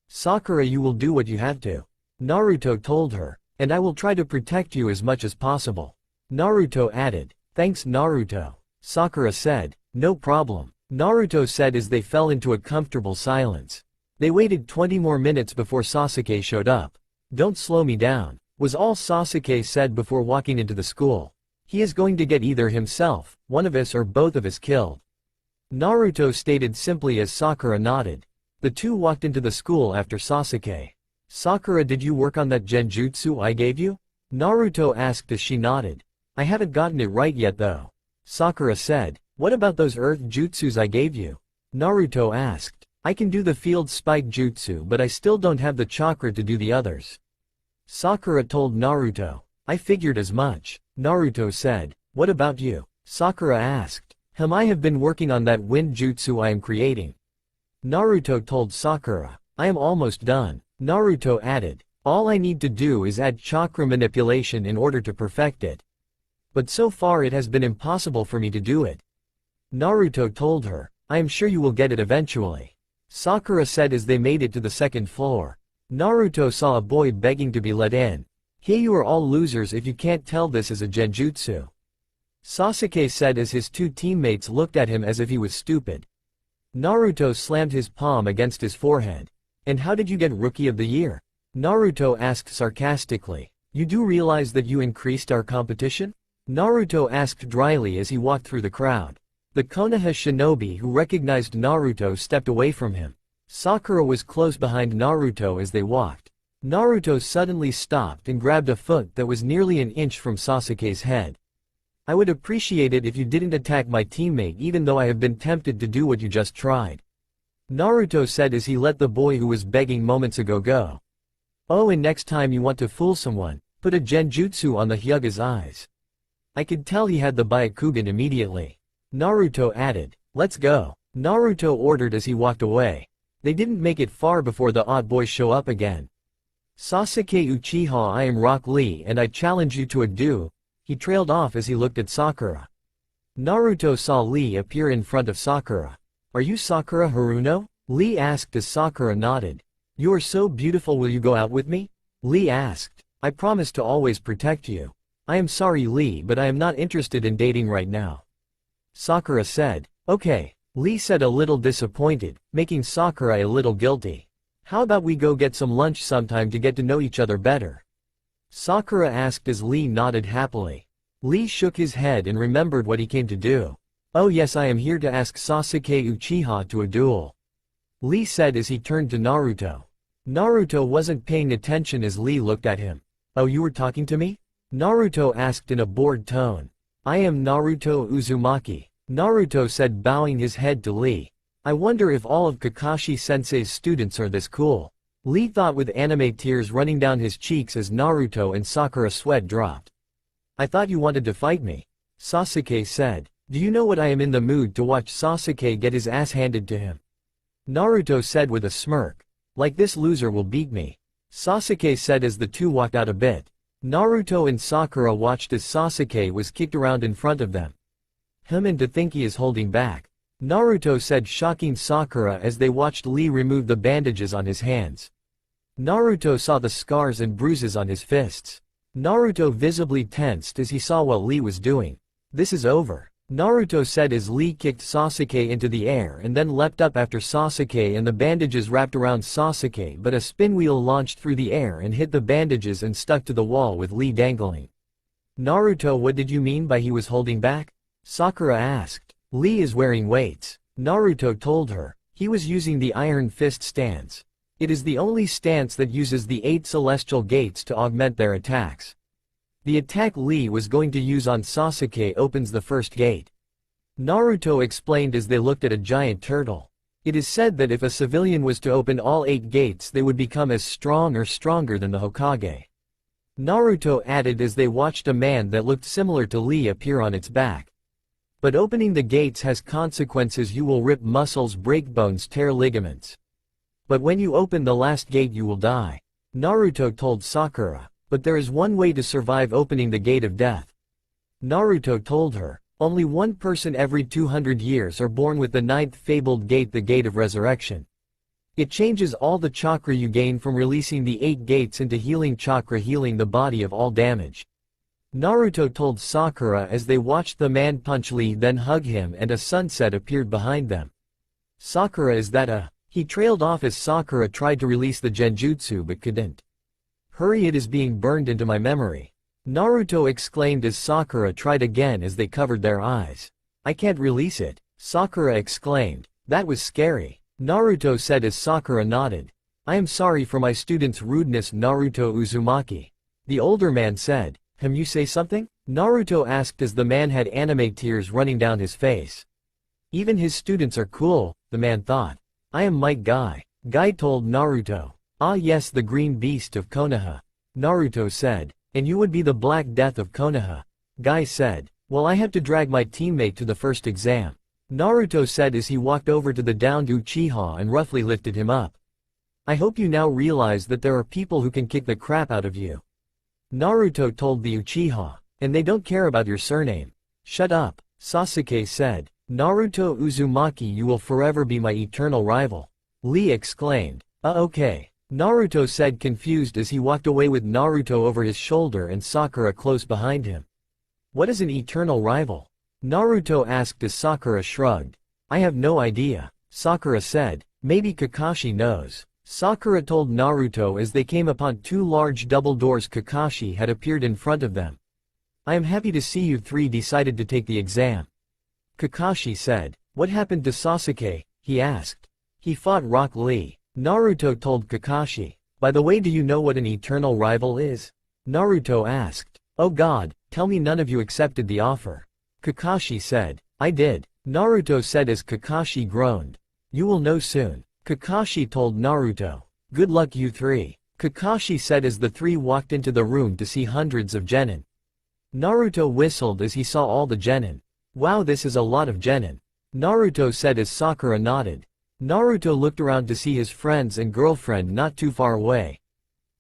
Sakura, you will do what you have to. Naruto told her. And I will try to protect you as much as possible. Naruto added. Thanks Naruto. Sakura said. No problem. Naruto said as they fell into a comfortable silence. They waited 20 more minutes before Sasuke showed up. Don't slow me down, was all Sasuke said before walking into the school. He is going to get either himself, one of us or both of us killed. Naruto stated simply as Sakura nodded. The two walked into the school after Sasuke. Sakura, did you work on that genjutsu I gave you? Naruto asked as she nodded. I haven't gotten it right yet though. Sakura said. What about those earth jutsus I gave you? Naruto asked. I can do the field spike jutsu, but I still don't have the chakra to do the others. Sakura told Naruto. I figured as much. Naruto said. What about you? Sakura asked. I have been working on that wind jutsu I am creating. Naruto told Sakura. I am almost done. Naruto added. All I need to do is add chakra manipulation in order to perfect it. But so far it has been impossible for me to do it. Naruto told her. I am sure you will get it eventually. Sakura said as they made it to the second floor. Naruto saw a boy begging to be let in. Hey, you are all losers if you can't tell this is a genjutsu. Sasuke said as his two teammates looked at him as if he was stupid. Naruto slammed his palm against his forehead. And how did you get Rookie of the Year? Naruto asked sarcastically. You do realize that you increased our competition? Naruto asked dryly as he walked through the crowd. The Konoha shinobi who recognized Naruto stepped away from him. Sakura was close behind Naruto as they walked. Naruto suddenly stopped and grabbed a foot that was nearly an inch from Sasuke's head. I would appreciate it if you didn't attack my teammate even though I have been tempted to do what you just tried. Naruto said as he let the boy who was begging moments ago go. Oh, and next time you want to fool someone, put a genjutsu on the Hyuga's eyes. I could tell he had the Byakugan immediately. Naruto added. Let's go. Naruto ordered as he walked away. They didn't make it far before the odd boys show up again. Sasuke Uchiha, I am Rock Lee and I challenge you to a duel. He trailed off as he looked at Sakura. Naruto saw Lee appear in front of Sakura. Are you Sakura Haruno? Lee asked as Sakura nodded. You are so beautiful, will you go out with me? Lee asked. I promise to always protect you. I am sorry Lee, but I am not interested in dating right now. Sakura said. Okay. Lee said a little disappointed, making Sakura a little guilty. How about we go get some lunch sometime to get to know each other better? Sakura asked as Lee nodded happily. Lee shook his head and remembered what he came to do. Oh yes, I am here to ask Sasuke Uchiha to a duel. Lee said as he turned to Naruto. Naruto wasn't paying attention as Lee looked at him. Oh, you were talking to me? Naruto asked in a bored tone. I am Naruto Uzumaki, Naruto said, bowing his head to Lee. I wonder if all of Kakashi-sensei's students are this cool. Lee thought with anime tears running down his cheeks as Naruto and Sakura sweat dropped. I thought you wanted to fight me. Sasuke said. Do you know what, I am in the mood to watch Sasuke get his ass handed to him. Naruto said with a smirk. Like this loser will beat me. Sasuke said as the two walked out a bit. Naruto and Sakura watched as Sasuke was kicked around in front of them. And to think he is holding back. Naruto said, shocking Sakura as they watched Lee remove the bandages on his hands. Naruto saw the scars and bruises on his fists. Naruto visibly tensed as he saw what Lee was doing. This is over, Naruto said as Lee kicked Sasuke into the air and then leapt up after Sasuke and the bandages wrapped around Sasuke, but a spinwheel launched through the air and hit the bandages and stuck to the wall with Lee dangling. Naruto, what did you mean by he was holding back? Sakura asked. Lee is wearing weights, Naruto told her. He was using the Iron Fist stance. It is the only stance that uses the 8 celestial gates to augment their attacks. The attack Lee was going to use on Sasuke opens the first gate. Naruto explained as they looked at a giant turtle. It is said that if a civilian was to open all 8 gates they would become as strong or stronger than the Hokage. Naruto added as they watched a man that looked similar to Lee appear on its back. But opening the gates has consequences. You will rip muscles, break bones, tear ligaments. But when you open the last gate you will die. Naruto told Sakura. But there is one way to survive opening the gate of death. Naruto told her. Only one person every 200 years are born with the 9th fabled gate, the gate of resurrection. It changes all the chakra you gain from releasing the 8 gates into healing chakra, healing the body of all damage. Naruto told Sakura as they watched the man punch Lee, then hug him, and a sunset appeared behind them. Sakura, is that a... He trailed off as Sakura tried to release the genjutsu but couldn't. Hurry, it is being burned into my memory. Naruto exclaimed as Sakura tried again as they covered their eyes. I can't release it, Sakura exclaimed. That was scary, Naruto said as Sakura nodded. I am sorry for my student's rudeness, Naruto Uzumaki. The older man said. You say something? Naruto asked as the man had anime tears running down his face. Even his students are cool, the man thought. I am Might Guy. Guy told Naruto. Ah yes, the green beast of Konoha. Naruto said. And you would be the Black Death of Konoha. Guy said. Well, I have to drag my teammate to the first exam. Naruto said as he walked over to the downed Uchiha and roughly lifted him up. I hope you now realize that there are people who can kick the crap out of you. Naruto told the Uchiha. And they don't care about your surname. Shut up, Sasuke said. Naruto Uzumaki, you will forever be my eternal rival. Lee exclaimed. Okay. Naruto said, confused as he walked away with Naruto over his shoulder and Sakura close behind him. What is an eternal rival? Naruto asked as Sakura shrugged. I have no idea, Sakura said. Maybe Kakashi knows. Sakura told Naruto as they came upon 2 large double doors. Kakashi had appeared in front of them. I am happy to see you 3 decided to take the exam. Kakashi said. What happened to Sasuke? He asked. He fought Rock Lee. Naruto told Kakashi. By the way, do you know what an eternal rival is? Naruto asked. Oh god, tell me none of you accepted the offer. Kakashi said. I did. Naruto said as Kakashi groaned. You will know soon. Kakashi told Naruto. Good luck you 3. Kakashi said as the 3 walked into the room to see hundreds of genin. Naruto whistled as he saw all the genin. Wow, this is a lot of genin. Naruto said as Sakura nodded. Naruto looked around to see his friends and girlfriend not too far away.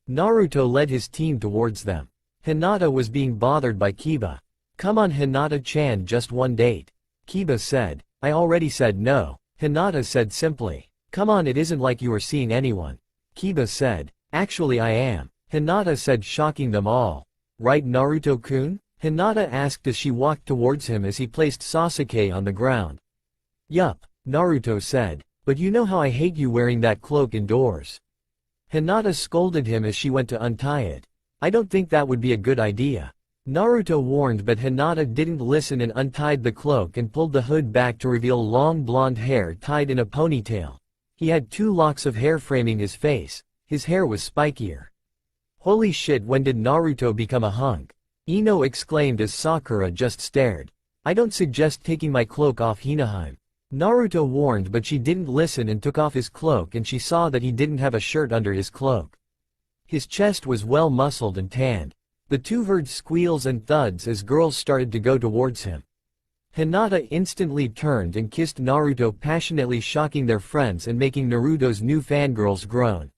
Naruto led his team towards them. Hinata was being bothered by Kiba. Come on Hinata-chan, just one date. Kiba said. I already said no. Hinata said simply. Come on, it isn't like you are seeing anyone. Kiba said. Actually I am. Hinata said, shocking them all. Right, Naruto-kun? Hinata asked as she walked towards him as he placed Sasuke on the ground. Yup, Naruto said. But you know how I hate you wearing that cloak indoors. Hinata scolded him as she went to untie it. I don't think that would be a good idea. Naruto warned, but Hinata didn't listen and untied the cloak and pulled the hood back to reveal long blonde hair tied in a ponytail. He had 2 locks of hair framing his face. His hair was spikier. Holy shit, when did Naruto become a hunk? Ino exclaimed as Sakura just stared. I don't suggest taking my cloak off, Hinaheim. Naruto warned, but she didn't listen and took off his cloak, and she saw that he didn't have a shirt under his cloak. His chest was well muscled and tanned. The 2 heard squeals and thuds as girls started to go towards him. Hinata instantly turned and kissed Naruto passionately, shocking their friends and making Naruto's new fangirls groan.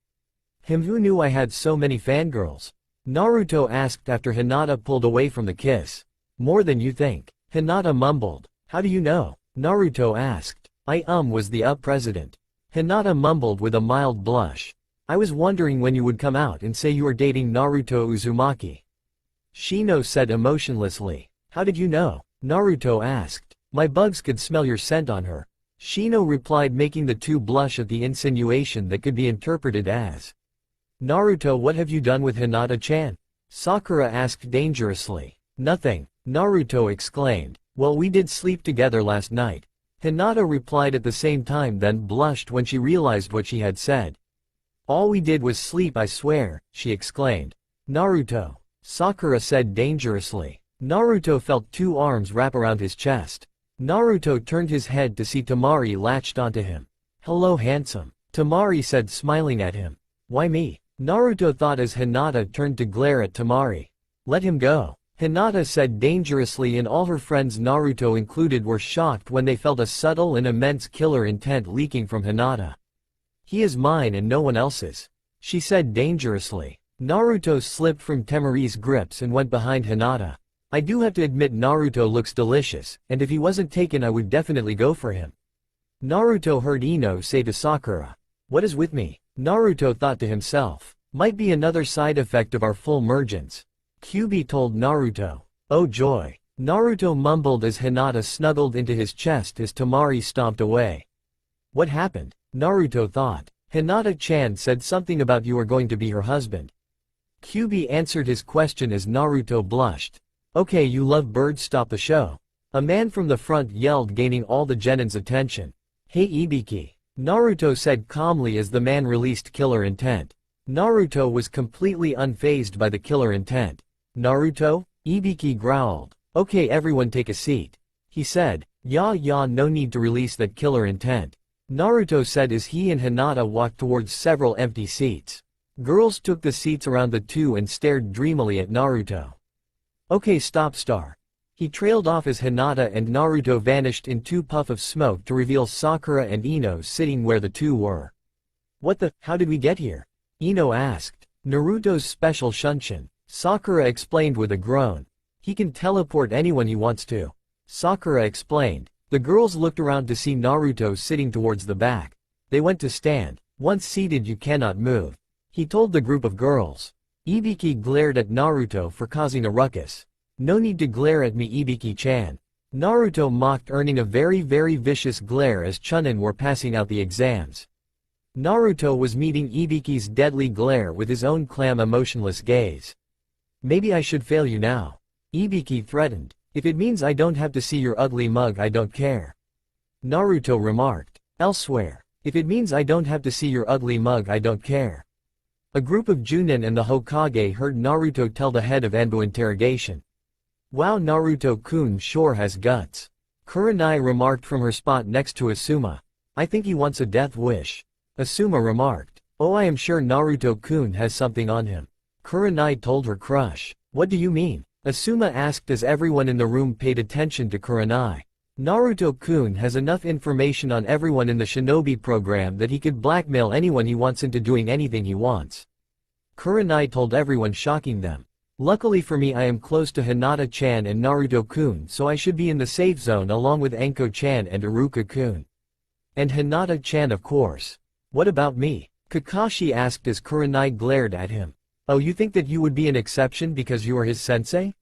Who knew I had so many fangirls? Naruto asked after Hinata pulled away from the kiss. More than you think. Hinata mumbled. How do you know? Naruto asked. I was the president. Hinata mumbled with a mild blush. I was wondering when you would come out and say you were dating Naruto Uzumaki. Shino said emotionlessly. How did you know? Naruto asked. My bugs could smell your scent on her. Shino replied, making the 2 blush at the insinuation that could be interpreted as. Naruto, what have you done with Hinata-chan? Sakura asked dangerously. Nothing, Naruto exclaimed. Well, we did sleep together last night. Hinata replied at the same time, then blushed when she realized what she had said. All we did was sleep, I swear, she exclaimed. Naruto, Sakura said dangerously. Naruto felt two arms wrap around his chest. Naruto turned his head to see Temari latched onto him. Hello handsome, Temari said smiling at him. Why me? Naruto thought as Hinata turned to glare at Temari. Let him go, Hinata said dangerously, and all her friends, Naruto included, were shocked when they felt a subtle and immense killer intent leaking from Hinata. He is mine and no one else's, she said dangerously. Naruto slipped from Temari's grips and went behind Hinata. I do have to admit Naruto looks delicious, and if he wasn't taken I would definitely go for him. Naruto heard Ino say to Sakura. What is with me? Naruto thought to himself. Might be another side effect of our full mergence. Kyuubi told Naruto. Oh joy. Naruto mumbled as Hinata snuggled into his chest as Temari stomped away. What happened? Naruto thought. Hinata-chan said something about you are going to be her husband. Kyuubi answered his question as Naruto blushed. Okay, you love birds, stop the show. A man from the front yelled, gaining all the genins' attention. Hey Ibiki, Naruto said calmly as the man released killer intent. Naruto was completely unfazed by the killer intent. Naruto? Ibiki growled. Okay, everyone take a seat, he said. Yeah, no need to release that killer intent, Naruto said as he and Hinata walked towards several empty seats. Girls took the seats around the two and stared dreamily at Naruto. Okay, stop star. He trailed off as Hinata and Naruto vanished in two puffs of smoke to reveal Sakura and Ino sitting where the two were. What the, how did we get here? Ino asked. Naruto's special shunshin, Sakura explained with a groan. He can teleport anyone he wants to, Sakura explained. The girls looked around to see Naruto sitting towards the back. They went to stand. Once seated you cannot move, he told the group of girls. Ibiki glared at Naruto for causing a ruckus. No need to glare at me, Ibiki-chan, Naruto mocked, earning a very vicious glare as Chunin were passing out the exams. Naruto was meeting Ibiki's deadly glare with his own calm, emotionless gaze. Maybe I should fail you now, Ibiki threatened. If it means I don't have to see your ugly mug I don't care, Naruto remarked. Elsewhere. If it means I don't have to see your ugly mug I don't care. A group of Chunin and the Hokage heard Naruto tell the head of Anbu interrogation. Wow, Naruto-kun sure has guts, Kurenai remarked from her spot next to Asuma. I think he wants a death wish, Asuma remarked. Oh, I am sure Naruto-kun has something on him, Kurenai told her crush. What do you mean? Asuma asked as everyone in the room paid attention to Kurenai. Naruto-kun has enough information on everyone in the shinobi program that he could blackmail anyone he wants into doing anything he wants, Kurenai told everyone, shocking them. Luckily for me I am close to Hinata-chan and Naruto-kun, so I should be in the safe zone along with Anko-chan and Iruka-kun. And Hinata-chan of course. What about me? Kakashi asked as Kurenai glared at him. Oh, you think that you would be an exception because you are his sensei?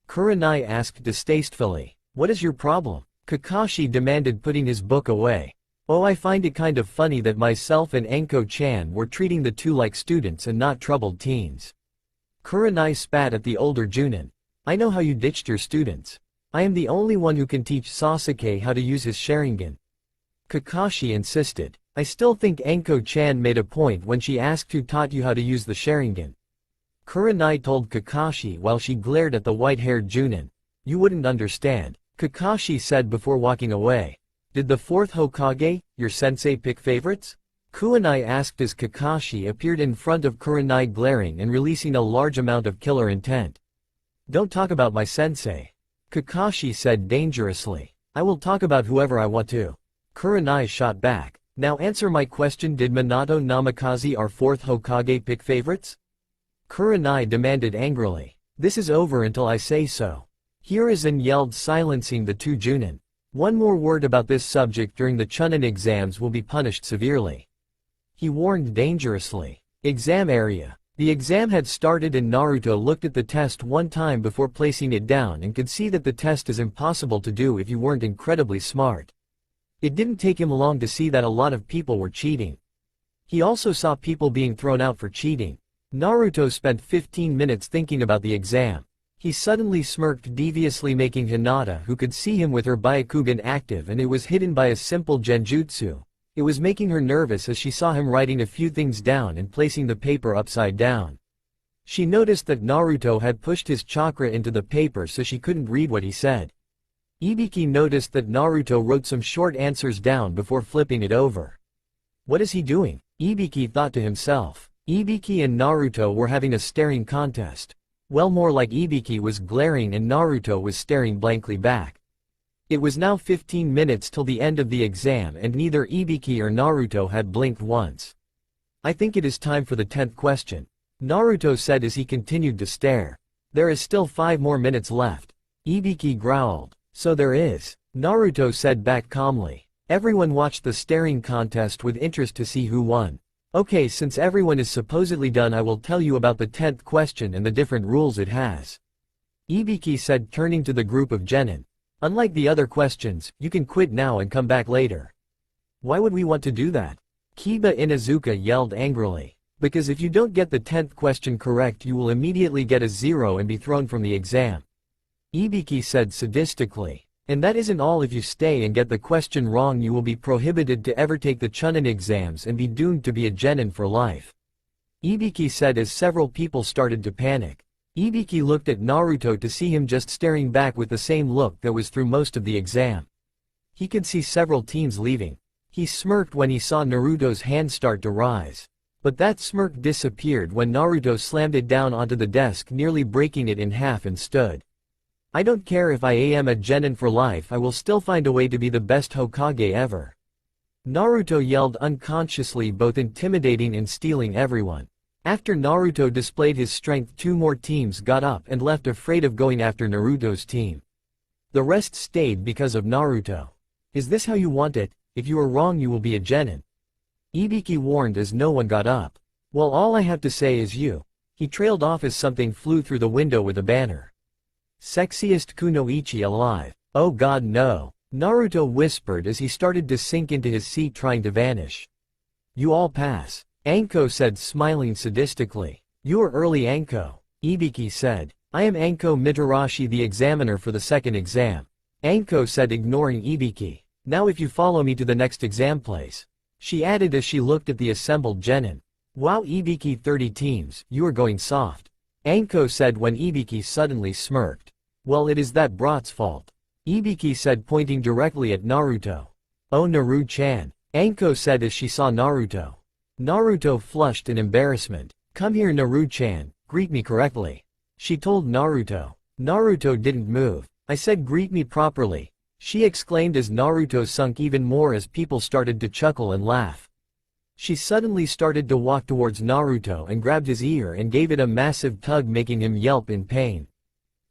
Kurenai asked distastefully. What is your problem? Kakashi demanded, putting his book away. Oh, I find it kind of funny that myself and Anko-chan were treating the two like students and not troubled teens. Kurenai spat at the older Chunin. I know how you ditched your students. I am the only one who can teach Sasuke how to use his Sharingan, Kakashi insisted. I still think Anko-chan made a point when she asked who taught you how to use the Sharingan, Kurenai told Kakashi while she glared at the white-haired Chunin. You wouldn't understand, Kakashi said before walking away. Did the fourth Hokage, your sensei, pick favorites? Kurenai asked as Kakashi appeared in front of Kurenai, glaring and releasing a large amount of killer intent. Don't talk about my sensei, Kakashi said dangerously. I will talk about whoever I want to, Kurenai shot back. Now answer my question, did Minato Namikaze, our fourth Hokage, pick favorites? Kurenai demanded angrily. This is over until I say so, Hiruzen yelled, silencing the two Chunin. One more word about this subject during the Chunin exams will be punished severely, he warned dangerously. Exam area. The exam had started and Naruto looked at the test one time before placing it down and could see that the test is impossible to do if you weren't incredibly smart. It didn't take him long to see that a lot of people were cheating. He also saw people being thrown out for cheating. Naruto spent 15 minutes thinking about the exam. He suddenly smirked deviously, making Hinata, who could see him with her Byakugan, active, and it was hidden by a simple genjutsu. It was making her nervous as she saw him writing a few things down and placing the paper upside down. She noticed that Naruto had pushed his chakra into the paper so she couldn't read what he said. Ibiki noticed that Naruto wrote some short answers down before flipping it over. What is he doing? Ibiki thought to himself. Ibiki and Naruto were having a staring contest. Well, more like Ibiki was glaring and Naruto was staring blankly back. It was now 15 minutes till the end of the exam and neither Ibiki or Naruto had blinked once. I think it is time for the 10th question, Naruto said as he continued to stare. There is still 5 more minutes left. Ibiki growled. So there is, Naruto said back calmly. Everyone watched the staring contest with interest to see who won. Okay, since everyone is supposedly done, I will tell you about the 10th question and the different rules it has. Ibiki said, turning to the group of genin. Unlike the other questions, you can quit now and come back later. Why would we want to do that? Kiba Inuzuka yelled angrily. Because if you don't get the 10th question correct, you will immediately get a 0 and be thrown from the exam. Ibiki said sadistically. And that isn't all. If you stay and get the question wrong, you will be prohibited to ever take the Chunin exams and be doomed to be a genin for life. Ibiki said as several people started to panic. Ibiki looked at Naruto to see him just staring back with the same look that was through most of the exam. He could see several teens leaving. He smirked when he saw Naruto's hand start to rise. But that smirk disappeared when Naruto slammed it down onto the desk, nearly breaking it in half, and stood. I don't care if I am a genin for life, I will still find a way to be the best Hokage ever. Naruto yelled unconsciously, both intimidating and stealing everyone. After Naruto displayed his strength, 2 more teams got up and left, afraid of going after Naruto's team. The rest stayed because of Naruto. Is this how you want it? If you are wrong, you will be a genin. Ibiki warned as no one got up. Well, all I have to say is you. He trailed off as something flew through the window with a banner. Sexiest kunoichi alive. Oh god, no. Naruto whispered as he started to sink into his seat, trying to vanish. You all pass. Anko said, smiling sadistically. You are early, Anko. Ibiki said. I am Anko Mitarashi, the examiner for the 2nd exam. Anko said, ignoring Ibiki. Now if you follow me to the next exam place. She added as she looked at the assembled genin. Wow, Ibiki, 30 teams, you are going soft. Anko said when Ibiki suddenly smirked. Well, it is that brat's fault. Ibiki said, pointing directly at Naruto. Oh, Naru-chan. Anko said as she saw Naruto. Naruto flushed in embarrassment. Come here, Naru-chan, greet me correctly. She told Naruto. Naruto didn't move. I said greet me properly. She exclaimed as Naruto sunk even more as people started to chuckle and laugh. She suddenly started to walk towards Naruto and grabbed his ear and gave it a massive tug, making him yelp in pain.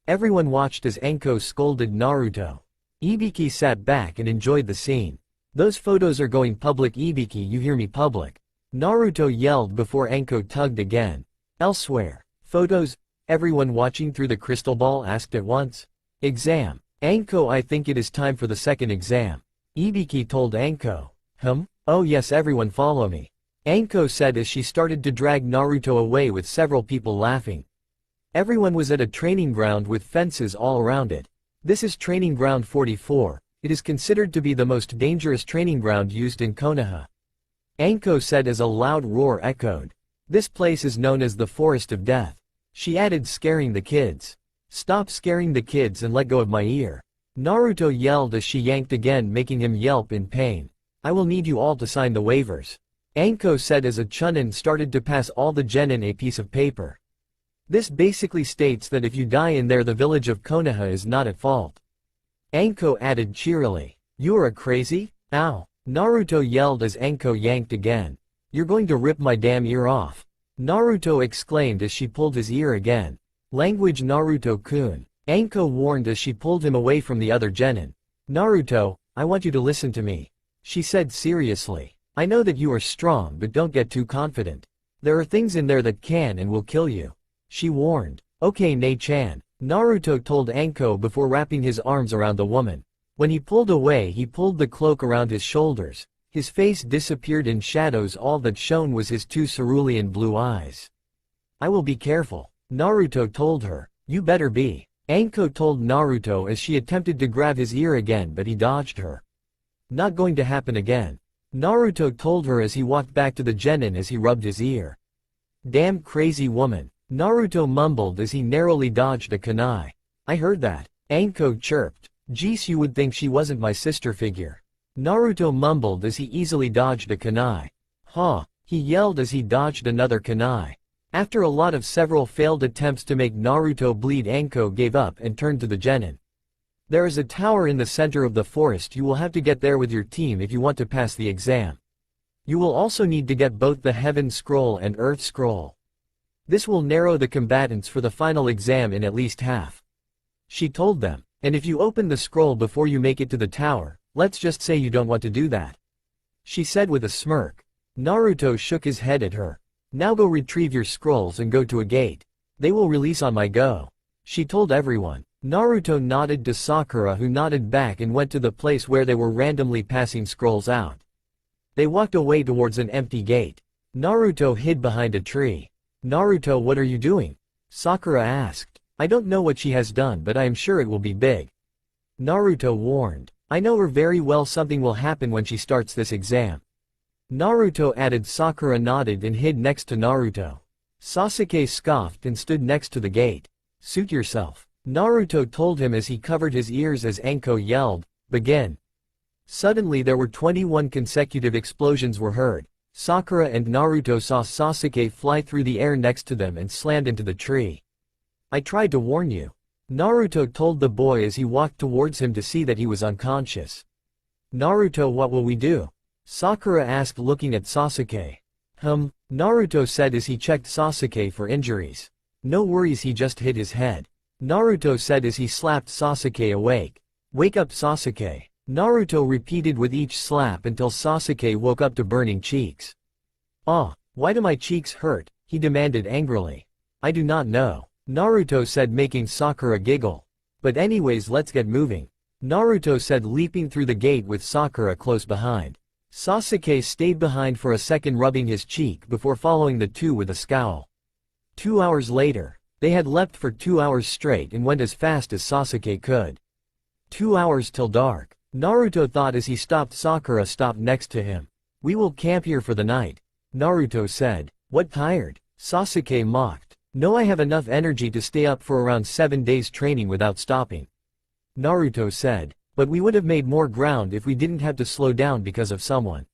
Everyone watched as Anko scolded Naruto. Ibiki sat back and enjoyed the scene. Those photos are going public, Ibiki, you hear me, public. Naruto yelled before Anko tugged again. Elsewhere. Photos? Everyone watching through the crystal ball asked at once. Exam. Anko, I think it is time for the 2nd exam. Ibiki told Anko. Oh yes, everyone follow me. Anko said as she started to drag Naruto away with several people laughing. Everyone was at a training ground with fences all around it. This is training ground 44. It is considered to be the most dangerous training ground used in Konoha. Anko said as a loud roar echoed. This place is known as the Forest of Death. She added, scaring the kids. Stop scaring the kids and let go of my ear. Naruto yelled as she yanked again, making him yelp in pain. I will need you all to sign the waivers. Anko said as a Chunin started to pass all the genin a piece of paper. This basically states that if you die in there, the village of Konoha is not at fault. Anko added cheerily. You are crazy? Ow. Naruto yelled as Anko yanked again. You're going to rip my damn ear off. Naruto exclaimed as she pulled his ear again. Language, Naruto-kun. Anko warned as she pulled him away from the other genin. Naruto, I want you to listen to me. She said seriously. I know that you are strong, but don't get too confident. There are things in there that can and will kill you. She warned. Okay, Nei-chan. Naruto told Anko before wrapping his arms around the woman. When he pulled away, he pulled the cloak around his shoulders. His face disappeared in shadows, all that shone was his 2 cerulean blue eyes. I will be careful. Naruto told her. You better be. Anko told Naruto as she attempted to grab his ear again, but he dodged her. Not going to happen again. Naruto told her as he walked back to the genin as he rubbed his ear. Damn crazy woman. Naruto mumbled as he narrowly dodged a kunai. I heard that. Anko chirped. Jeez, you would think she wasn't my sister figure. Naruto mumbled as he easily dodged a kunai. Huh, he yelled as he dodged another kunai. After a lot of several failed attempts to make Naruto bleed, Anko gave up and turned to the genin. There is a tower in the center of the forest. You will have to get there with your team if you want to pass the exam. You will also need to get both the Heaven Scroll and Earth Scroll. This will narrow the combatants for the final exam in at least half. She told them, and if you open the scroll before you make it to the tower, let's just say you don't want to do that. She said with a smirk. Naruto shook his head at her. Now go retrieve your scrolls and go to a gate. They will release on my go. She told everyone. Naruto nodded to Sakura, who nodded back and went to the place where they were randomly passing scrolls out. They walked away towards an empty gate. Naruto hid behind a tree. Naruto, what are you doing? Sakura asked. I don't know what she has done, but I am sure it will be big. Naruto warned. I know her very well, something will happen when she starts this exam. Naruto added. Sakura nodded and hid next to Naruto. Sasuke scoffed and stood next to the gate. Suit yourself. Naruto told him as he covered his ears as Anko yelled, begin. Suddenly there were 21 consecutive explosions were heard. Sakura and Naruto saw Sasuke fly through the air next to them and slammed into the tree. I tried to warn you. Naruto told the boy as he walked towards him to see that he was unconscious. Naruto, what will we do? Sakura asked, looking at Sasuke. Naruto said as he checked Sasuke for injuries. No worries, he just hit his head. Naruto said as he slapped Sasuke awake. Wake up, Sasuke. Naruto repeated with each slap until Sasuke woke up to burning cheeks. Why do my cheeks hurt? He demanded angrily. I do not know. Naruto said, making Sakura giggle. But anyways, let's get moving. Naruto said, leaping through the gate with Sakura close behind. Sasuke stayed behind for a second, rubbing his cheek before following the two with a scowl. 2 hours later. They had leapt for 2 hours straight and went as fast as Sasuke could. 2 hours till dark. Naruto thought as he stopped. Sakura stopped next to him. We will camp here for the night. Naruto said. What, tired? Sasuke mocked. No, I have enough energy to stay up for around 7 days training without stopping. Naruto said. But we would have made more ground if we didn't have to slow down because of someone.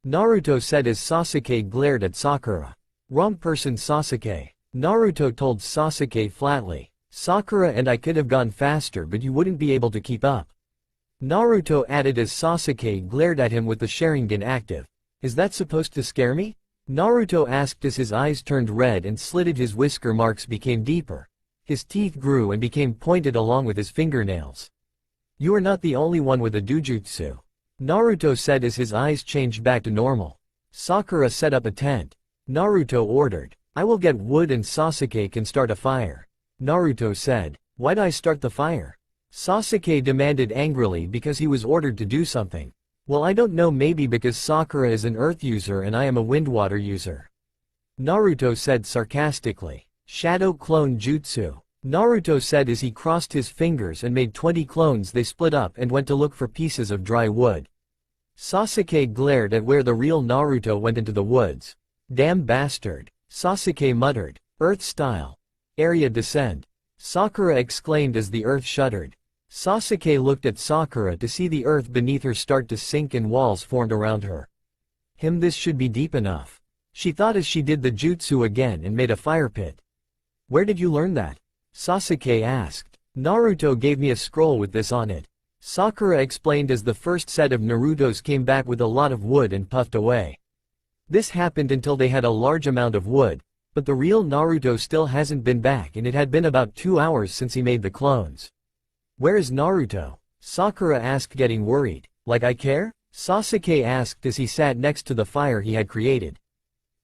Naruto said as Sasuke glared at Sakura. Wrong person, Sasuke. Naruto told Sasuke flatly. Sakura and I could have gone faster, but you wouldn't be able to keep up. Naruto added as Sasuke glared at him with the Sharingan active. Is that supposed to scare me? Naruto asked as his eyes turned red and slitted. His whisker marks became deeper. His teeth grew and became pointed along with his fingernails. You are not the only one with a dojutsu. Naruto said as his eyes changed back to normal. Sakura set up a tent. Naruto ordered. I will get wood and Sasuke can start a fire. Naruto said. Why'd I start the fire? Sasuke demanded angrily because he was ordered to do something. Well, I don't know, maybe because Sakura is an earth user and I am a wind water user. Naruto said sarcastically. Shadow clone jutsu. Naruto said as he crossed his fingers and made 20 clones. They split up and went to look for pieces of dry wood. Sasuke glared at where the real Naruto went into the woods. Damn bastard. Sasuke muttered. Earth style. Area descend. Sakura exclaimed as the earth shuddered. Sasuke looked at Sakura to see the earth beneath her start to sink and walls formed around her. This should be deep enough. She thought as she did the jutsu again and made a fire pit. Where did you learn that? Sasuke asked. Naruto gave me a scroll with this on it. Sakura explained as the first set of Narutos came back with a lot of wood and puffed away. This happened until they had a large amount of wood, but the real Naruto still hasn't been back and it had been about 2 hours since he made the clones. Where is Naruto? Sakura asked, getting worried. Like I care? Sasuke asked as he sat next to the fire he had created.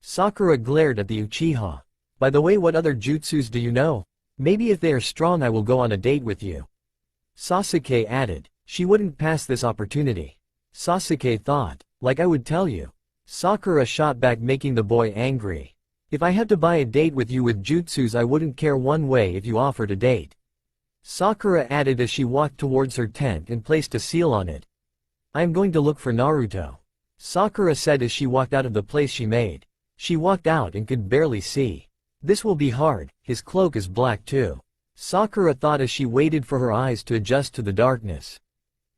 Sakura glared at the Uchiha. By the way, what other jutsus do you know? Maybe if they are strong I will go on a date with you. Sasuke added. She wouldn't pass this opportunity. Sasuke thought. Like I would tell you. Sakura shot back, making the boy angry. If I have to buy a date with you with jutsus, I wouldn't care one way if you offered a date. Sakura added as she walked towards her tent and placed a seal on it. I am going to look for Naruto. Sakura said as she walked out of the place she made. She walked out and could barely see. This will be hard, his cloak is black too. Sakura thought as she waited for her eyes to adjust to the darkness.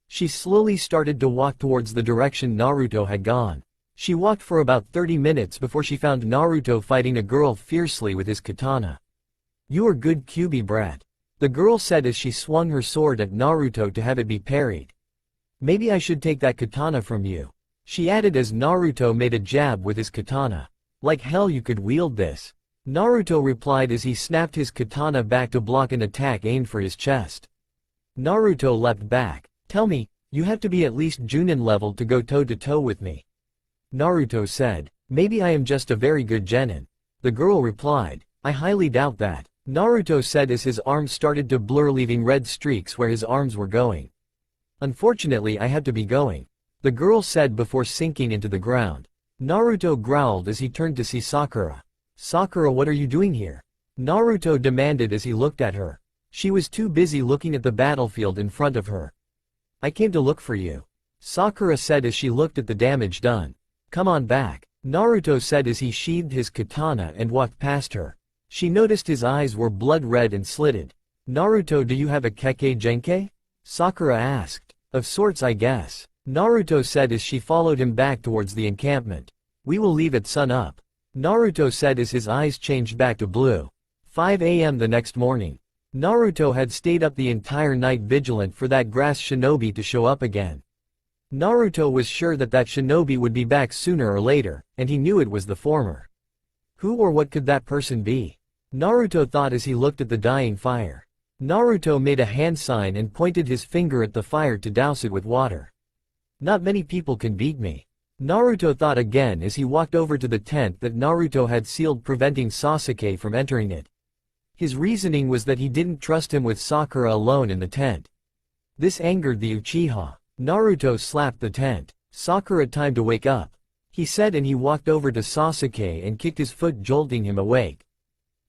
She slowly started to walk towards the direction Naruto had gone. She walked for about 30 minutes before she found Naruto fighting a girl fiercely with his katana. You are good Kyuubi brat. The girl said as she swung her sword at Naruto to have it be parried. Maybe I should take that katana from you. She added as Naruto made a jab with his katana. Like hell you could wield this. Naruto replied as he snapped his katana back to block an attack aimed for his chest. Naruto leapt back. Tell me, you have to be at least Chunin level to go toe-to-toe with me. Naruto said, maybe I am just a very good genin. The girl replied, I highly doubt that. Naruto said as his arms started to blur, leaving red streaks where his arms were going. Unfortunately I have to be going. The girl said before sinking into the ground. Naruto growled as he turned to see Sakura. Sakura, what are you doing here? Naruto demanded as he looked at her. She was too busy looking at the battlefield in front of her. I came to look for you. Sakura said as she looked at the damage done. Come on back. Naruto said as he sheathed his katana and walked past her. She noticed his eyes were blood red and slitted. Naruto, do you have a Kekkei Genkai? Sakura asked. Of sorts, I guess. Naruto said as she followed him back towards the encampment. We will leave at sun up. Naruto said as his eyes changed back to blue. 5 a.m. the next morning. Naruto had stayed up the entire night vigilant for that grass shinobi to show up again. Naruto was sure that shinobi would be back sooner or later, and he knew it was the former. Who or what could that person be? Naruto thought as he looked at the dying fire. Naruto made a hand sign and pointed his finger at the fire to douse it with water. Not many people can beat me. Naruto thought again as he walked over to the tent that Naruto had sealed, preventing Sasuke from entering it. His reasoning was that he didn't trust him with Sakura alone in the tent. This angered the Uchiha. Naruto slapped the tent. Sakura, time to wake up, he said, and he walked over to Sasuke and kicked his foot, jolting him awake.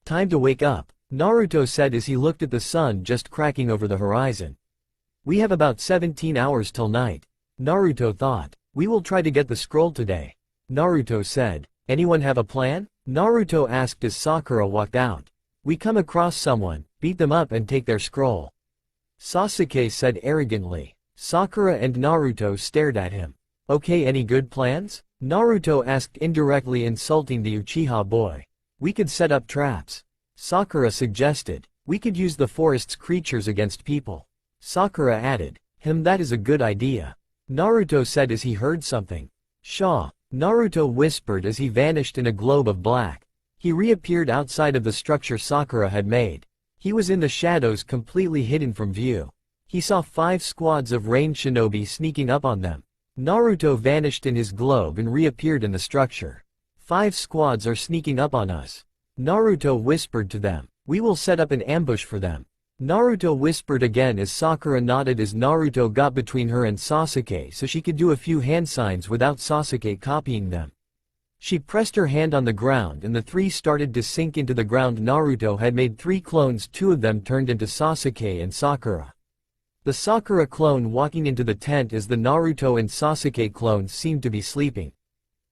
Time to wake up, Naruto said as he looked at the sun just cracking over the horizon. We have about 17 hours till night. Naruto thought. We will try to get the scroll today. Naruto said. Anyone have a plan? Naruto asked as Sakura walked out. We come across someone, beat them up and take their scroll. Sasuke said arrogantly. Sakura and Naruto stared at him. Okay, any good plans? Naruto asked, indirectly insulting the Uchiha boy. We could set up traps. Sakura suggested. We could use the forest's creatures against people. Sakura added. That is a good idea. Naruto said as he heard something. Shaw. Naruto whispered as he vanished in a globe of black. He reappeared outside of the structure Sakura had made. He was in the shadows, completely hidden from view. He saw 5 squads of rain shinobi sneaking up on them. Naruto vanished in his globe and reappeared in the structure. 5 squads are sneaking up on us. Naruto whispered to them. We will set up an ambush for them. Naruto whispered again as Sakura nodded as Naruto got between her and Sasuke so she could do a few hand signs without Sasuke copying them. She pressed her hand on the ground and the 3 started to sink into the ground. Naruto had made 3 clones, 2 of them turned into Sasuke and Sakura. The Sakura clone walking into the tent as the Naruto and Sasuke clones seemed to be sleeping.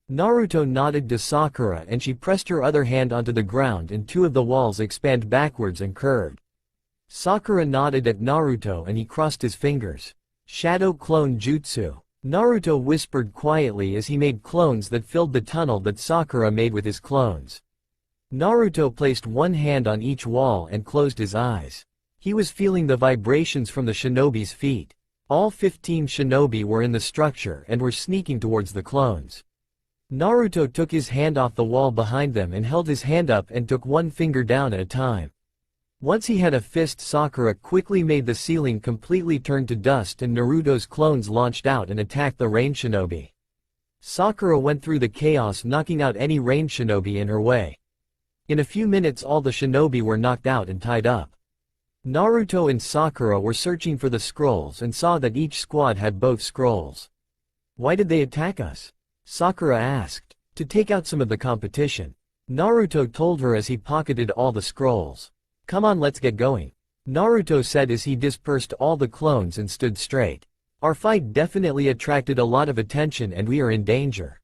Naruto nodded to Sakura and she pressed her other hand onto the ground and 2 of the walls expanded backwards and curved. Sakura nodded at Naruto and he crossed his fingers. Shadow Clone Jutsu. Naruto whispered quietly as he made clones that filled the tunnel that Sakura made with his clones. Naruto placed one hand on each wall and closed his eyes. He was feeling the vibrations from the shinobi's feet. All 15 shinobi were in the structure and were sneaking towards the clones. Naruto took his hand off the wall behind them and held his hand up and took one finger down at a time. Once he had a fist, Sakura quickly made the ceiling completely turn to dust and Naruto's clones launched out and attacked the rain shinobi. Sakura went through the chaos, knocking out any rain shinobi in her way. In a few minutes all the shinobi were knocked out and tied up. Naruto and Sakura were searching for the scrolls and saw that each squad had both scrolls. Why did they attack us? Sakura asked. To take out some of the competition. Naruto told her as he pocketed all the scrolls. Come on, let's get going. Naruto said as he dispersed all the clones and stood straight. Our fight definitely attracted a lot of attention and we are in danger.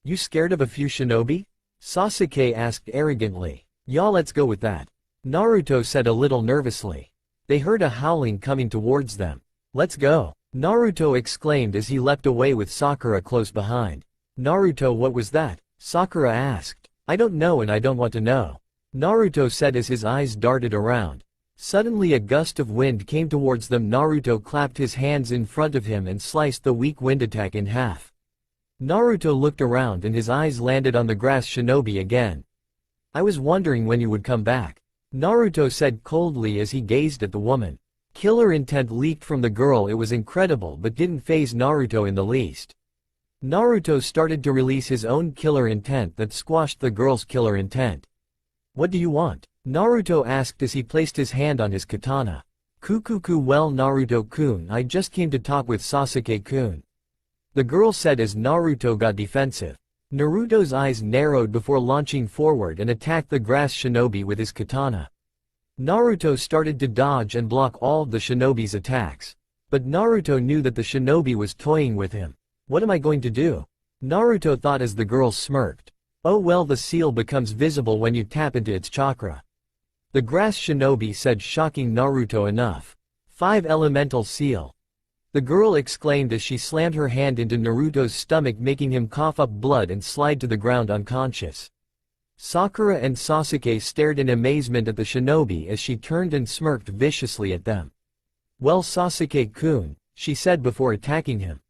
You scared of a few shinobi? Sasuke asked arrogantly. Yeah, let's go with that. Naruto said a little nervously. They heard a howling coming towards them. Let's go. Naruto exclaimed as he leapt away with Sakura close behind. Naruto, what was that? Sakura asked. I don't know and I don't want to know. Naruto said as his eyes darted around. Suddenly a gust of wind came towards them. Naruto clapped his hands in front of him and sliced the weak wind attack in half. Naruto looked around and his eyes landed on the grass shinobi again. I was wondering when you would come back. Naruto said coldly as he gazed at the woman. Killer intent leaked from the girl. It was incredible but didn't faze Naruto in the least. Naruto started to release his own killer intent that squashed the girl's killer intent. What do you want? Naruto asked as he placed his hand on his katana. Kukuku, well Naruto-kun, I just came to talk with Sasuke-kun. The girl said as Naruto got defensive. Naruto's eyes narrowed before launching forward and attacked the grass shinobi with his katana. Naruto started to dodge and block all of the shinobi's attacks. But Naruto knew that the shinobi was toying with him. What am I going to do? Naruto thought as the girl smirked. Oh well, the seal becomes visible when you tap into its chakra. The grass shinobi said, shocking Naruto enough. 5 elemental seal. The girl exclaimed as she slammed her hand into Naruto's stomach, making him cough up blood and slide to the ground unconscious. Sakura and Sasuke stared in amazement at the shinobi as she turned and smirked viciously at them. Well Sasuke-kun, she said before attacking him.